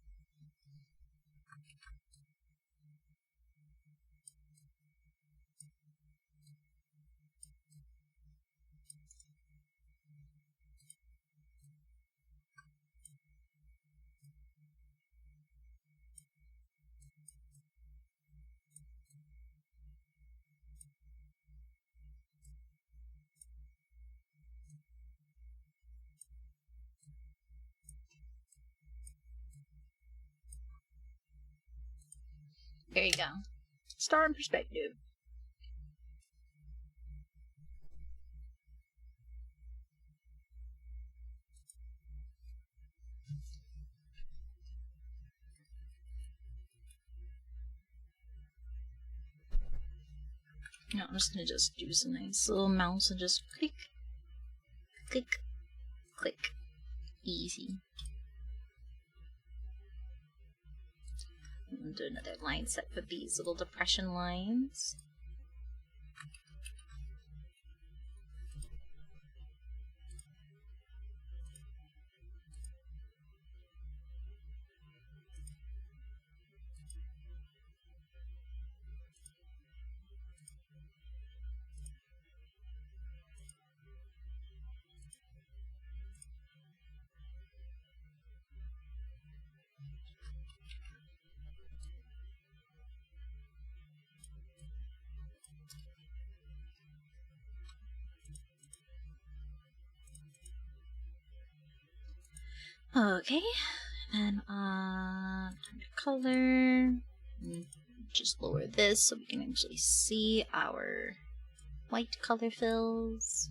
There you go. Star in perspective. No, I'm just gonna do some nice little mouse and just click, click, click. Easy. I'm gonna do another line set for these little depression lines. Okay, and time to color. Just lower this so we can actually see our white color fills.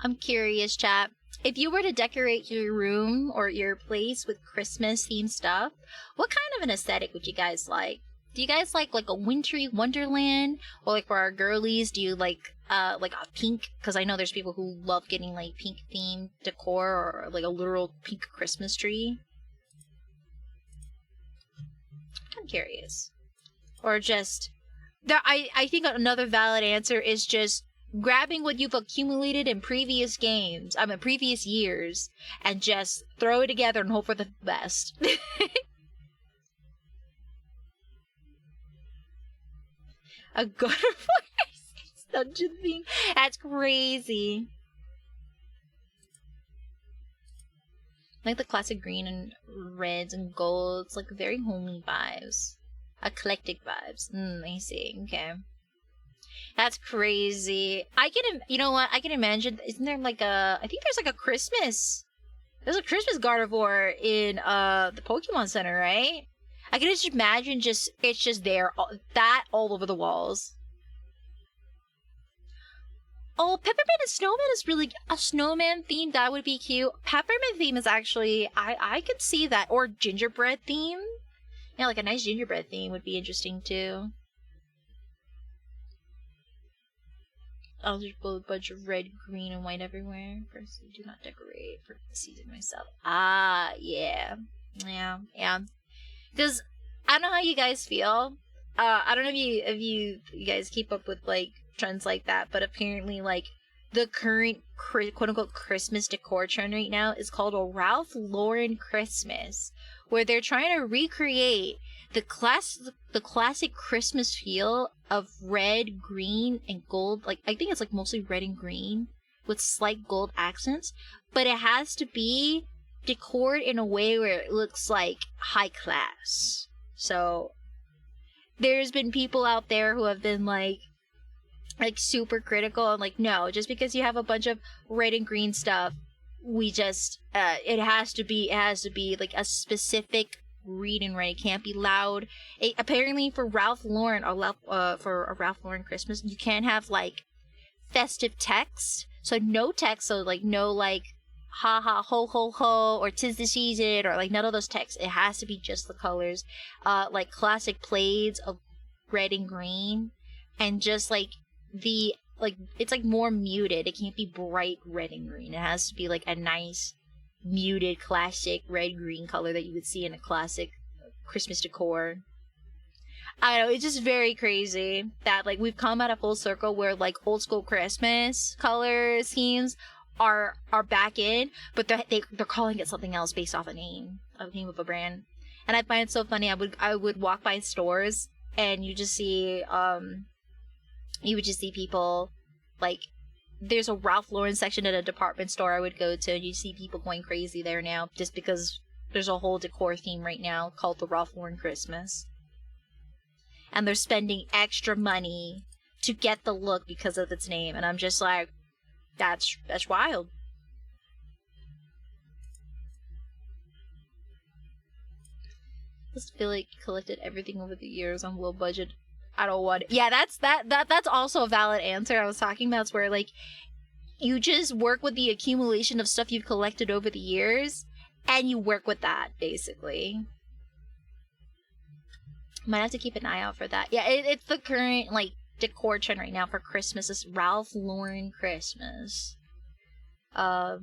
I'm curious, chat. If you were to decorate your room or your place with Christmas themed stuff, what kind of an aesthetic would you guys like? Do you guys like a wintry wonderland, or like for our girlies, do you like a pink? Because I know there's people who love getting like pink themed decor or like a literal pink Christmas tree. I'm curious, or just I think another valid answer is just grabbing what you've accumulated in previous games, previous years, and just throw it together and hope for the best. A God of War dungeon theme? That's crazy. Like the classic green and reds and golds, like very homey vibes. Eclectic vibes. I see. Okay. That's crazy. You know what? I can imagine, isn't there like I think there's like there's a Christmas Gardevoir in the Pokemon Center, right? I can just imagine it's just there, all over the walls. Oh, Peppermint and Snowman is really a snowman theme. That would be cute. Peppermint theme is actually I could see that, or gingerbread theme. Yeah, like a nice gingerbread theme would be interesting too. I'll just put a bunch of red, green, and white everywhere. Personally, do not decorate for the season myself. Ah, yeah. Because I don't know how you guys feel. I don't know if you guys keep up with like trends like that, but apparently like the current quote unquote Christmas decor trend right now is called a Ralph Lauren Christmas, where they're trying to recreate the classic Christmas feel of red, green, and gold. Like I think it's like mostly red and green with slight gold accents, but it has to be decored in a way where it looks like high class. So there's been people out there who have been like super critical and like, no, just because you have a bunch of red and green stuff, we just it has to be like a specific read and write. It can't be loud. Apparently for Ralph Lauren for a Ralph Lauren Christmas, you can't have like festive text. So no text, so like no like ha ha ho ho ho or 'tis the season or like none of those texts. It has to be just the colors. Like classic plaids of red and green, and just like it's like more muted. It can't be bright red and green. It has to be like a nice muted classic red green color that you would see in a classic Christmas decor. I don't know, it's just very crazy that like we've come at a full circle where like old school Christmas color schemes are back in, but they're calling it something else based off a name of a brand. And I find it so funny. I would walk by stores and you would just see people like, there's a Ralph Lauren section at a department store I would go to, and you see people going crazy there now just because there's a whole decor theme right now called the Ralph Lauren Christmas. And they're spending extra money to get the look because of its name, and I'm just like, that's wild. I just feel like collected everything over the years on low budget. I don't want it. Yeah, that's also a valid answer. I was talking about where like you just work with the accumulation of stuff you've collected over the years, and you work with that basically. Might have to keep an eye out for that. Yeah, it's the current like decor trend right now for Christmas. Is Ralph Lauren Christmas. But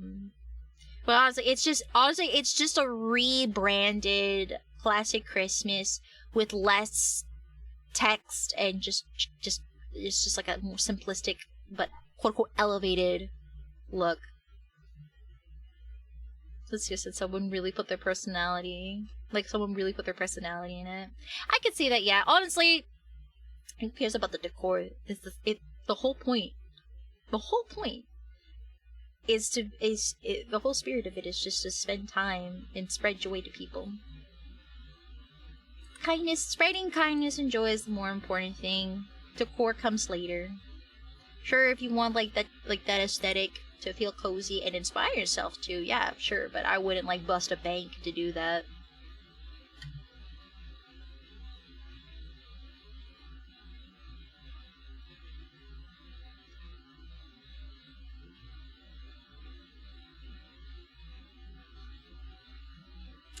honestly, it's just a rebranded classic Christmas with less text and just it's just like a more simplistic but quote unquote elevated look. It's just that someone really put their personality in it. I could see that. Yeah, honestly, who cares about the decor? The whole point the whole spirit of it is just to spend time and spread joy to people. Spreading kindness and joy is the more important thing. Decor comes later. Sure, if you want like that aesthetic to feel cozy and inspire yourself to, yeah, sure, but I wouldn't like bust a bank to do that.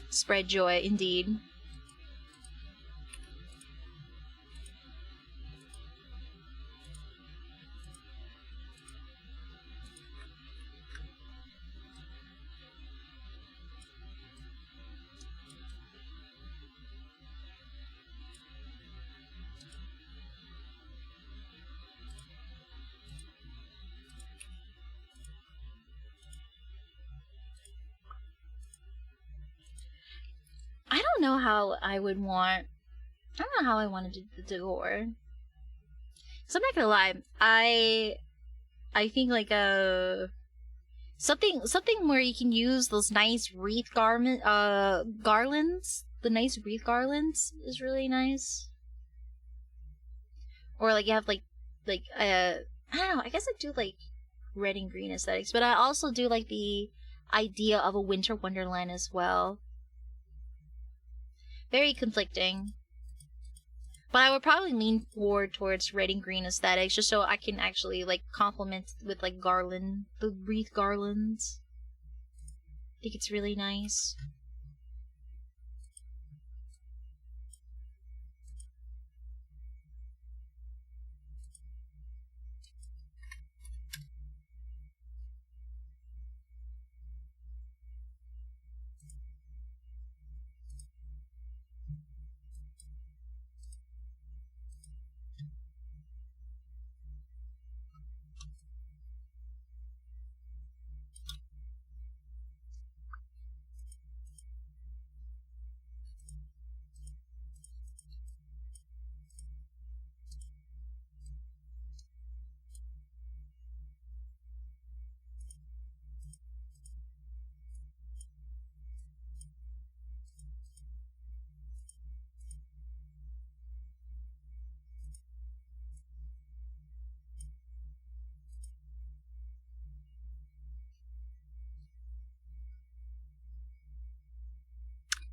Spread joy, indeed. I don't know how I wanted the decor. So I'm not gonna lie, I think like something where you can use those nice garlands. The nice wreath garlands is really nice. Or like you have I don't know, I guess I do like red and green aesthetics, but I also do like the idea of a winter wonderland as well. Very conflicting. But I would probably lean more towards red and green aesthetics just so I can actually like complement with like the wreath garlands. I think it's really nice.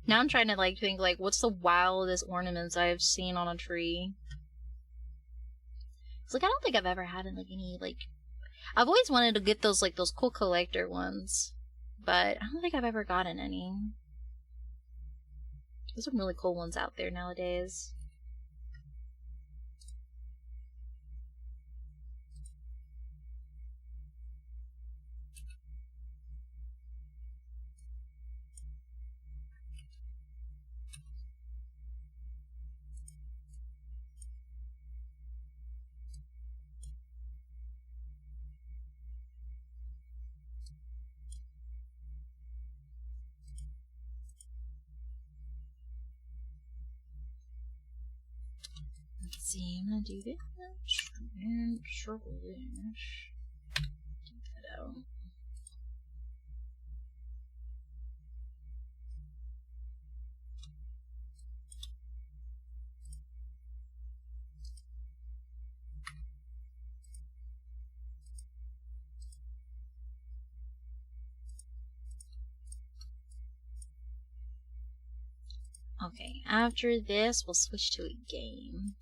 Now I'm trying to like think like what's the wildest ornaments I've seen on a tree. It's like I don't think I've ever had like any like I've always wanted to get those cool collector ones, but I don't think I've ever gotten any. There's some really cool ones out there nowadays. Let's see, I'm gonna do this and circle this. Take that out. Okay, after this, we'll switch to a game.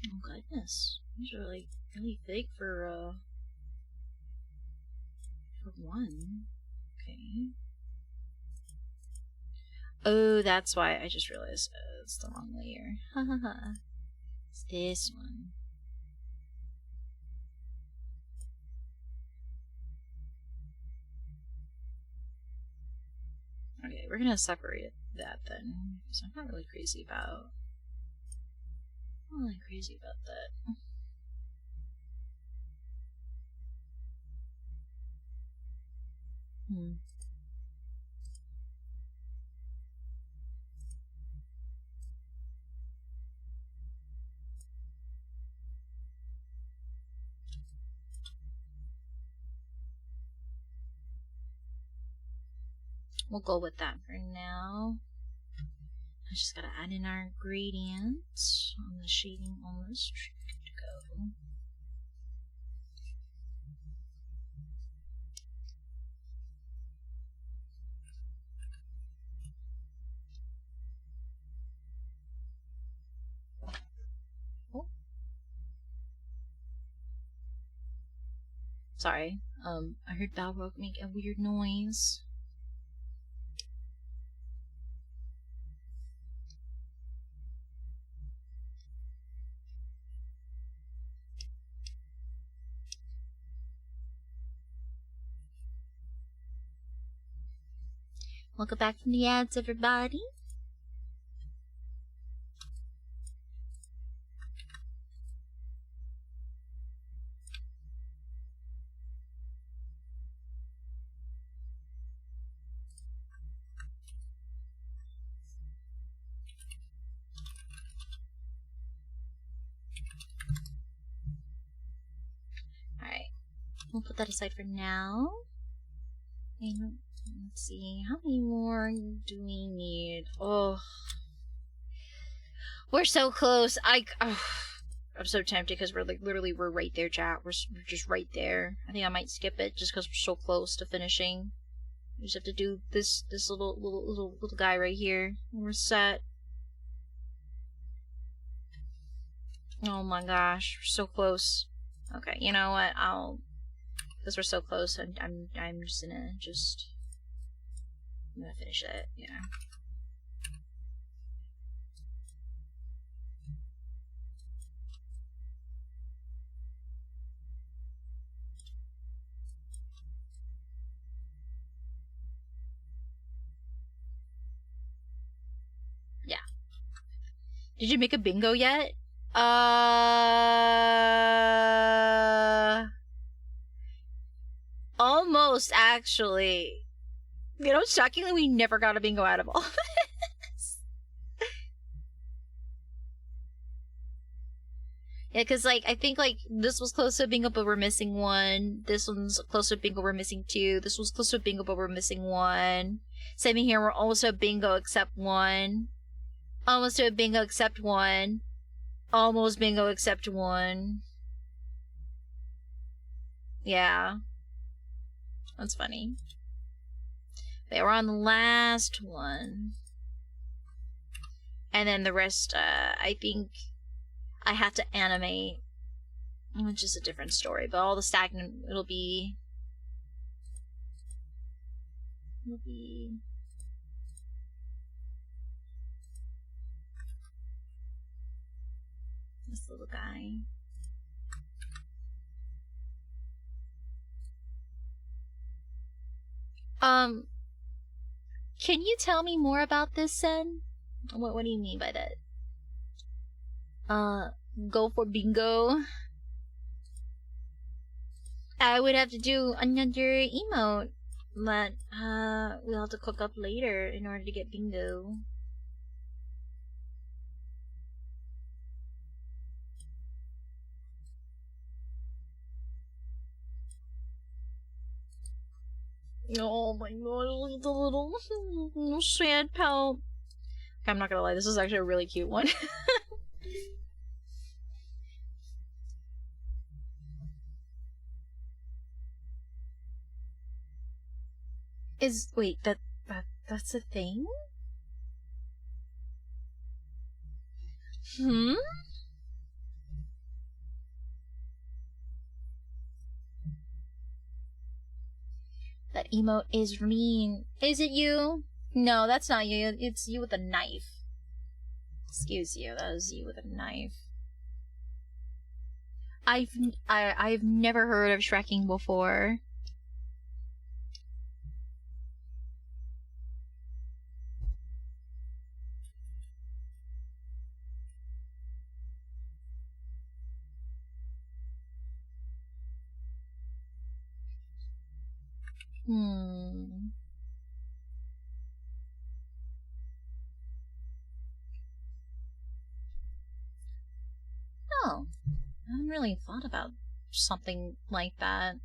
Oh goodness, these are like really big for one. Okay. Oh, that's why I just realized it's the wrong layer. Ha ha ha. It's this one. Okay, we're gonna separate that then. So I'm not really crazy about. I'm not really crazy about that. Hmm. We'll go with that for now. I just gotta add in our gradients on the shading on this. Good to go. Sorry. I heard Balrog make a weird noise. Welcome back from the ads, everybody. Alright. We'll put that aside for now. And let's see. How many more do we need? Oh. We're so close. I'm so tempted because we're like literally we're right there, chat. We're just right there. I think I might skip it just because we're so close to finishing. We just have to do this little guy right here. And we're set. Oh my gosh, we're so close. Okay, you know what? Because we're so close. I'm just gonna I'm gonna finish it. Yeah. Yeah. Did you make a bingo yet? Almost, actually. You know, shockingly, we never got a bingo out of all of this. Yeah, because, like, I think, like, this was close to a bingo, but we're missing one. This one's close to a bingo, we're missing two. This was close to a bingo, but we're missing one. Same here, we're almost to a bingo except one. Almost to a bingo except one. Almost bingo except one. Yeah. That's funny. They were on the last one. And then the rest, I think I have to animate. It's just a different story, but all the stagnant, it'll be this little guy. Can you tell me more about this, Sen? What do you mean by that? Go for bingo. I would have to do another emote that we'll have to cook up later in order to get bingo. Oh my god, the little sad pout. I'm not gonna lie, this is actually a really cute one. Wait, that's a thing? Hmm? That emote is mean. Is it you? No, that's not you. It's you with a knife. Excuse you, that was you with a knife. I've never heard of Shrekking before. Oh, I haven't really thought about something like that.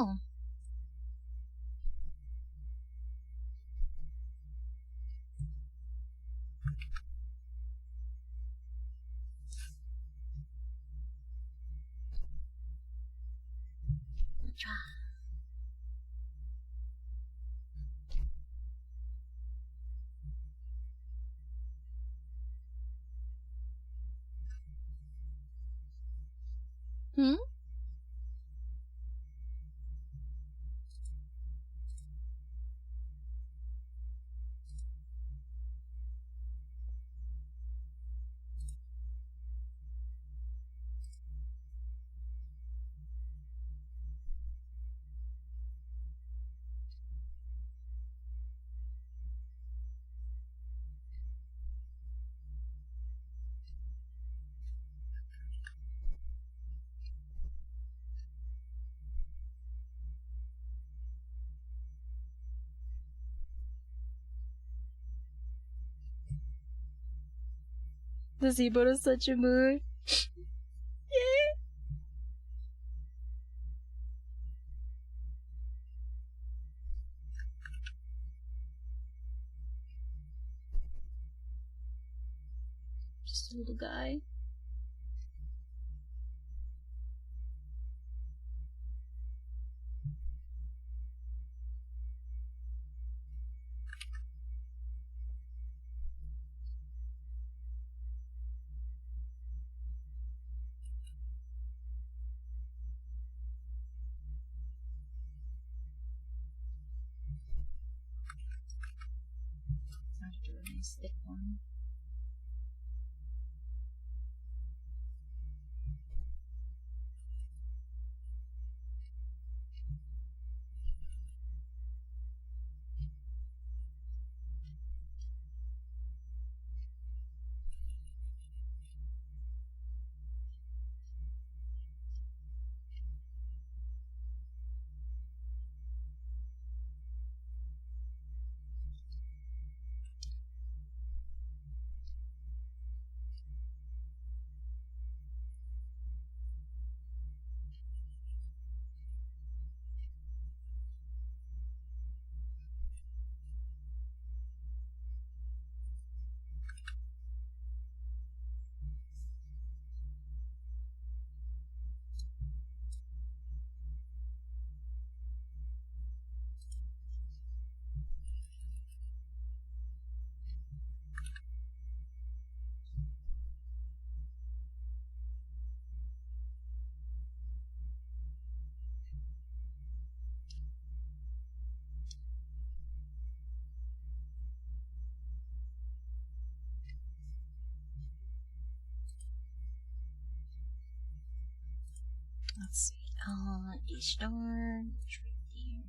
Oh. Hmm? The Zebo is such a mood. Yay! Just a little guy. I'll do a nice thick one. Let's see. A star. It's right there.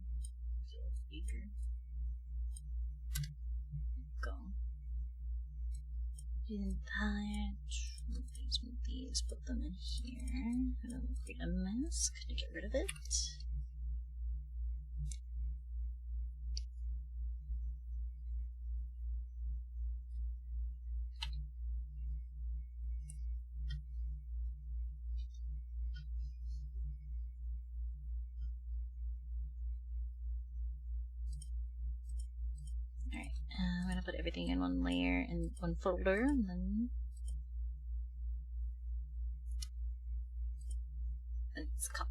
It's a little bigger. Go. Do that. Move these. Put them in here. And then we'll create a mask to get rid of it. Alright, I'm gonna put everything in one layer and one folder, and then it's color.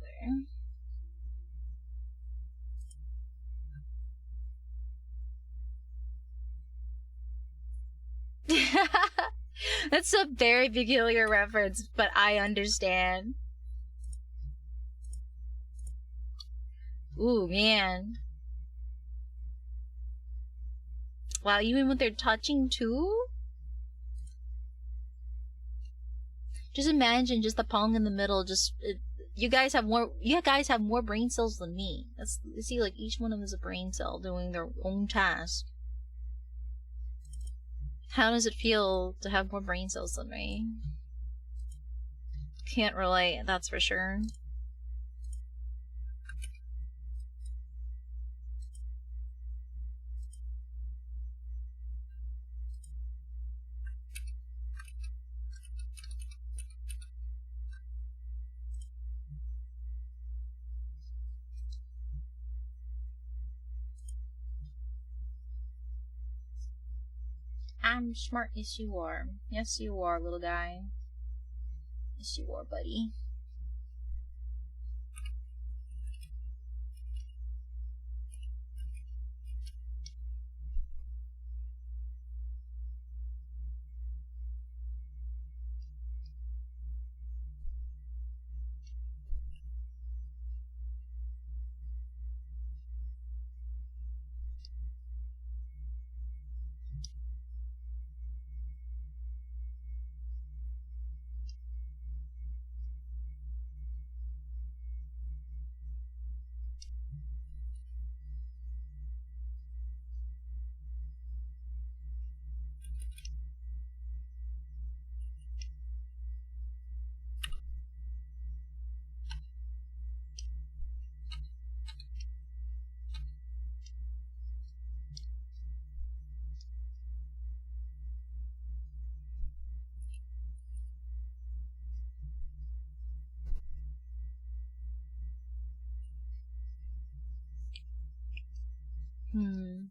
That's a very peculiar reference, but I understand. Ooh, man. Wow, even when they're touching too? Just imagine just the pong in the middle, just you guys have more brain cells than me. That's, you see, like each one of them is a brain cell doing their own task. How does it feel to have more brain cells than me? Can't relate, that's for sure. I'm smart. Yes, you are. Yes, you are, little guy. Yes, you are, buddy. Hmm.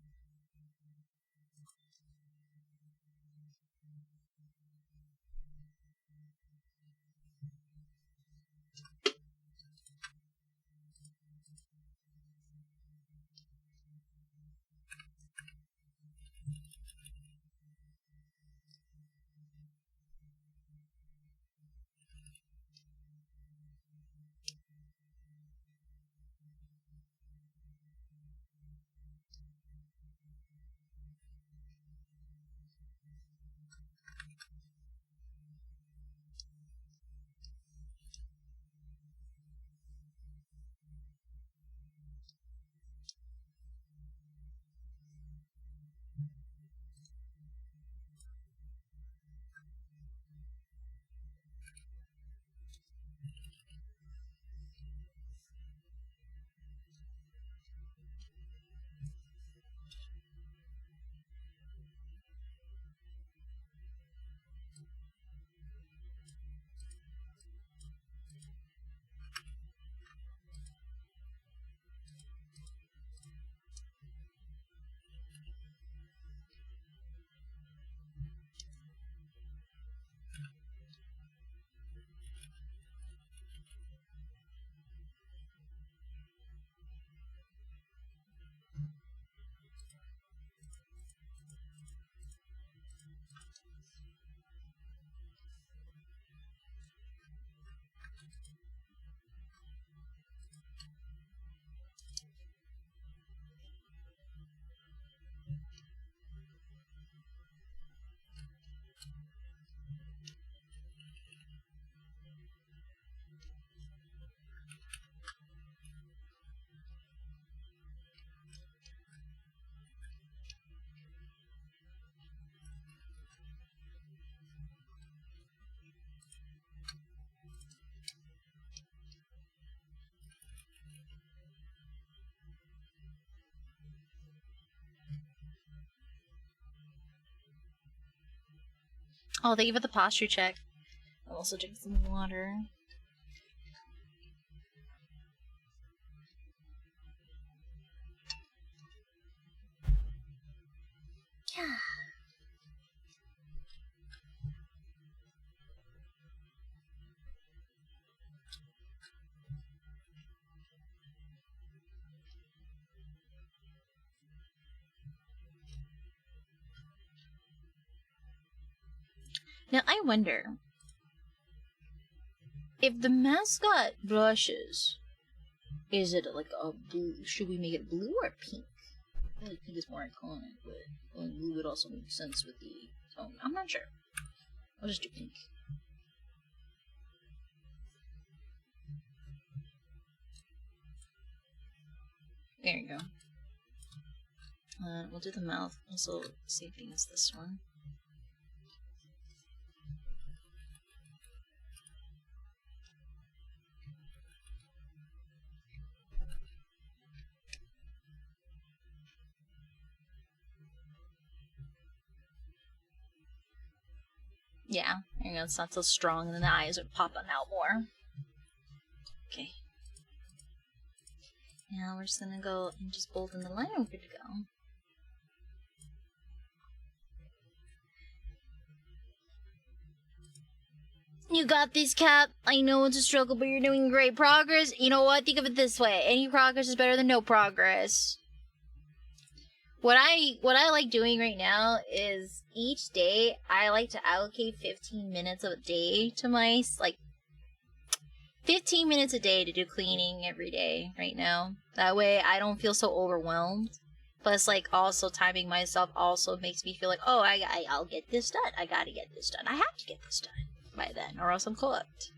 Oh, thank you for the posture check. I'll also drink some water. Yeah. Now I wonder if the mascot blushes. Is it like a blue? Should we make it blue or pink? I feel like pink is more iconic, but blue would also make sense with the tone. I'm not sure. I'll just do pink. There you go. We'll do the mouth. Also, same thing as this one. Yeah, there you go. It's not so strong, and then the eyes are popping out more. Okay. Now we're just gonna go and just bolden the line, and we're good to go. You got this, Cap. I know it's a struggle, but you're doing great progress. You know what? Think of it this way. Any progress is better than no progress. What I like doing right now is each day I like to allocate 15 minutes of a day to my 15 minutes a day to do cleaning every day right now. That way I don't feel so overwhelmed. Plus, also timing myself also makes me feel like, oh, I'll get this done. I gotta get this done. I have to get this done by then, or else I'm cooked.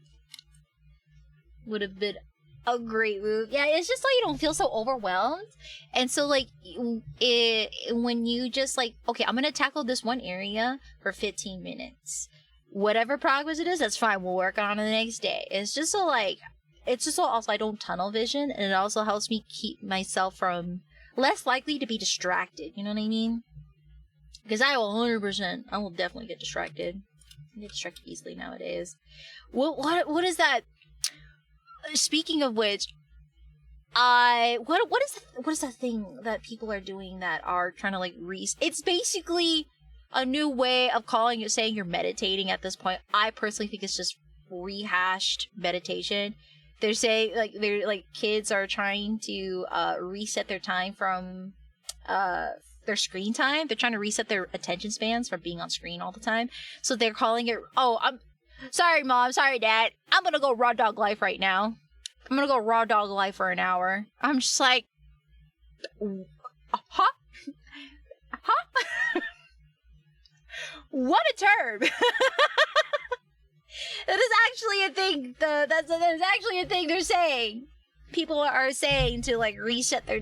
Would have been a great move. Yeah, it's just so you don't feel so overwhelmed. And so, when you just, okay, I'm gonna tackle this one area for 15 minutes. Whatever progress it is, that's fine. We'll work on it the next day. It's just so, also I don't tunnel vision, and it also helps me keep myself from less likely to be distracted. You know what I mean? Because I will definitely get distracted. I get distracted easily nowadays. What is that? Speaking of which, what is that thing that people are doing that are trying to it's basically a new way of saying you're meditating at this point. I personally think it's just rehashed meditation. They're saying kids are trying to reset their time from their screen time. They're trying to reset their attention spans from being on screen all the time. So they're calling it, I'm sorry, Mom, sorry, Dad, I'm gonna go raw dog life right now. I'm gonna go raw dog life for an hour. I'm just like, huh? What a term. That is actually a thing. That is actually a thing they're saying. People are saying to reset their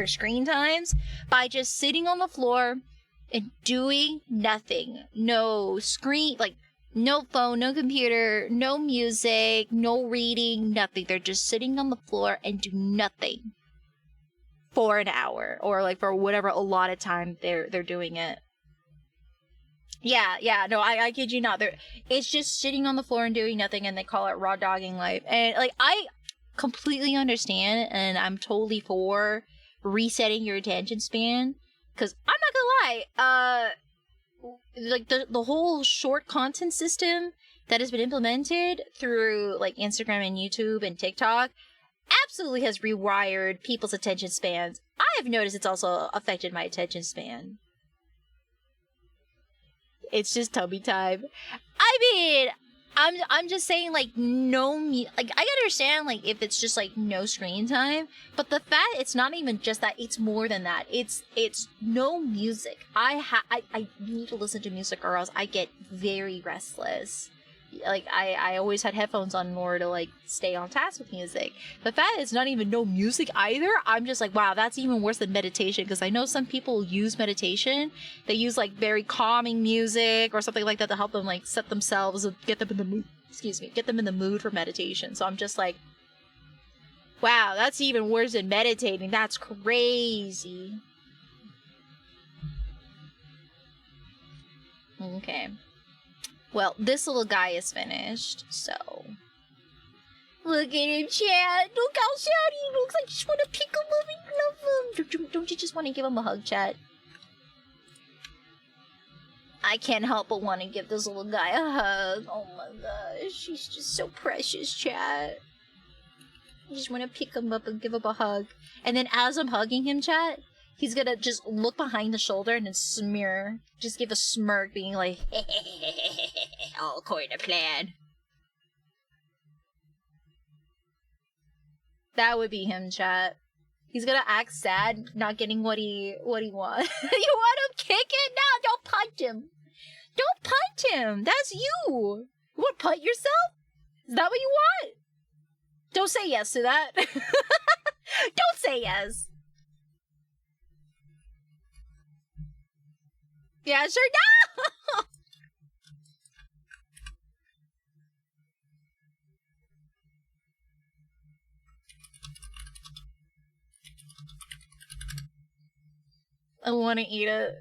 screen times by just sitting on the floor and doing nothing. No screen, no phone, no computer, no music, no reading, nothing. They're just sitting on the floor and do nothing for an hour, or for whatever allotted time they're doing it. Yeah, no, I kid you not. It's just sitting on the floor and doing nothing, and they call it raw dogging life. And I completely understand, and I'm totally for resetting your attention span, because I'm not gonna lie, the whole short content system that has been implemented through Instagram and YouTube and TikTok absolutely has rewired people's attention spans. I have noticed it's also affected my attention span. It's just tummy time. I mean, I'm just saying no I can understand if it's just no screen time, but the fact it's not even just that, it's more than that. It's no music. I need to listen to music or else I get very restless. I always had headphones on in order to stay on task with music. The fact it's not even no music either, I'm just wow, that's even worse than meditation, because I know some people use meditation. They use very calming music or something like that to help them set themselves, get them in the mood. Get them in the mood for meditation. So I'm just wow, that's even worse than meditating. That's crazy. Okay. Well, this little guy is finished, so... Look at him, Chad! Look how sad he looks! I just want to pick him up and love him! Don't you just want to give him a hug, Chad? I can't help but want to give this little guy a hug. Oh my gosh, he's just so precious, Chad. I just want to pick him up and give him a hug. And then as I'm hugging him, Chad, he's gonna just look behind the shoulder and then just give a smirk, being all according to plan. That would be him, chat. He's gonna act sad, not getting what he wants. You want him kicking? No, don't punch him. Don't punch him. That's you. You want to punch yourself? Is that what you want? Don't say yes to that. Don't say yes. Yeah, sure. No! I want to eat it.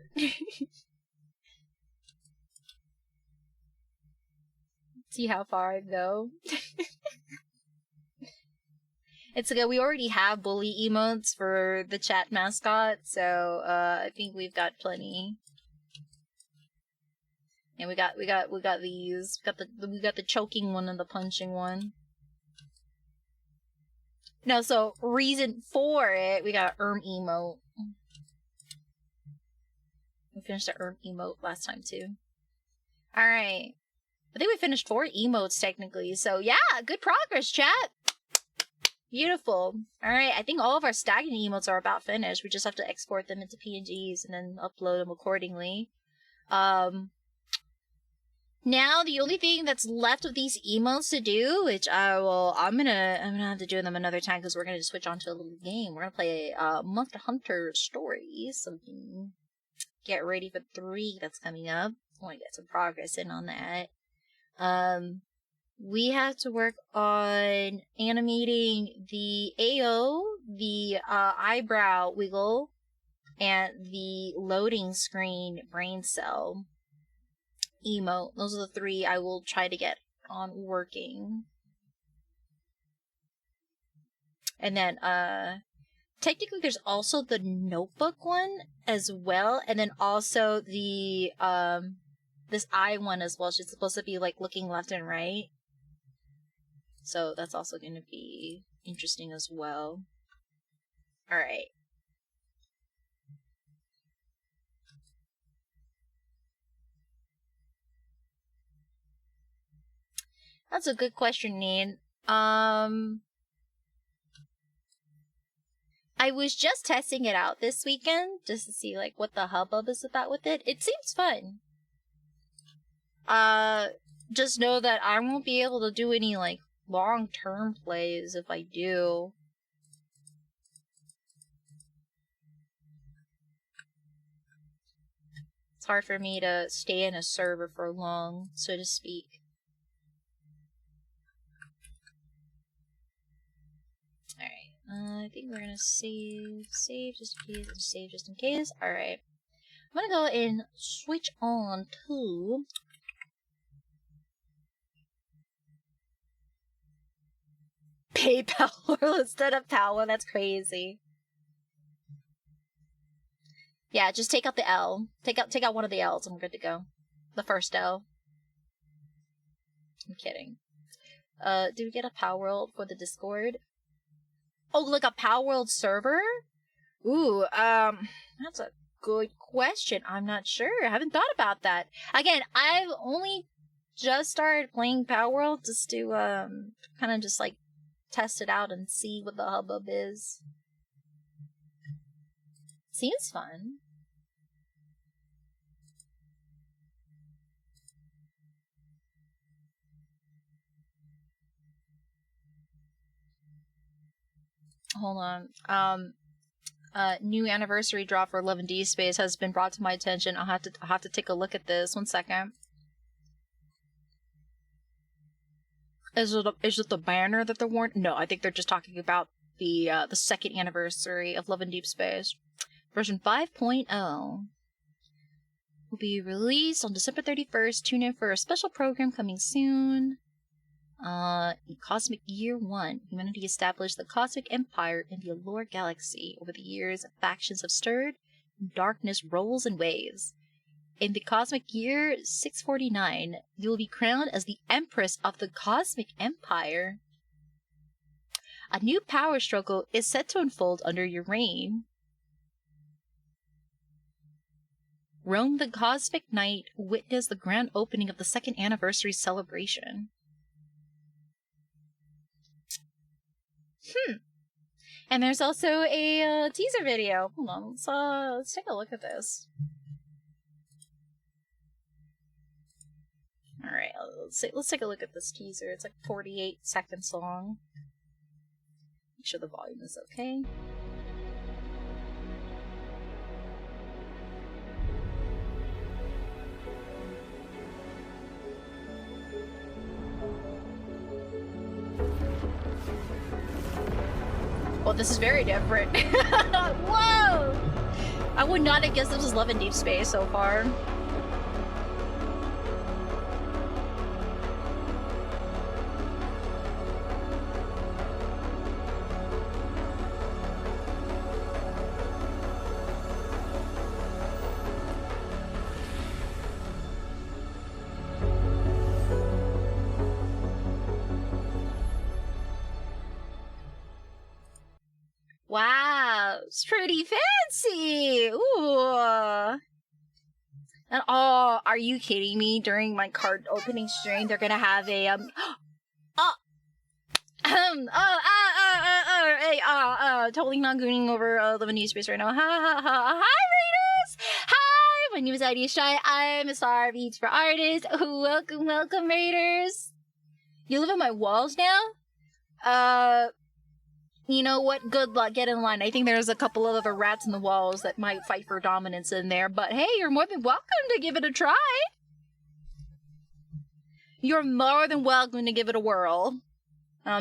See how far I go. It's okay, we already have bully emotes for the chat mascot, so I think we've got plenty. And we got these. We got the choking one and the punching one. No, so reason for it, we got emote. We finished the emote last time too. Alright. I think we finished 4 emotes technically, so yeah, good progress, chat! Beautiful. Alright, I think all of our stagnant emotes are about finished. We just have to export them into PNGs and then upload them accordingly. Now the only thing that's left of these emotes to do, which I'm gonna have to do them another time because we're gonna switch on to a little game. We're gonna play Monster Hunter Stories, so we can get ready for 3 that's coming up. I want to get some progress in on that. We have to work on animating the AO, the eyebrow wiggle, and the loading screen brain cell emote. Those are the 3 I will try to get on working. And then technically there's also the notebook one as well, and then also the this eye one as well. She's supposed to be like looking left and right, so that's also going to be interesting as well. All right. That's a good question, Neen. I was just testing it out this weekend just to see like what the hubbub is about with it. It seems fun. Just know that I won't be able to do any like long-term plays if I do. It's hard for me to stay in a server for long, so to speak. Alright, I think we're gonna save just in case, and save just in case. Alright. I'm gonna go and switch on to PayPal instead of Power. That's crazy. Yeah, just take out the L. Take out one of the L's and we're good to go. The first L. I'm kidding. Do we get a Power World for the Discord? Oh, like a Power World server? Ooh, that's a good question. I'm not sure. I haven't thought about that. Again, I've only just started playing Power World just to, kind of just like test it out and see what the hubbub is. Seems fun. Hold on. New anniversary drop for Love and Deep Space has been brought to my attention. I'll have to take a look at this. 1 second. Is it the banner that they're wearing? No, I think they're just talking about the 2nd anniversary of Love and Deep Space. Version 5.0 will be released on December 31st. Tune in for a special program coming soon. In Cosmic Year 1, humanity established the Cosmic Empire in the Allure Galaxy. Over the years, factions have stirred, and darkness rolls in waves. In the Cosmic Year 649, you will be crowned as the Empress of the Cosmic Empire. A new power struggle is set to unfold under your reign. Rome the Cosmic Knight witnessed the grand opening of the 2nd anniversary celebration. And there's also a teaser video. Hold on, let's take a look at this. All right, let's take a look at this teaser. It's like 48 seconds long. Make sure the volume is okay. Well, this is very different. Whoa! I would not have guessed this was Love and Deep Space so far. It's pretty fancy. Ooh. And oh, are you kidding me? During my card opening stream, they're gonna have a totally not gooning over the new space right now. Ha ha ha! Hi, readers! Hi, my name is AdiAstraya. I'm a star of Eats for Artists. Welcome, welcome, raiders. You live on my walls now? You know what? Good luck. Get in line. I think there's a couple of other rats in the walls that might fight for dominance in there. But hey, you're more than welcome to give it a try. You're more than welcome to give it a whirl.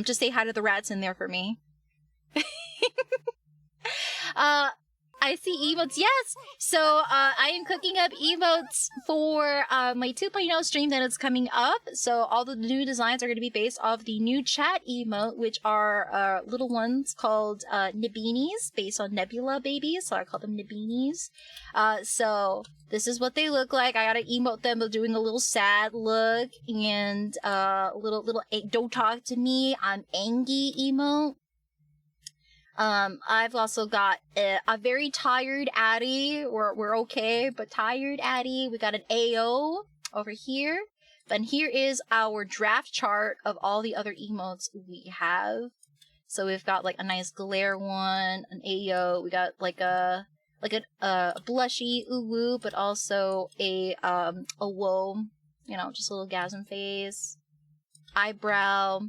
Just say hi to the rats in there for me. I see emotes. Yes! So, I am cooking up emotes for my 2.0 stream that is coming up. So, all the new designs are going to be based off the new chat emote, which are little ones called Nibinis, based on Nebula babies. So, I call them Nibinis. So, this is what they look like. I gotta emote them doing a little sad look and little don't talk to me, I'm angry emote. I've also got a very tired Addy. We're okay, but tired Addy. We got an AO over here. And here is our draft chart of all the other emotes we have. So we've got like a nice glare one, an AO. We got like a blushy woo, but also a whoa. You know, just a little gasm face, eyebrow,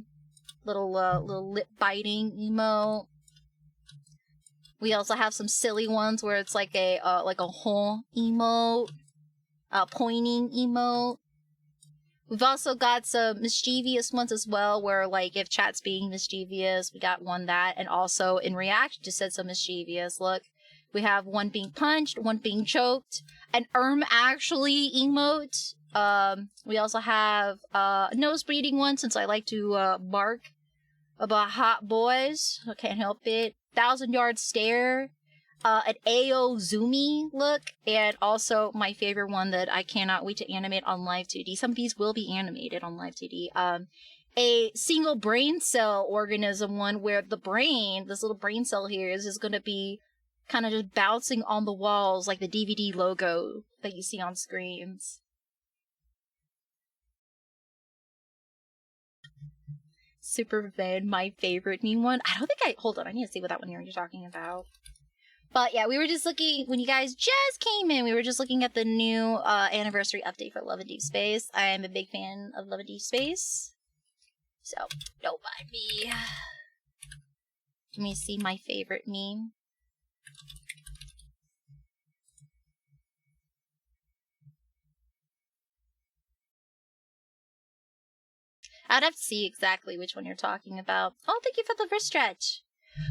little lip biting emote. We also have some silly ones where it's like a whole emote, pointing emote. We've also got some mischievous ones as well, where like if chat's being mischievous, we got one that, and also in reaction to said some mischievous. Look, we have one being punched, one being choked, an actually emote. We also have a nose bleeding one, since I like to bark about hot boys. I can't help it. 1,000-yard stare, an AO zoomy look, and also my favorite one that I cannot wait to animate on Live 2D. Some of these will be animated on Live 2D. A single brain cell organism one where the brain, this little brain cell here, is going to be kind of just bouncing on the walls like the DVD logo that you see on screens. Superman, my favorite new one. I don't think hold on, I need to see what that one you're talking about. But yeah, we were just looking, when you guys just came in, we were just looking at the new anniversary update for Love and Deep Space. I am a big fan of Love and Deep Space. So, don't mind me. Let me see my favorite meme. I'd have to see exactly which one you're talking about. Oh, thank you for the first stretch.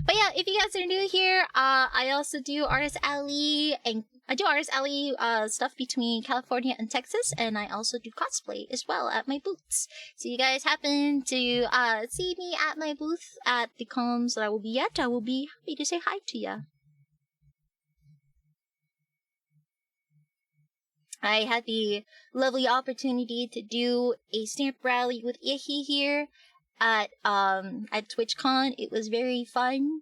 But yeah, if you guys are new here, I also do Artist Alley, and I do Artist Alley stuff between California and Texas, and I also do cosplay as well at my booths. So you guys happen to see me at my booth at the cons that I will be at, I will be happy to say hi to ya. I had the lovely opportunity to do a stamp rally with Ihi here at TwitchCon. It was very fun.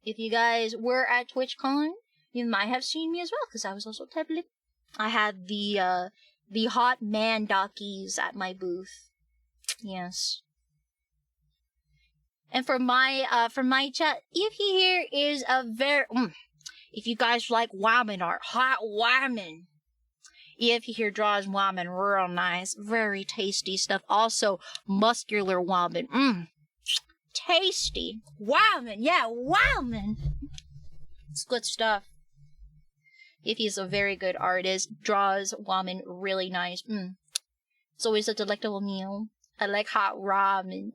If you guys were at TwitchCon, you might have seen me as well, because I was also tablet. I had the hot man dockies at my booth. Yes. And for my chat, Ihi here is a very if you guys like woman art, hot woman. If you hear draws woman, real nice, very tasty stuff. Also, muscular woman, tasty woman, yeah, woman. It's good stuff. If he's a very good artist, draws woman really nice. It's always a delectable meal. I like hot ramen,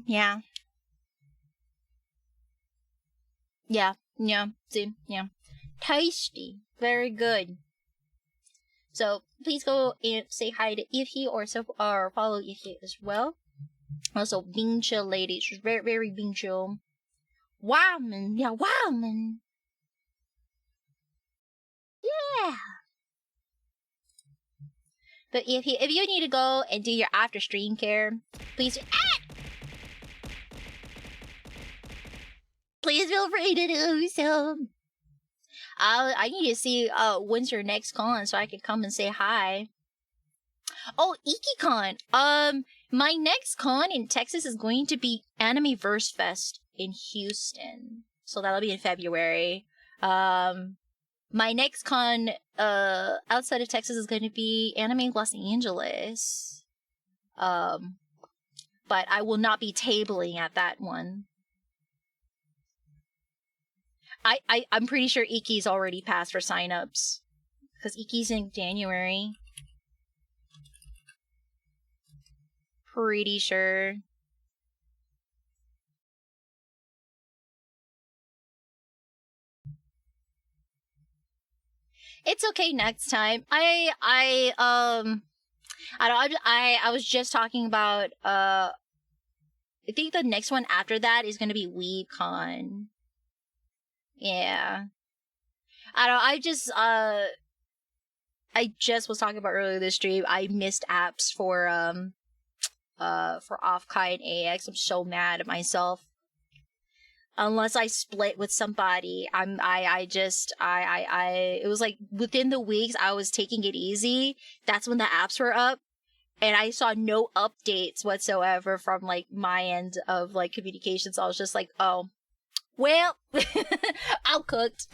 yeah. Yeah, see, yeah. Tasty, very good. So please go and say hi to Ify or follow Ify as well. Also, being chill lady, she's very, very being chill. Woman, yeah, woman. Yeah. But if you need to go and do your after stream care, please. Please feel free to do so. I need to see when's your next con so I can come and say hi. Oh, IkiCon. My next con in Texas is going to be Anime Verse Fest in Houston. So that'll be in February. My next con outside of Texas is going to be Anime Los Angeles. But I will not be tabling at that one. I'm pretty sure Iki's already passed for signups. Because Iki's in January. Pretty sure. It's okay next time. I was just talking about I think the next one after that is gonna be WeebCon. Yeah. I just was talking about earlier this stream. I missed apps for Offkai and AX. I'm so mad at myself. Unless I split with somebody, it was like within the weeks I was taking it easy. That's when the apps were up, and I saw no updates whatsoever from like my end of like communications. I was just like, oh, well, I'm cooked.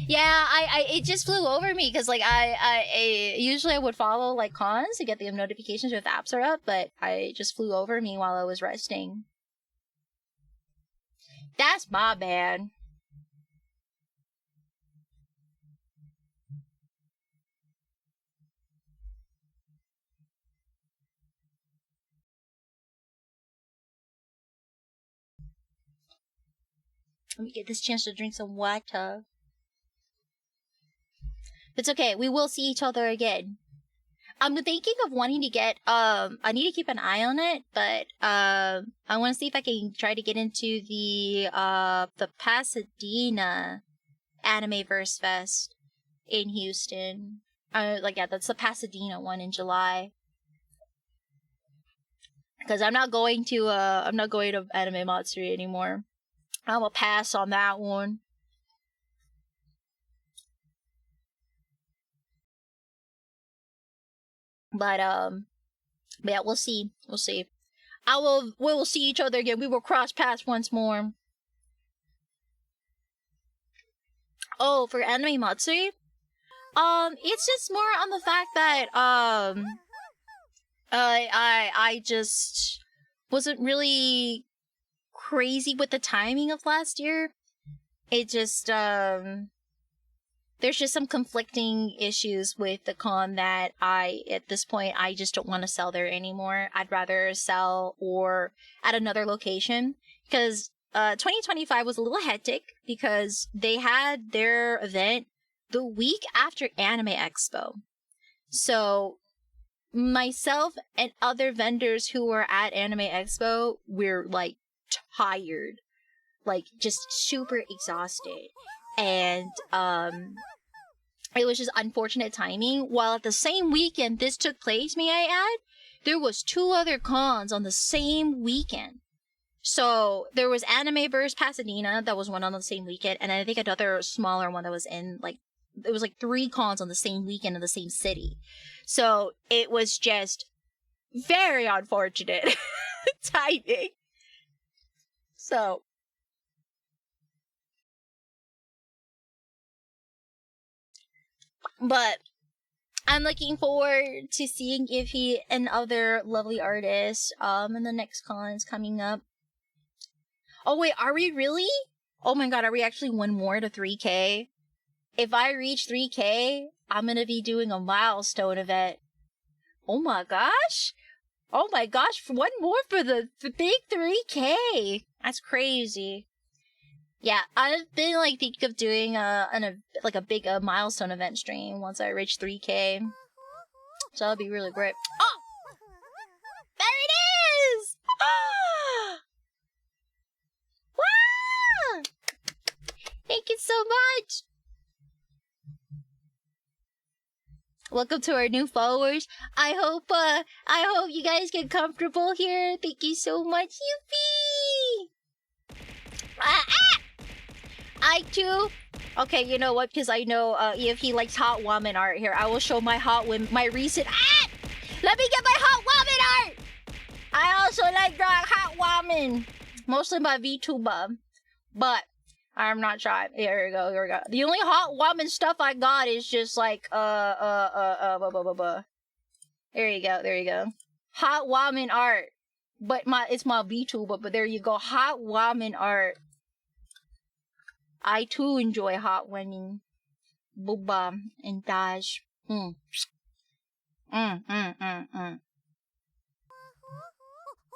Yeah, it just flew over me because like I usually I would follow like cons to get the notifications if the apps are up, but I just flew over me while I was resting. That's my bad. Let me get this chance to drink some water. It's okay. We will see each other again. I'm thinking of wanting to get, I need to keep an eye on it, but, I want to see if I can try to get into the Pasadena Anime Verse Fest in Houston. Yeah, that's the Pasadena one in July. Because I'm not going to Anime Matsuri anymore. I'm gonna pass on that one. But yeah, we'll see. We'll see. We will see each other again. We will cross paths once more. Oh, for Anime Matsuri? It's just more on the fact that I just wasn't really crazy with the timing of last year. It just there's just some conflicting issues with the con that at this point, I just don't want to sell there anymore. I'd rather sell or at another location because 2025 was a little hectic because they had their event the week after Anime Expo. So myself and other vendors who were at Anime Expo, we're like tired, like just super exhausted. And it was just unfortunate timing. While at the same weekend this took place, may I add, there was 2 other cons on the same weekend. So there was Animeverse Pasadena, that was one on the same weekend, and I think another smaller one that was in like it was like 3 cons on the same weekend in the same city. So it was just very unfortunate timing. So but I'm looking forward to seeing Ify and other lovely artists in the next cons coming up. Oh wait, are we really? Oh my god, are we actually one more to 3K? If I reach 3K, I'm gonna be doing a milestone event. Oh my gosh! Oh my gosh, one more for the big 3K! That's crazy. Yeah, I've been like thinking of doing a big milestone event stream once I reach 3K. So that'll be really great. Oh! There it is! Wow! Thank you so much! Welcome to our new followers. I hope you guys get comfortable here. Thank you so much, Yuffie. I too. Okay, you know what? Because I know if he likes hot woman art here, I will show my recent. Let me get my hot woman art. I also like drawing hot woman, mostly by VTuber, but I'm not shy. Here we go. Here we go. The only hot woman stuff I got is just like There you go. There you go. Hot woman art, but it's my VTuber. But there you go. Hot woman art. I too enjoy hot women. Booba and Dash.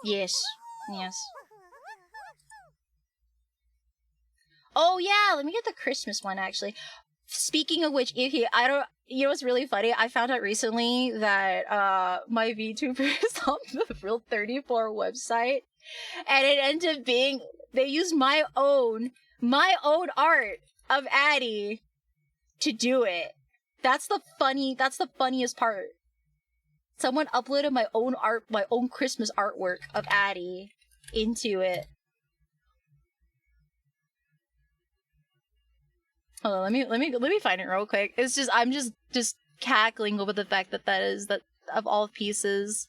Yes. Yes. Oh yeah, let me get the Christmas one actually. Speaking of which, you know what's really funny? I found out recently that my VTuber is on the Real 34 website, and it ended up being they used my own art of Addie to do it. That's the funniest part. Someone uploaded my own Christmas artwork of Addie into it. Hold on, let me find it real quick. It's just I'm just cackling over the fact that of all pieces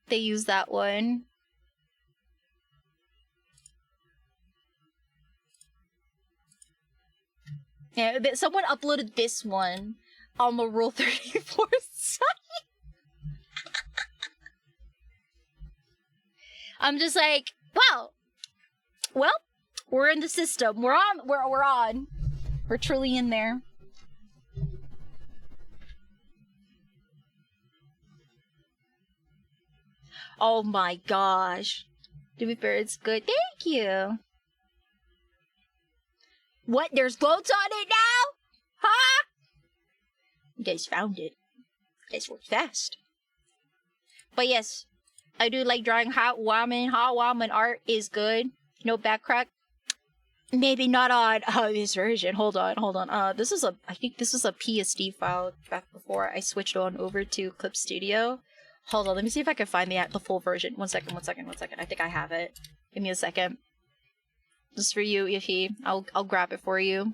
they use that one. Yeah, someone uploaded this one on the Rule 34 site. I'm just like, wow. Well, we're in the system. We're on. We're truly in there. Oh my gosh. To be fair, it's good. Thank you. What? There's gloats on it now? Huh? You guys found it. You guys worked fast. But yes, I do like drawing hot woman. Hot woman art is good. No back crack. Maybe not on this version. Hold on. I think this is a PSD file back before I switched on over to Clip Studio. Hold on, let me see if I can find the full version. One second. I think I have it. Give me a second. This is for you, Iffy. I'll grab it for you.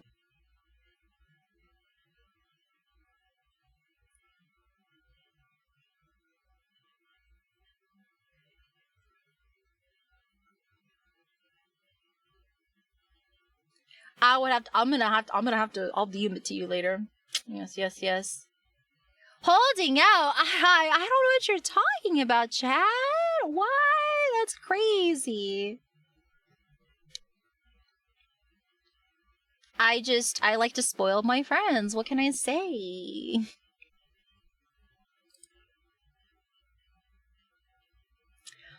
I'm gonna have to, I'll DM it to you later. Yes. Holding out? I don't know what you're talking about, Chad. Why? That's crazy. I like to spoil my friends. What can I say?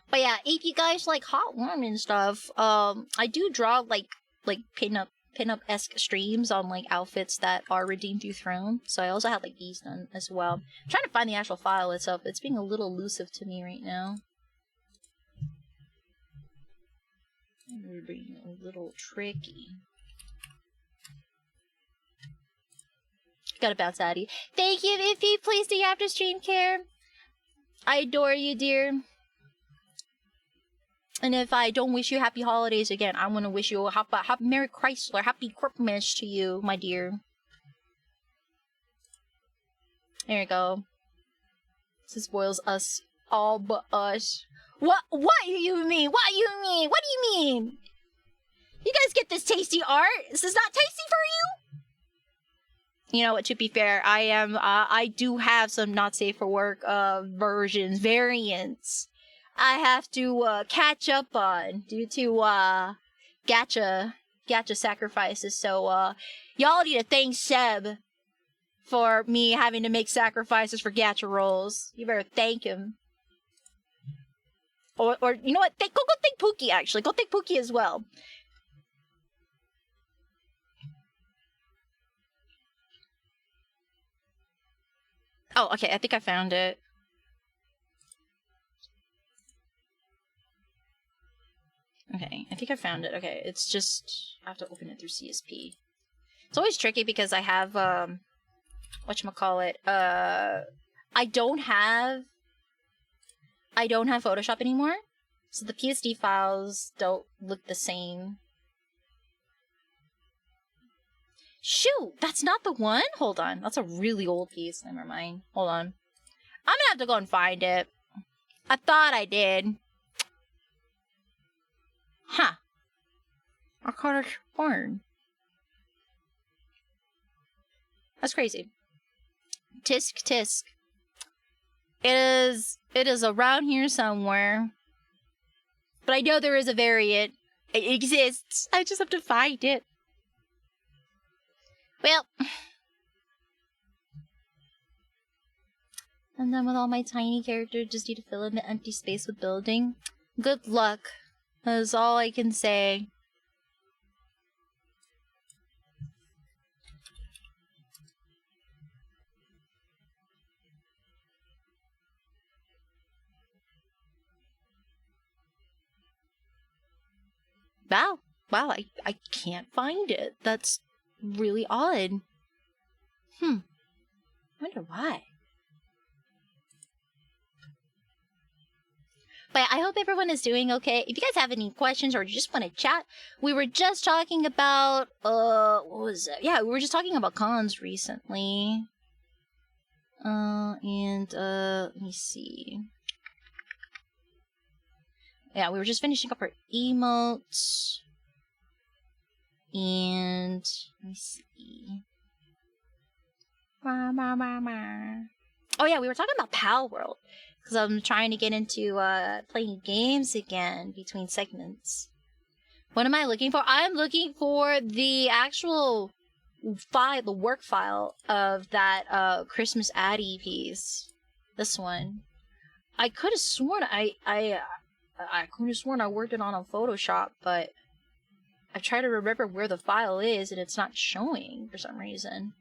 But yeah, if you guys like hot woman stuff, I do draw like pinup-esque streams on like outfits that are redeemed through Throne. So I also have like these done as well. I'm trying to find the actual file itself. It's being a little elusive to me right now. We're being a little tricky. Gotta bounce Addie. Thank you, Iffy. Please do you have to stream care. I adore you, dear. And if I don't wish you happy holidays again, I'm gonna wish you a happy Merry Chrysler, happy Christmas to you, my dear. There you go. This spoils us all but us. What do you mean? What do you mean? You guys get this tasty art? This is not tasty for you? You know what, to be fair, I do have some not safe for work variants. I have to catch up on due to gacha sacrifices. So y'all need to thank Seb for me having to make sacrifices for gacha rolls. You better thank him. Or you know what? Go thank Pookie actually. Go thank Pookie as well. Oh, okay. I think I found it. Okay, I think I found it. Okay, it's just I have to open it through CSP. It's always tricky because I have whatchamacallit, I don't have Photoshop anymore, so the PSD files don't look the same. Shoot, that's not the one? Hold on, that's a really old piece. Never mind. Hold on. I'm gonna have to go and find it. I thought I did. Huh. I could have sworn. That's crazy. Tisk tisk. It is around here somewhere. But I know there is a variant. It exists. I just have to find it. Well. And then with all my tiny characters, just need to fill in the empty space with building. Good luck. That is all I can say. Wow, I can't find it. That's really odd. I wonder why. But I hope everyone is doing okay. If you guys have any questions or you just want to chat, we were just talking about, what was it? Yeah, we were just talking about cons recently. Let me see. Yeah, we were just finishing up our emotes. And, let me see. Oh yeah, we were talking about Pal World. Because I'm trying to get into playing games again between segments. What am I looking for? I'm looking for the actual file, the work file of that Christmas Addy piece. This one. I could have sworn I could have sworn I worked it on Photoshop, but I try to remember where the file is and it's not showing for some reason.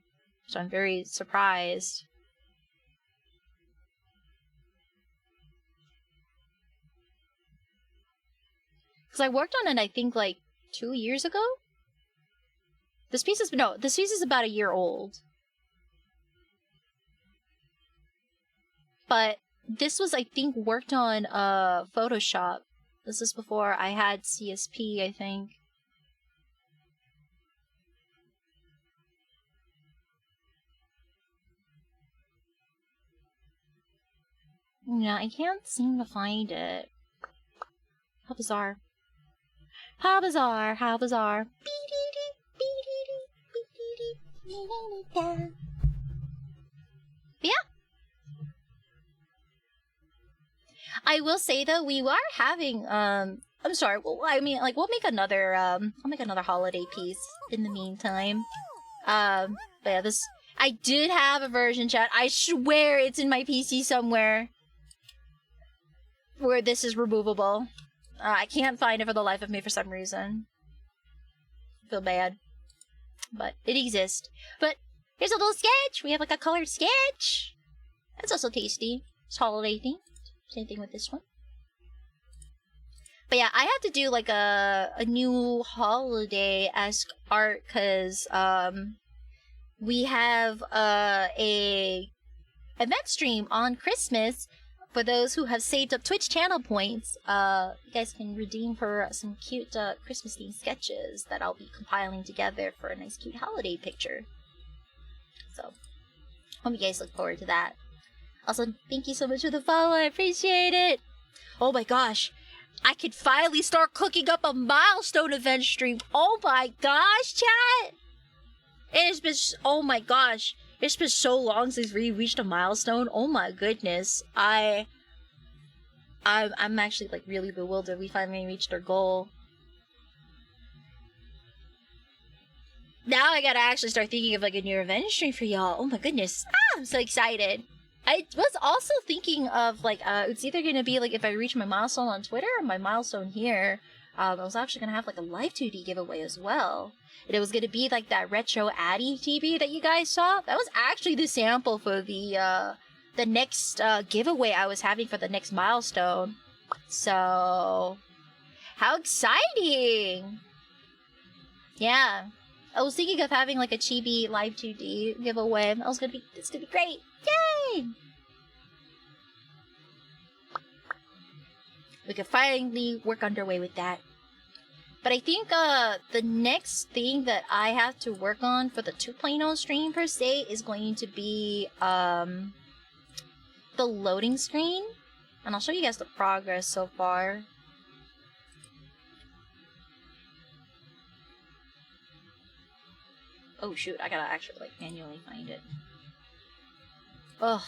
So I'm very surprised. Because I worked on it, I think, like, 2 years ago? This piece is about a year old. But this was, I think, worked on Photoshop. This is before I had CSP, I think. Yeah, I can't seem to find it. How bizarre. How bizarre, how bizarre. Yeah. I will say though, we are having I'm sorry, well, I mean, like, we'll make another I'll make another holiday piece in the meantime. But yeah, this, I did have a version, chat. I swear it's in my PC somewhere where this is removable. I can't find it for the life of me for some reason. I feel bad. But it exists. But here's a little sketch. We have like a colored sketch. That's also tasty. It's holiday themed. Same thing with this one. But yeah, I had to do like a new holiday-esque art because we have a event stream on Christmas. For those who have saved up Twitch channel points, you guys can redeem for some cute Christmas-themed sketches that I'll be compiling together for a nice cute holiday picture. So, hope you guys look forward to that. Also, thank you so much for the follow, I appreciate it! Oh my gosh, I could finally start cooking up a milestone event stream! Oh my gosh, chat! It has been, oh my gosh, it's been so long since we reached a milestone. Oh my goodness. I'm actually like really bewildered. We finally reached our goal. Now I gotta actually start thinking of like a new revenge stream for y'all. Oh my goodness. I'm so excited. I was also thinking of like, it's either gonna be like if I reach my milestone on Twitter or my milestone here. I was actually gonna have like a live 2D giveaway as well. And it was gonna be like that retro Addy TV that you guys saw. That was actually the sample for the next giveaway I was having for the next milestone. So, how exciting! Yeah. I was thinking of having like a chibi live 2D giveaway. It's gonna be great. Yay! We can finally work underway with that. But I think the next thing that I have to work on for the 2.0 stream per se is going to be the loading screen. And I'll show you guys the progress so far. Oh shoot, I gotta actually like manually find it. Ugh.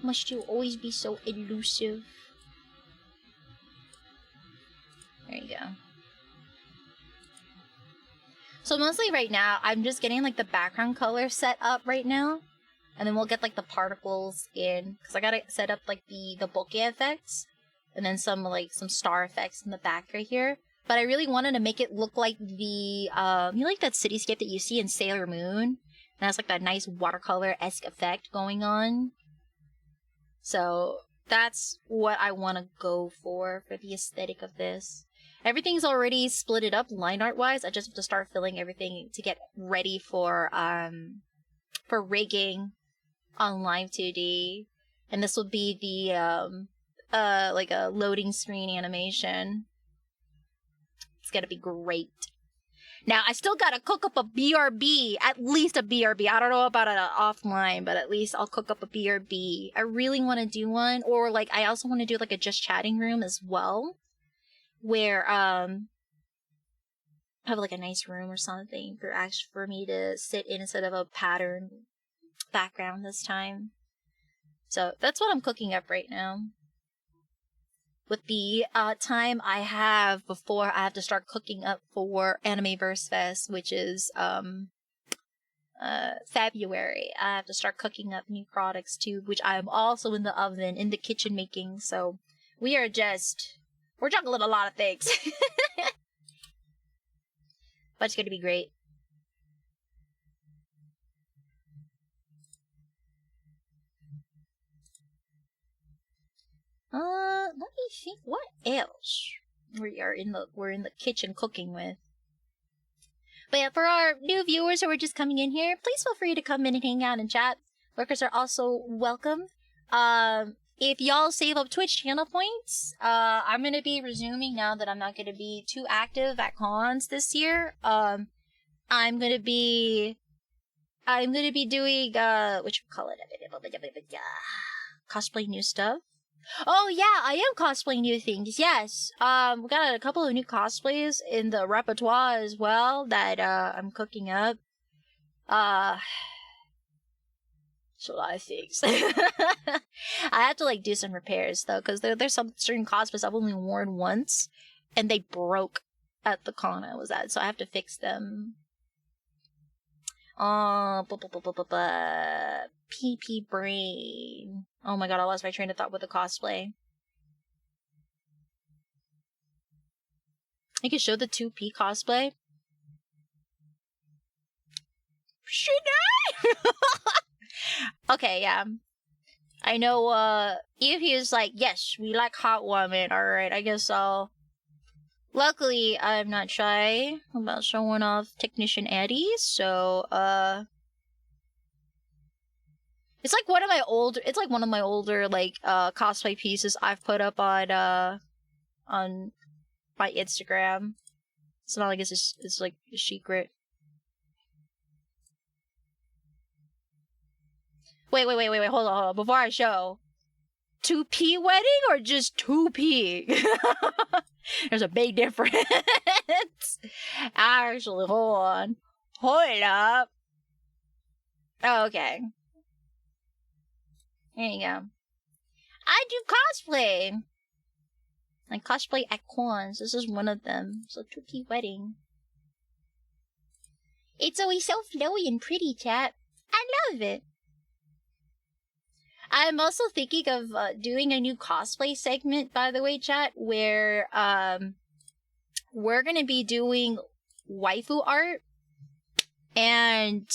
Must you always be so elusive? There you go. So mostly right now, I'm just getting like the background color set up right now. And then we'll get like the particles in. Because I gotta set up like the bokeh effects. And then some star effects in the back right here. But I really wanted to make it look like the, you know, like that cityscape that you see in Sailor Moon? And has like that nice watercolor-esque effect going on. So that's what I want to go for the aesthetic of this. Everything's already splitted up line art wise. I just have to start filling everything to get ready for rigging on Live 2D. And this will be the like a loading screen animation. It's gonna be great. Now I still gotta cook up a BRB, at least a BRB. I don't know about it offline, but at least I'll cook up a BRB. I really want to do one, or like I also want to do like a just chatting room as well. Where have like a nice room or something for me to sit in instead of a pattern background this time. So that's what I'm cooking up right now. With the time I have before I have to start cooking up for Animeverse Fest, which is February. I have to start cooking up new products too, which I am also in the oven, in the kitchen making. So we're juggling a lot of things. But it's gonna be great. Let me think. What else we're in the kitchen cooking with? But yeah, for our new viewers who are just coming in here, please feel free to come in and hang out and chat. Lurkers are also welcome. If y'all save up Twitch channel points, I'm gonna be resuming now that I'm not gonna be too active at cons this year. I'm gonna be doing cosplay new stuff. Oh yeah, I am cosplaying new things. Yes, we got a couple of new cosplays in the repertoire as well that I'm cooking up. So a lot of things. I have to like do some repairs though, because there's some certain cosplays I've only worn once, and they broke at the con I was at, so I have to fix them. PP brain. Oh my god, I lost my train of thought with the cosplay. I can show the 2P cosplay. Should I? Okay, yeah. I know, if he is like, yes, we like hot woman, alright, I guess I'll... Luckily, I'm not shy about showing off Technician Eddie, so, it's like one of my older, like, cosplay pieces I've put up on my Instagram. It's not like it's like a secret. Wait, hold on. Before I show, 2P wedding or just 2P? There's a big difference. Actually, hold on. Hold up. Oh, okay. There you go. I do cosplay. I cosplay at cons. This is one of them. So 2P wedding. It's always so flowy and pretty, chat. I love it. I'm also thinking of doing a new cosplay segment, by the way, chat, where we're gonna be doing waifu art, and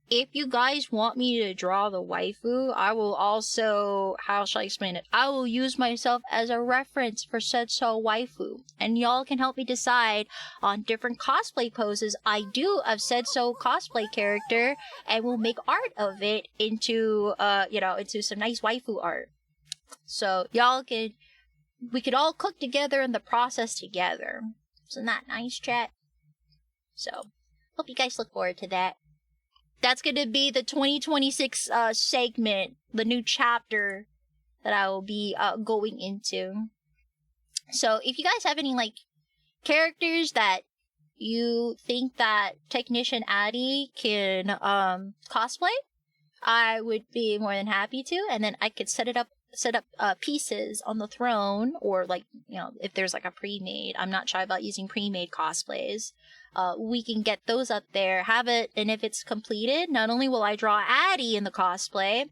if you guys want me to draw the waifu, I will also, how shall I explain it? I will use myself as a reference for said so waifu, and y'all can help me decide on different cosplay poses I do of said so cosplay character, and we'll make art of it into, into some nice waifu art. So we could all cook together in the process together. Isn't that nice, chat? So, hope you guys look forward to that. That's going to be the 2026 segment, the new chapter that I will be going into. So if you guys have any characters that you think that Technician Addy can cosplay, I would be more than happy to, and then I could set up pieces on the throne, or if there's a pre-made. I'm not shy about using pre-made cosplays. We can get those up there, have it, and if it's completed, not only will I draw Addy in the cosplay,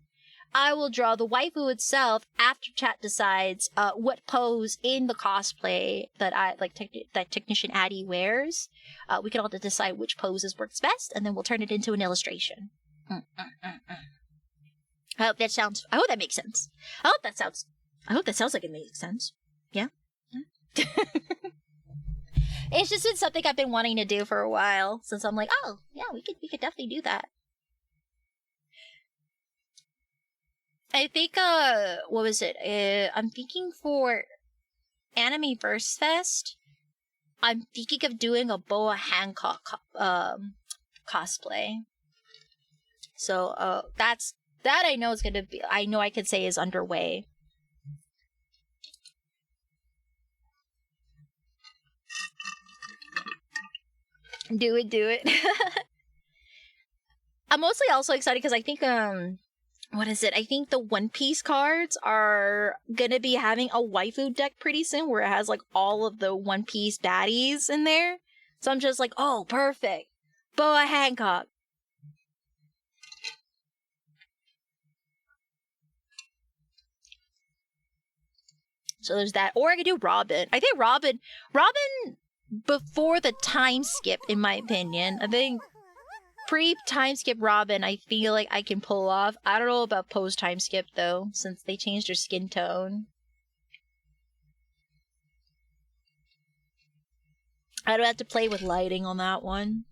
I will draw the waifu itself after chat decides what pose in the cosplay that that Technician Addy wears. We can all decide which poses works best, and then we'll turn it into an illustration. I hope that makes sense. I hope that sounds like it makes sense. Yeah? It's just been something I've been wanting to do for a while, since I'm like, oh, yeah, we could definitely do that. I think, what was it? I'm thinking for Anime Burst Fest, I'm thinking of doing a Boa Hancock, cosplay. So, that I know is gonna be, I know I could say is underway. Do it. I'm mostly also excited because I think, what is it? I think the One Piece cards are gonna be having a waifu deck pretty soon where it has all of the One Piece baddies in there. So I'm just like, oh, perfect. Boa Hancock. So there's that. Or I could do Robin. I think Robin before the time skip, in my opinion. I think pre-time skip Robin, I feel like I can pull off. I don't know about post-time skip, though, since they changed her skin tone. I don't have to play with lighting on that one.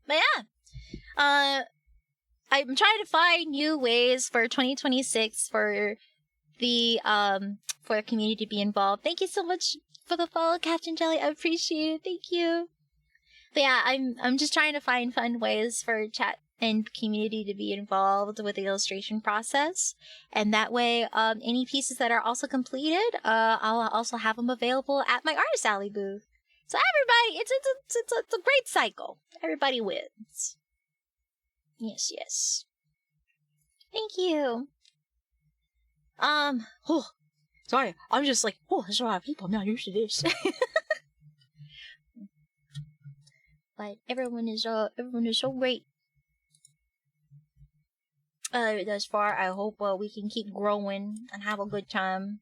But yeah. I'm trying to find new ways for 2026 for the community to be involved. Thank you so much for the follow, Captain Jelly. I appreciate it. Thank you. But yeah, I'm just trying to find fun ways for chat and community to be involved with the illustration process, and that way, any pieces that are also completed, I'll also have them available at my Artist Alley booth. So everybody, it's a great cycle. Everybody wins. Yes. Thank you. Sorry, I'm just like, there's a lot of people. I'm not used to this. But everyone is so great. Thus far, I hope we can keep growing and have a good time.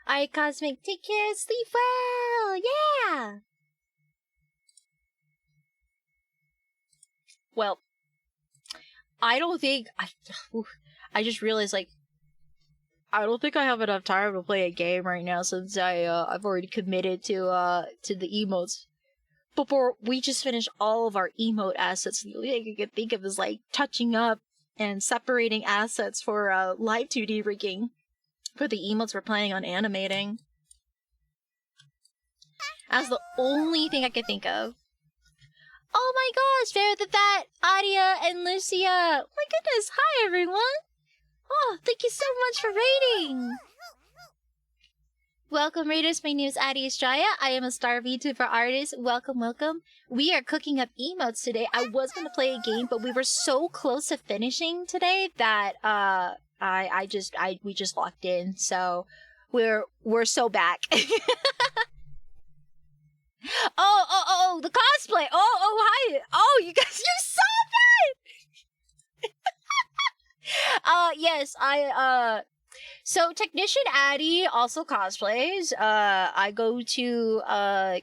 Alright, Cosmic, take care, sleep well, yeah! Well, I don't think, I just realized, I don't think I have enough time to play a game right now since I've already committed to the emotes. Before we just finished all of our emote assets, the only thing I could think of is touching up and separating assets for live 2D rigging for the emotes we're planning on animating. That's the only thing I could think of. Oh my gosh, Fair that, Adia and Lucia. My goodness, hi everyone. Oh, thank you so much for raiding! Welcome, raiders. My name is AdiAstraya. I am a star VTuber artist. Welcome. We are cooking up emotes today. I was gonna play a game, but we were so close to finishing today that we just locked in. So we're so back. Oh, the cosplay. Oh, hi. Oh, you guys, you saw that. Yes, So Technician Addy also cosplays. I go to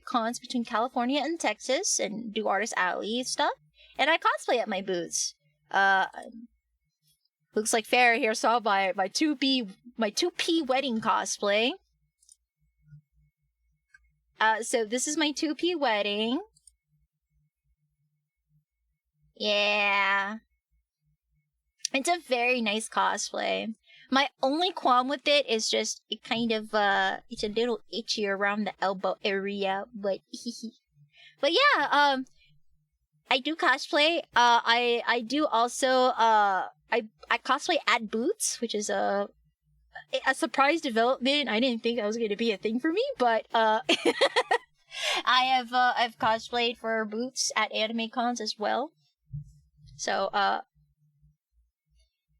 cons between California and Texas and do Artist Alley stuff, and I cosplay at my booths. Looks like Farrah here saw my 2P wedding cosplay. So this is my 2P wedding. Yeah. It's a very nice cosplay. My only qualm with it is just it kind of it's a little itchy around the elbow area, but but yeah, I do cosplay. I do also I cosplay at booths, which is a surprise development. I didn't think that was going to be a thing for me, but I've cosplayed for booths at anime cons as well. So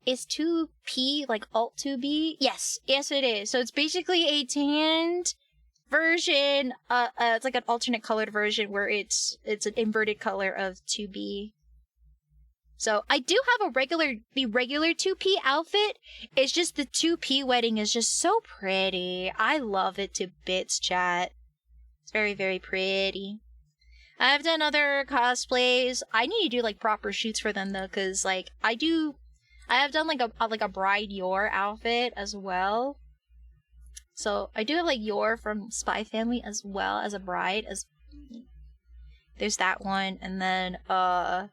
is 2P like Alt 2B? Yes, it is. So it's basically a tanned version. It's like an alternate colored version where it's an inverted color of 2B. So I do have the regular 2P outfit. It's just the 2P wedding is just so pretty. I love it to bits, chat. It's very, very pretty. I've done other cosplays. I need to do like proper shoots for them though, because like I have done like a bride Yor outfit as well. So I do have like Yor from Spy Family as well as a bride. As there's that one, and then I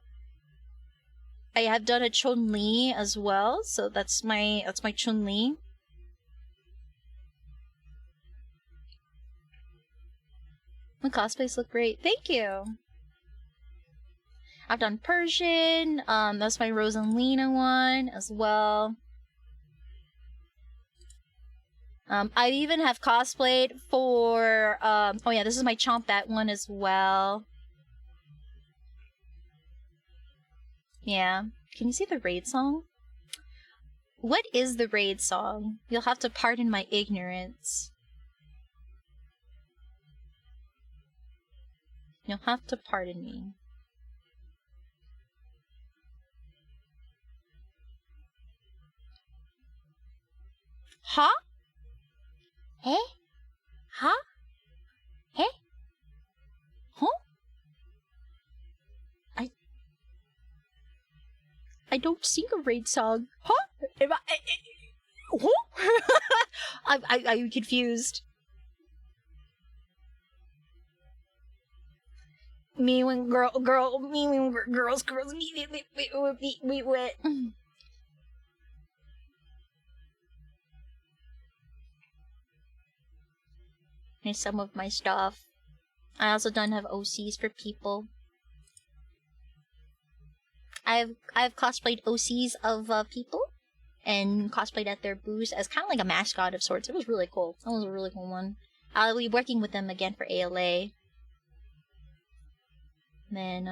have done a Chun-Li as well. So that's my Chun-Li. My cosplays look great. Thank you. I've done Persian. That's my Rosalina one as well. I even have cosplayed for oh yeah, this is my Chomp That one as well. Yeah. Can you see the raid song? What is the raid song? You'll have to pardon my ignorance. You'll have to pardon me. Huh? Hey? Huh? Hey? Huh? I don't sing a raid song. Huh? Huh? I'm confused. Me when girls, me. Here's some of my stuff. I also don't have OCs for people. I've cosplayed OCs of people and cosplayed at their booths as kind of like a mascot of sorts. It was really cool. That was a really cool one. I'll be working with them again for ALA. Then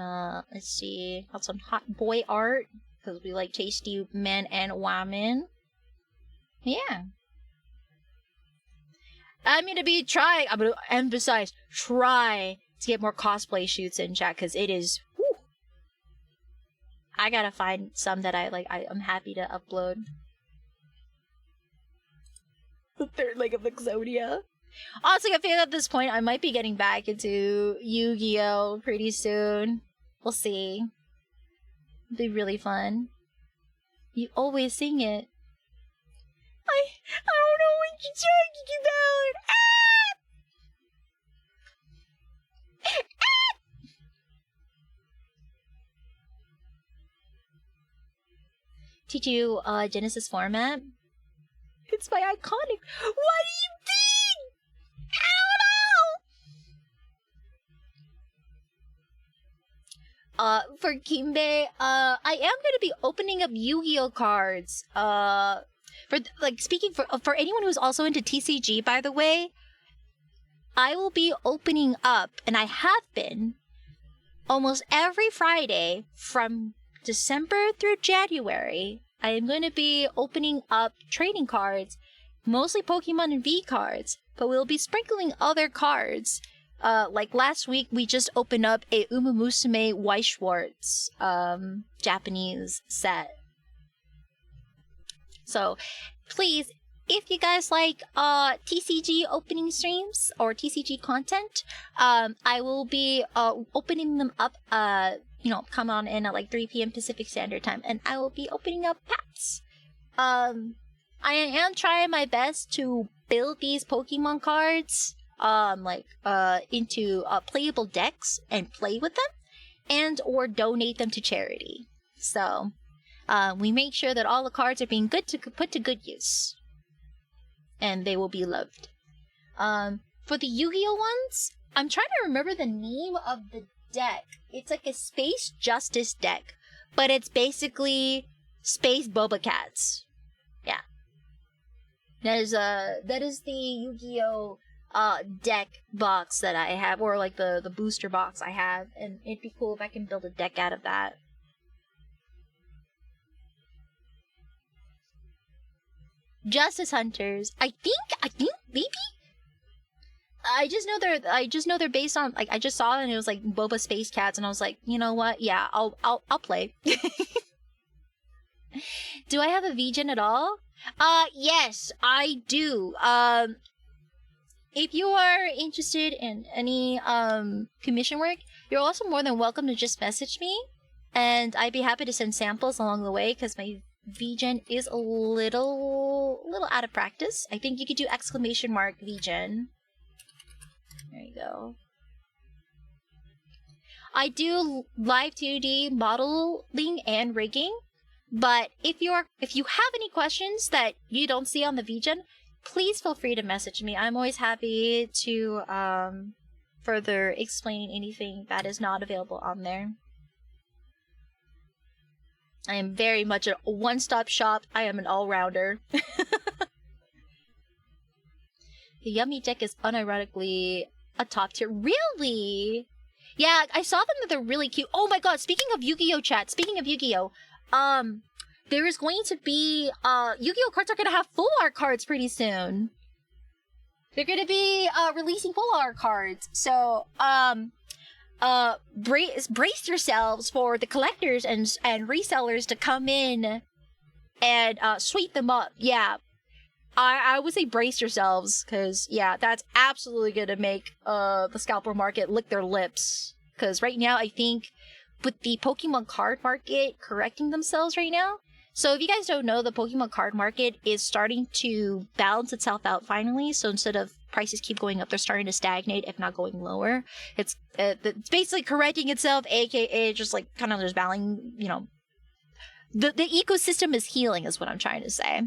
let's see, got some hot boy art because we like tasty men and women. Yeah. I'm gonna emphasize try to get more cosplay shoots in chat because it is. Whew, I gotta find some that I'm happy to upload. The third leg of Exodia. Honestly, I feel at this point I might be getting back into Yu-Gi-Oh! Pretty soon. We'll see. It'll be really fun. You always sing it. I don't know what you're talking about. Teach you Genesis format? It's my iconic. What do you think? I don't know. For Kimbe, I am gonna be opening up Yu-Gi-Oh cards. For anyone who's also into TCG, by the way, I will be opening up, and I have been, almost every Friday from December through January. I am going to be opening up trading cards, mostly Pokemon and V cards, but we'll be sprinkling other cards. Like last week, we just opened up a Uma Musume Weishwartz Japanese set. So, please, if you guys like TCG opening streams or TCG content, I will be opening them up. Come on in at like 3 p.m. Pacific Standard Time, and I will be opening up packs. I am trying my best to build these Pokemon cards into playable decks and play with them, and or donate them to charity. So we make sure that all the cards are being put to good use, and they will be loved. For the Yu-Gi-Oh ones, I'm trying to remember the name of the deck. It's like a Space Justice deck, but it's basically Space Boba Cats. Yeah, that is the Yu-Gi-Oh deck box that I have, or like the booster box I have, and it'd be cool if I can build a deck out of that. Justice Hunters. I think maybe. I just know they're based on, like, I just saw it and it was like Boba Space Cats, and I was like, you know what? Yeah, I'll play. Do I have a VGen at all? Yes, I do. If you are interested in any commission work, you're also more than welcome to just message me, and I'd be happy to send samples along the way, because my VGen is a little out of practice. I think you could do ! VGen. There you go. I do live 2D modeling and rigging, but if you have any questions that you don't see on the VGen, please feel free to message me. I'm always happy to further explain anything that is not available on there. I am very much a one-stop shop. I am an all-rounder. The Yummy deck is unironically a top tier. Really? Yeah, I saw them that they're really cute. Oh my god, speaking of Yu-Gi-Oh chat, there is going to be, Yu-Gi-Oh cards are going to have full art cards pretty soon. They're going to be, releasing full art cards. So, brace yourselves for the collectors and resellers to come in and, sweep them up. Yeah. I would say brace yourselves, because, yeah, that's absolutely going to make the scalper market lick their lips. Because right now, I think, with the Pokemon card market correcting themselves right now, so if you guys don't know, the Pokemon card market is starting to balance itself out finally, so instead of prices keep going up, they're starting to stagnate, if not going lower. It's basically correcting itself, aka just like kind of just balancing, the ecosystem is healing, is what I'm trying to say.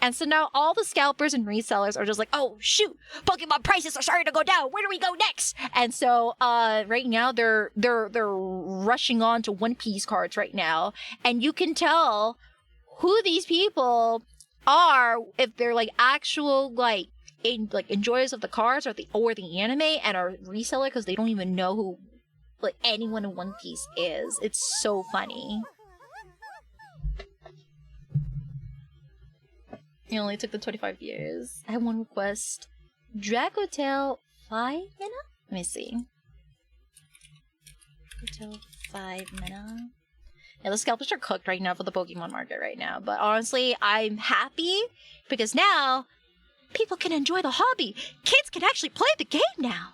And so now all the scalpers and resellers are just like, oh shoot, Pokemon prices are starting to go down. Where do we go next? And so right now they're rushing on to One Piece cards right now, and you can tell who these people are if they're like actual enjoyers of the cards or the anime and are reseller, because they don't even know who anyone in One Piece is. It's so funny. It only took them 25 years. I have one request. Dracotail 5 mana? Let me see. Dracotail 5 mana. Yeah, the scalpers are cooked right now for the Pokemon market right now. But honestly, I'm happy because now people can enjoy the hobby. Kids can actually play the game now.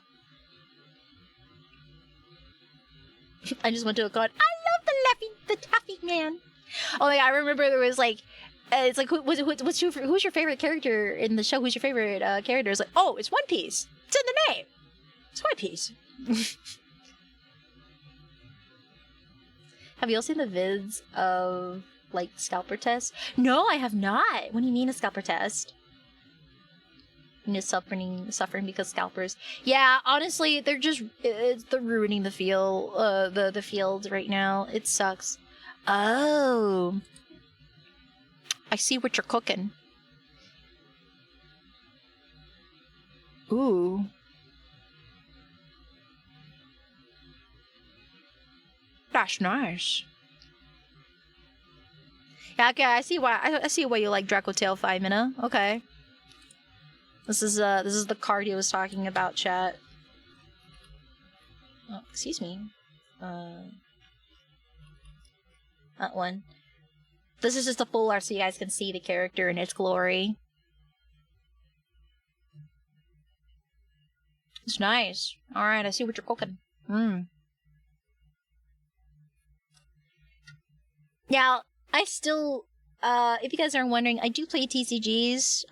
I just went to a con. I love the Taffy man. Oh my god, I remember there was like, it's like, who's your favorite character in the show? Who's your favorite character? It's like, oh, it's One Piece. It's in the name. It's One Piece. Have you all seen the vids of, like, scalper tests? No, I have not. What do you mean a scalper test? You know, suffering because scalpers. Yeah, honestly, they're ruining the the field right now. It sucks. Oh. I see what you're cooking. Ooh. That's nice. Yeah, okay, I see why you like Dracotail 5 mana. Okay. This is the card he was talking about, chat. Oh, excuse me. That one. This is just a full art so you guys can see the character in its glory. It's nice. All right, I see what you're cooking. Now, I still, if you guys are wondering, I do play TCGs,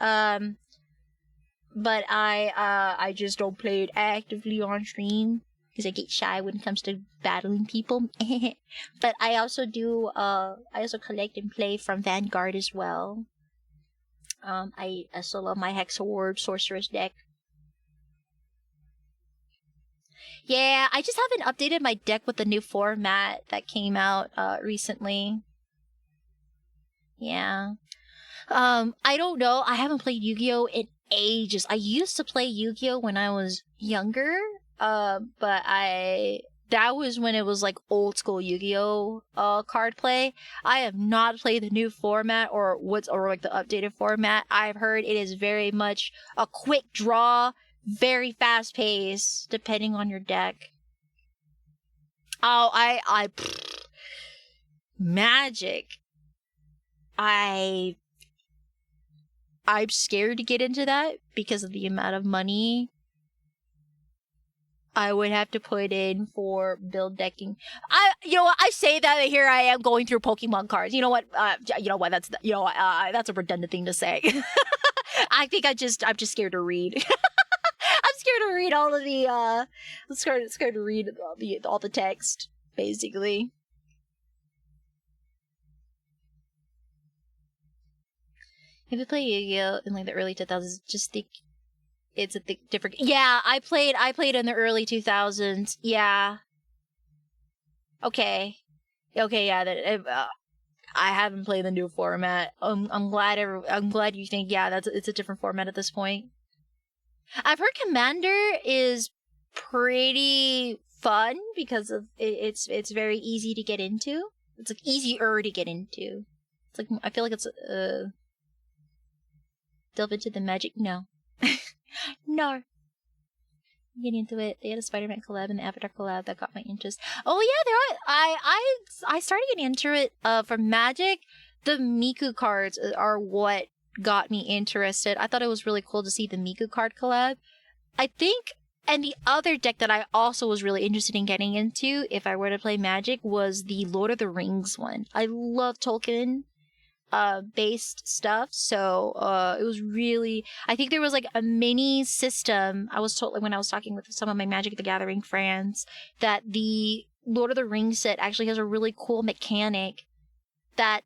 but I just don't play it actively on stream because I get shy when it comes to battling people. But I also do, I also collect and play from Vanguard as well. I still love my Hexaward Sorceress deck. Yeah, I just haven't updated my deck with the new format that came out recently. Yeah. I don't know. I haven't played Yu-Gi-Oh in ages. I used to play Yu-Gi-Oh when I was younger. But that was when it was like old school Yu-Gi-Oh card play. I have not played the new format or like the updated format. I've heard it is very much a quick draw, very fast pace, depending on your deck. Oh, Magic. I'm scared to get into that because of the amount of money I would have to put in for build decking. You know what? I say that, and here I am going through Pokemon cards. You know what? That's a redundant thing to say. I think I'm just scared to read. I'm scared to read all of the. I'm scared to read all the text, basically. If you play Yu-Gi-Oh in like the early 2000s, just think it's a different. Yeah, I played in the early 2000s. Yeah. Okay. Okay. Yeah. I haven't played the new format. I'm glad you think it's a different format at this point. I've heard Commander is pretty fun because of it's very easy to get into. It's like easier to get into. It's like I feel like it's delve into the magic. No. No. Getting into it. They had a Spider-Man collab and the Avatar collab that got my interest. Oh yeah, there are. I started getting into it for Magic. The Miku cards are what got me interested. I thought it was really cool to see the Miku card collab. I think, and the other deck that I also was really interested in getting into if I were to play Magic was the Lord of the Rings one. I love Tolkien based stuff, so it was really, I think there was like a mini system. I was told, like, when I was talking with some of my Magic the Gathering friends, that the Lord of the Rings set actually has a really cool mechanic that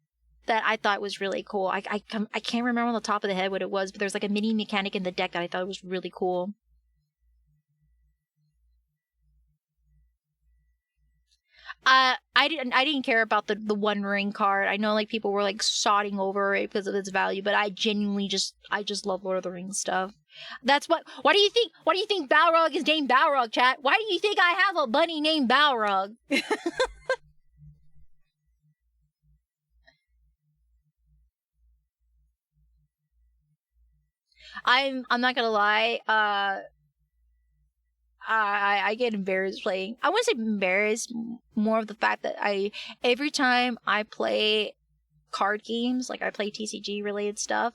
I thought was really cool. I can't remember on the top of the head what it was, but there's like a mini mechanic in the deck that I thought was really cool. I didn't care about the One Ring card. I know like people were like sodding over it because of its value, but I genuinely just love Lord of the Rings stuff. That's why do you think Balrog is named Balrog, chat? Why do you think I have a bunny named Balrog? I'm not gonna lie, I get embarrassed playing. I wouldn't say embarrassed, more of the fact that every time I play card games, like I play TCG related stuff,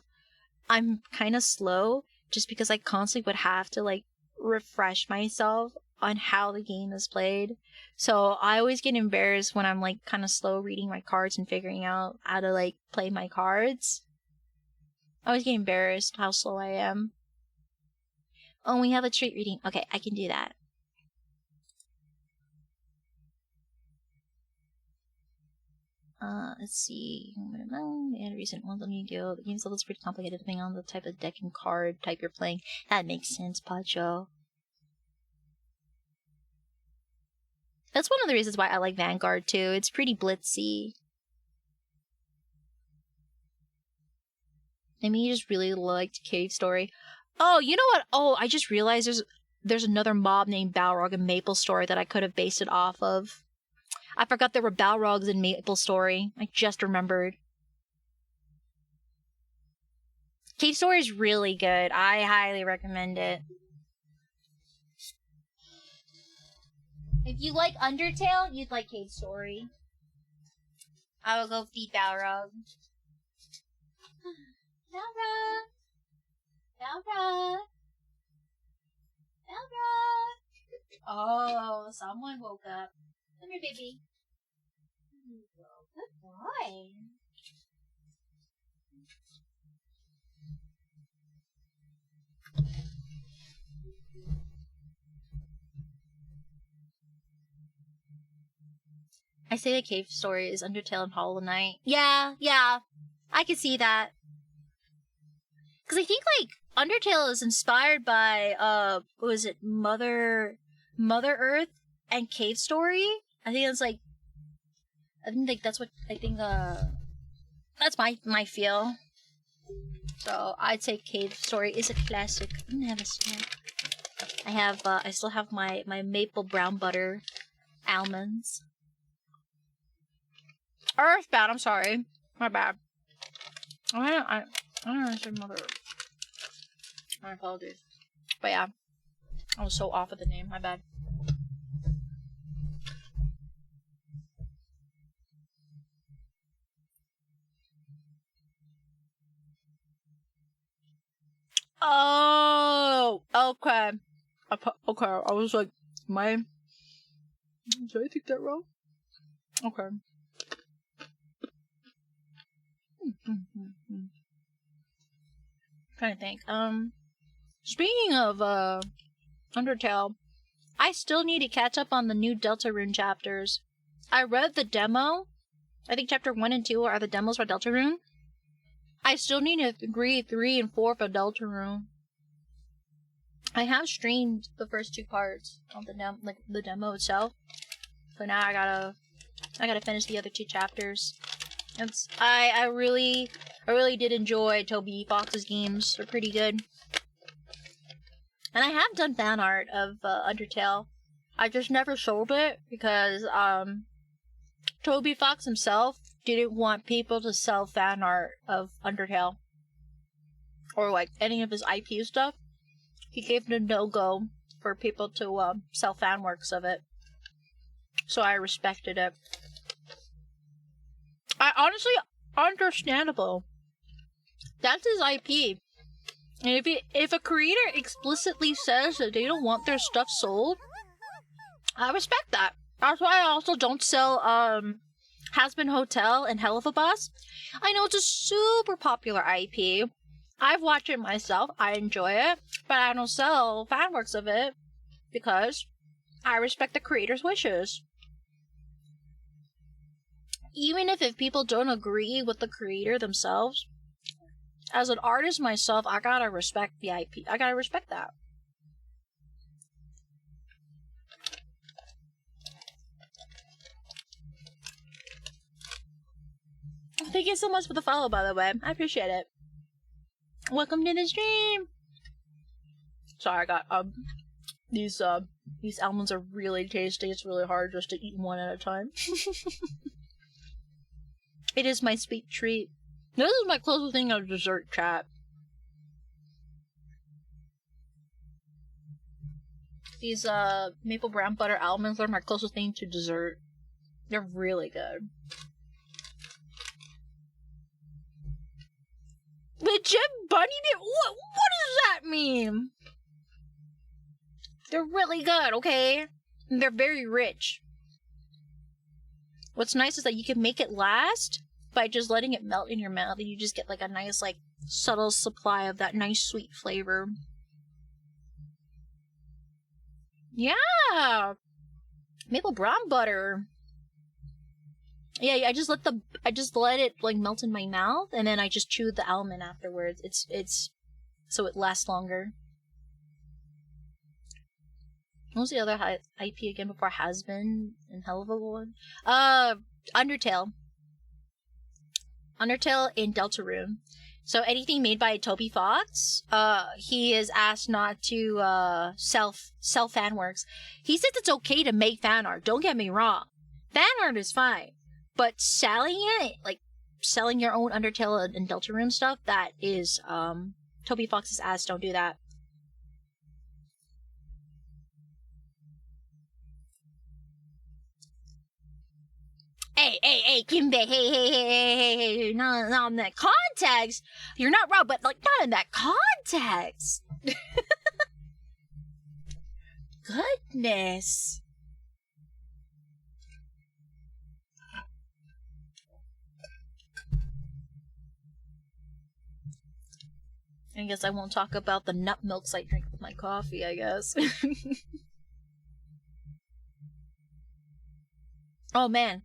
I'm kind of slow just because I constantly would have to like refresh myself on how the game is played. So I always get embarrassed when I'm like kind of slow reading my cards and figuring out how to like play my cards. I always get embarrassed how slow I am. Oh, we have a treat reading. Okay, I can do that. Let's see. And recent ones on Yu-Gi-Oh! The game level is pretty complicated depending on the type of deck and card type you're playing. That makes sense, Pacho. That's one of the reasons why I like Vanguard too. It's pretty blitzy. I mean, you just really liked Cave Story. Oh, you know what? Oh, I just realized there's another mob named Balrog in Maple Story that I could have based it off of. I forgot there were Balrogs in Maple Story. I just remembered. Cave Story is really good. I highly recommend it. If you like Undertale, you'd like Cave Story. I will go feed Balrog. Balrog! Balrog! Elra! Oh, someone woke up. Come here, baby. There you go. Good boy. I say the cave story is Undertale and Hollow Knight. Yeah. I can see that. Because I think, like, Undertale is inspired by, what was it, Mother Earth and Cave Story? I think that's, like, that's what, that's my feel. So, I'd say Cave Story is a classic. I'm gonna have a snack. I still have my maple brown butter almonds. Earthbound, I'm sorry. My bad. I don't understand Mother Earth. My apologies. But yeah, I was so off with the name. My bad. Oh, okay. Okay, I was like, did I think that wrong? Okay. Trying to think. Speaking of Undertale, I still need to catch up on the new Deltarune chapters. I read the demo. I think chapter 1 and 2 are the demos for Deltarune. I still need to read 3 and 4 for Deltarune. I have streamed the first 2 parts of the demo itself, but now I gotta finish the other 2 chapters. I really did enjoy Toby Fox's games. They're pretty good. And I have done fan art of Undertale. I just never sold it because Toby Fox himself didn't want people to sell fan art of Undertale or like any of his IP stuff. He gave it a no-go for people to sell fan works of it. So I respected it. I honestly, understandable. That's his IP. And if a creator explicitly says that they don't want their stuff sold, I respect that. That's why I also don't sell Has-Been Hotel and Hell of a Boss. I know it's a super popular IP. I've watched it myself. I enjoy it. But I don't sell fan works of it because I respect the creator's wishes. Even if people don't agree with the creator themselves, as an artist myself, I gotta respect the IP. I gotta respect that. Thank you so much for the follow, by the way. I appreciate it. Welcome to the stream. Sorry, I got these almonds are really tasty. It's really hard just to eat one at a time. It is my sweet treat. This is my closest thing of dessert, chat. These maple brown butter almonds are my closest thing to dessert. They're really good. Legit bunny? What does that mean? They're really good, okay? And they're very rich. What's nice is that you can make it last by just letting it melt in your mouth, and you just get like a nice, like, subtle supply of that nice sweet flavor. Yeah! Maple brown butter. Yeah, I just let it like melt in my mouth, and then I just chew the almond afterwards. It's so it lasts longer. What was the other IP again before Has-Been and Hell of a One? Undertale in Deltarune. So anything made by Toby Fox, he is asked not to sell fan works. He says it's okay to make fan art. Don't get me wrong, fan art is fine. But selling it, like selling your own Undertale and Deltarune stuff, that is, Toby Fox's ass. Don't do that. Hey, Kimbe, hey, not in that context. You're not wrong, but like not in that context. goodness. I guess I won't talk about the nut milks I drink with my coffee, I guess. Oh man.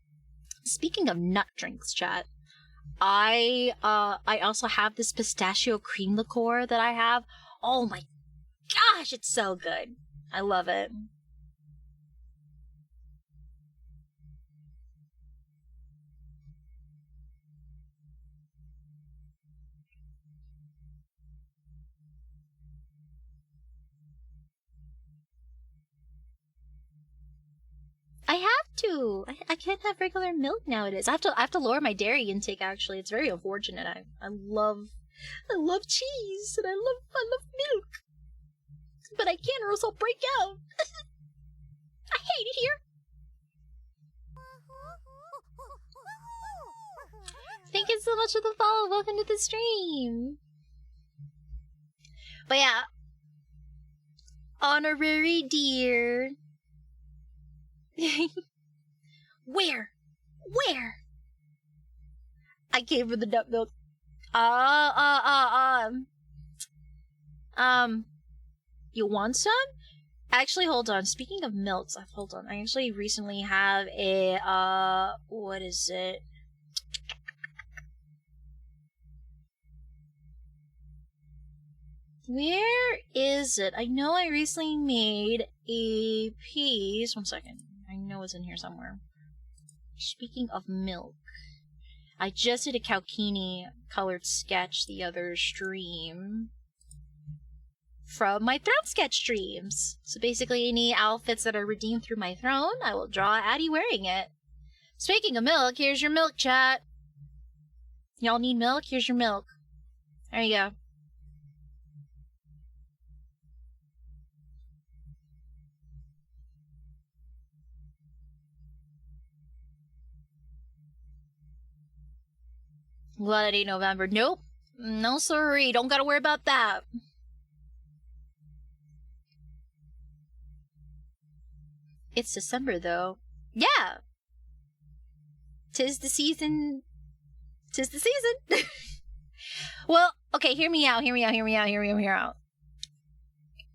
Speaking of nut drinks, chat, I also have this pistachio cream liqueur that I have. Oh my gosh, it's so good. I love it. I have to. I can't have regular milk nowadays. I have to lower my dairy intake. Actually, it's very unfortunate. I love cheese and I love milk, but I can't or else I'll break out. I hate it here. Thank you so much for the follow. Welcome to the stream. But yeah, honorary dear. Where? I gave her the nut milk. You want some? Actually, hold on. Speaking of milks, hold on. I actually recently have a, what is it? Where is it? I know I recently made a piece. One second. I know it's in here somewhere. Speaking of milk, I just did a Kalkini colored sketch the other stream from my throne sketch streams. So basically, any outfits that are redeemed through my throne, I will draw Addie wearing it. Speaking of milk, here's your milk, chat. Y'all need milk? Here's your milk. There you go. Glad it ain't November. Nope. No, sorry. Don't gotta worry about that. It's December, though. Yeah. 'Tis the season. Well, okay, hear me out.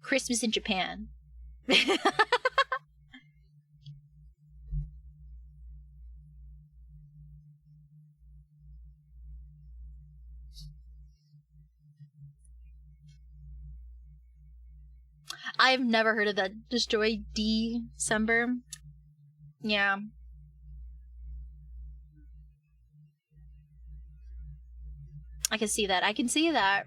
Christmas in Japan. I've never heard of that. Destroy December. Yeah. I can see that.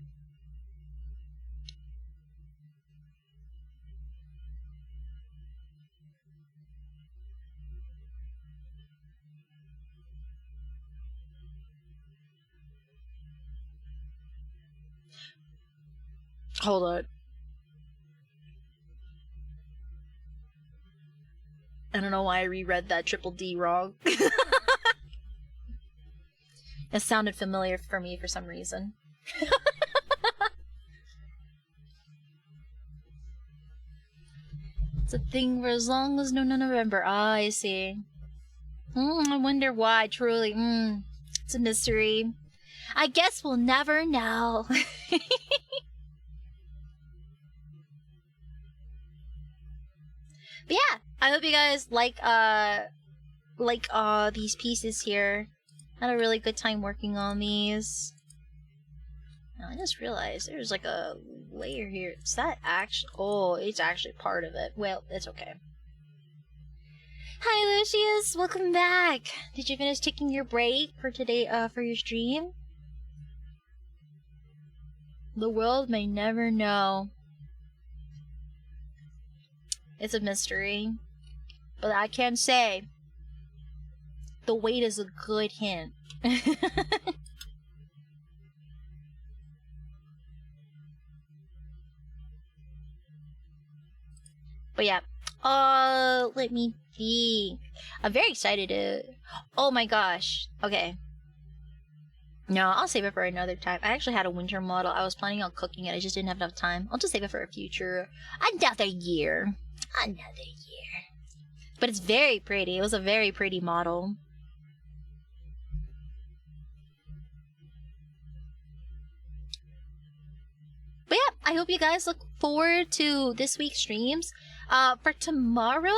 Hold on. I don't know why I reread that triple D wrong. It sounded familiar for me for some reason. It's a thing for as long as no November. Ah, I see. I wonder why, truly. It's a mystery. I guess we'll never know. But yeah, I hope you guys like these pieces here. I had a really good time working on these. Now, I just realized there's like a layer here. Is that actually? Oh, it's actually part of it. Well, it's okay. Hi, Lucius. Welcome back. Did you finish taking your break for today? For your stream? The world may never know. It's a mystery, but I can say the weight is a good hint. But yeah, let me think. I'm very excited to. Oh my gosh. Okay. No, I'll save it for another time. I actually had a winter model. I was planning on cooking it. I just didn't have enough time. I'll just save it for a future. Another year. Another year. But it's very pretty. It was a very pretty model. But yeah, I hope you guys look forward to this week's streams. For tomorrow,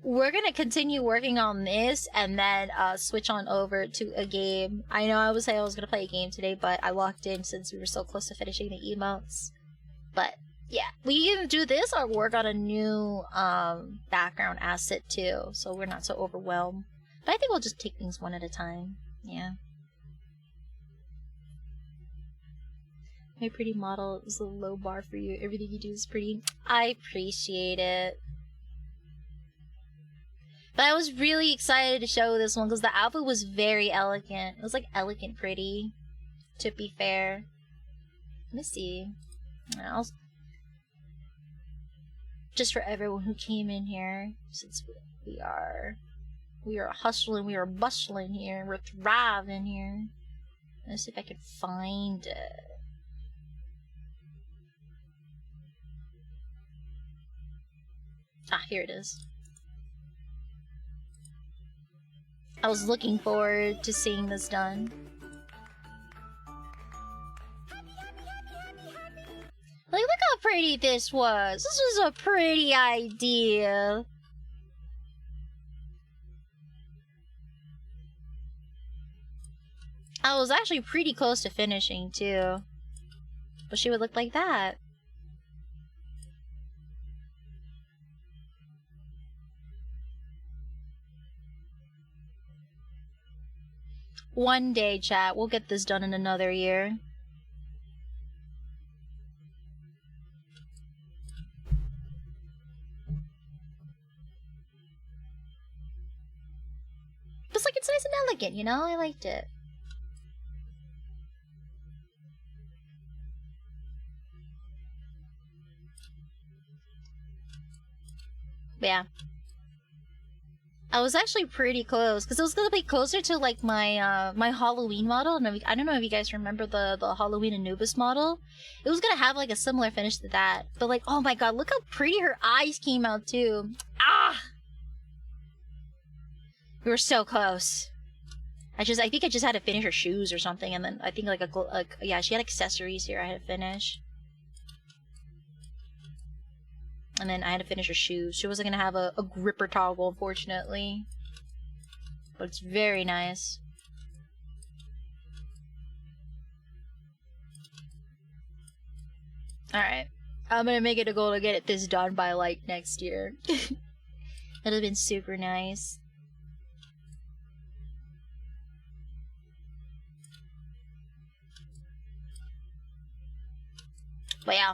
we're gonna continue working on this and then switch on over to a game. I know I was saying I was gonna play a game today, but I walked in since we were so close to finishing the emotes. But yeah, we can do this or work on a new background asset too, so we're not so overwhelmed. But I think we'll just take things one at a time. Yeah. My pretty model is a low bar for you. Everything you do is pretty. I appreciate it. But I was really excited to show this one because the outfit was very elegant. It was like elegant pretty, to be fair. Let me see. Just for everyone who came in here, since we are hustling, we are bustling here, we're thriving here. Let's see if I can find it. Ah, here it is. I was looking forward to seeing this done. Like, look how pretty this was. This was a pretty idea. I was actually pretty close to finishing, too. But she would look like that. One day, chat. We'll get this done in another year. But it's nice and elegant, you know? I liked it. But yeah. I was actually pretty close because it was gonna be closer to like my my Halloween model. And I don't know if you guys remember the Halloween Anubis model. It was gonna have like a similar finish to that, but like, oh my god, look how pretty her eyes came out too. Ah, we were so close. I think I just had to finish her shoes or something, and then I think yeah, she had accessories here I had to finish. And then I had to finish her shoes. She wasn't gonna have a gripper toggle, unfortunately. But it's very nice. Alright. I'm gonna make it a goal to get this done by, like, next year. That'd have been super nice. But yeah.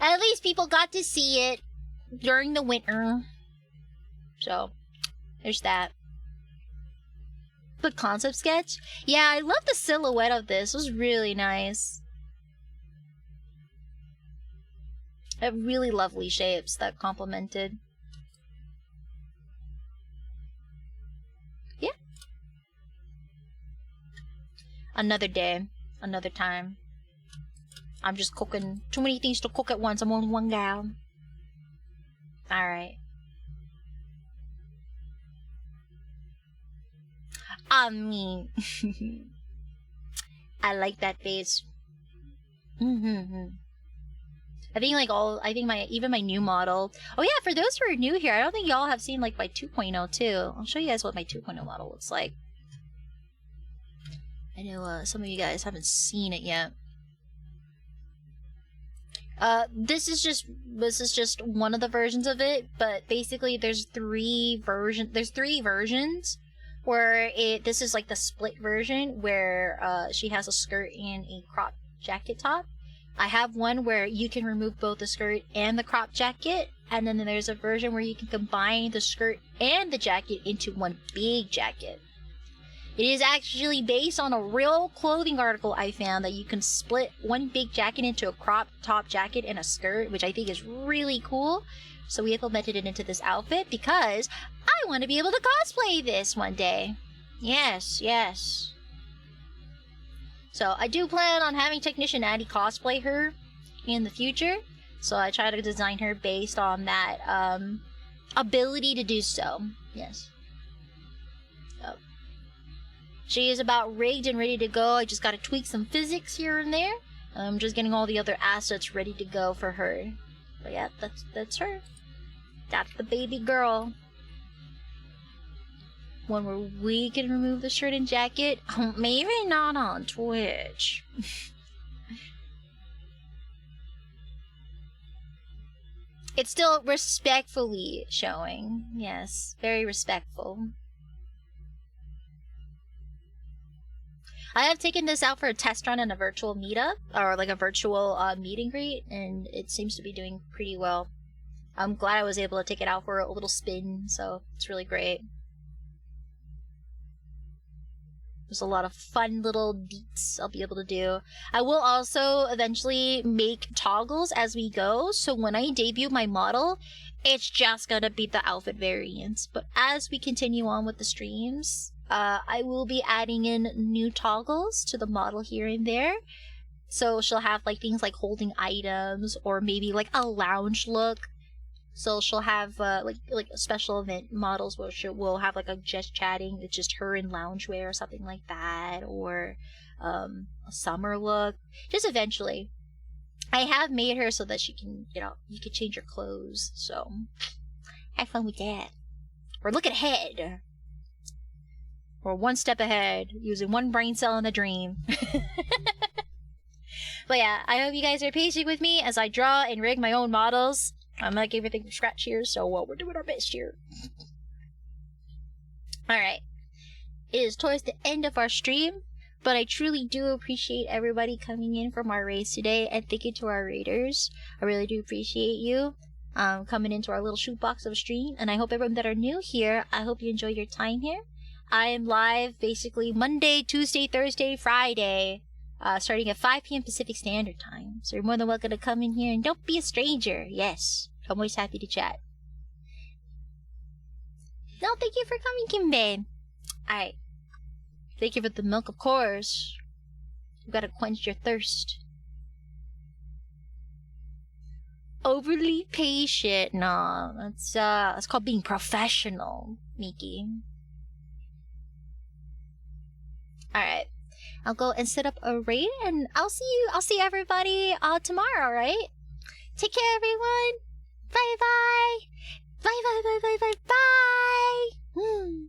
At least people got to see it during the winter. So, there's that. The concept sketch? Yeah, I love the silhouette of this. It was really nice. It had really lovely shapes that complemented. Yeah. Another day. Another time. I'm just cooking. Too many things to cook at once. I'm only one gal. Alright. I mean... I like that face. I think even my new model. Oh yeah, for those who are new here, I don't think y'all have seen like my 2.0 too. I'll show you guys what my 2.0 model looks like. I know some of you guys haven't seen it yet. This is just one of the versions of it, but basically there's three versions where this is like the split version where she has a skirt and a crop jacket top. I have one where you can remove both the skirt and the crop jacket, and then there's a version where you can combine the skirt and the jacket into one big jacket. It is actually based on a real clothing article I found that you can split one big jacket into a crop top jacket and a skirt, which I think is really cool. So we implemented it into this outfit because I want to be able to cosplay this one day. Yes, yes. So I do plan on having Technician Addy cosplay her in the future. So I try to design her based on that ability to do so. Yes. Yep. She is about rigged and ready to go. I just gotta tweak some physics here and there. I'm just getting all the other assets ready to go for her. But yeah, that's her. That's the baby girl. One where we can remove the shirt and jacket. Maybe not on Twitch. It's still respectfully showing. Yes, very respectful. I have taken this out for a test run in a virtual meetup, or like a virtual meet and greet, and it seems to be doing pretty well. I'm glad I was able to take it out for a little spin, so it's really great. There's a lot of fun little beats I'll be able to do. I will also eventually make toggles as we go, so when I debut my model, it's just gonna be the outfit variants. But as we continue on with the streams, I will be adding in new toggles to the model here and there. So she'll have like things like holding items, or maybe like a lounge look. So she'll have like special event models where she will have like a just chatting, it's just her in loungewear or something like that, or a summer look. Just eventually, I have made her so that she can, you can change your clothes. So have fun with that, or look ahead, or one step ahead using one brain cell in a dream. But yeah, I hope you guys are patient with me as I draw and rig my own models. I'm not getting everything from scratch here, so we're doing our best here. Alright. It is towards the end of our stream, but I truly do appreciate everybody coming in from our raids today, and thank you to our raiders. I really do appreciate you coming into our little shoebox of a stream, and I hope everyone that are new here, I hope you enjoy your time here. I am live basically Monday, Tuesday, Thursday, Friday, starting at 5 p.m. Pacific Standard Time. So you're more than welcome to come in here, and don't be a stranger. Yes, I'm always happy to chat. No, thank you for coming, Kimbe. Alright. Thank you for the milk, of course. You gotta quench your thirst. Overly patient. No, that's called being professional, Miki. Alright. I'll go and set up a raid, and I'll see everybody tomorrow, right? Take care, everyone. Bye bye. Bye bye bye bye bye bye.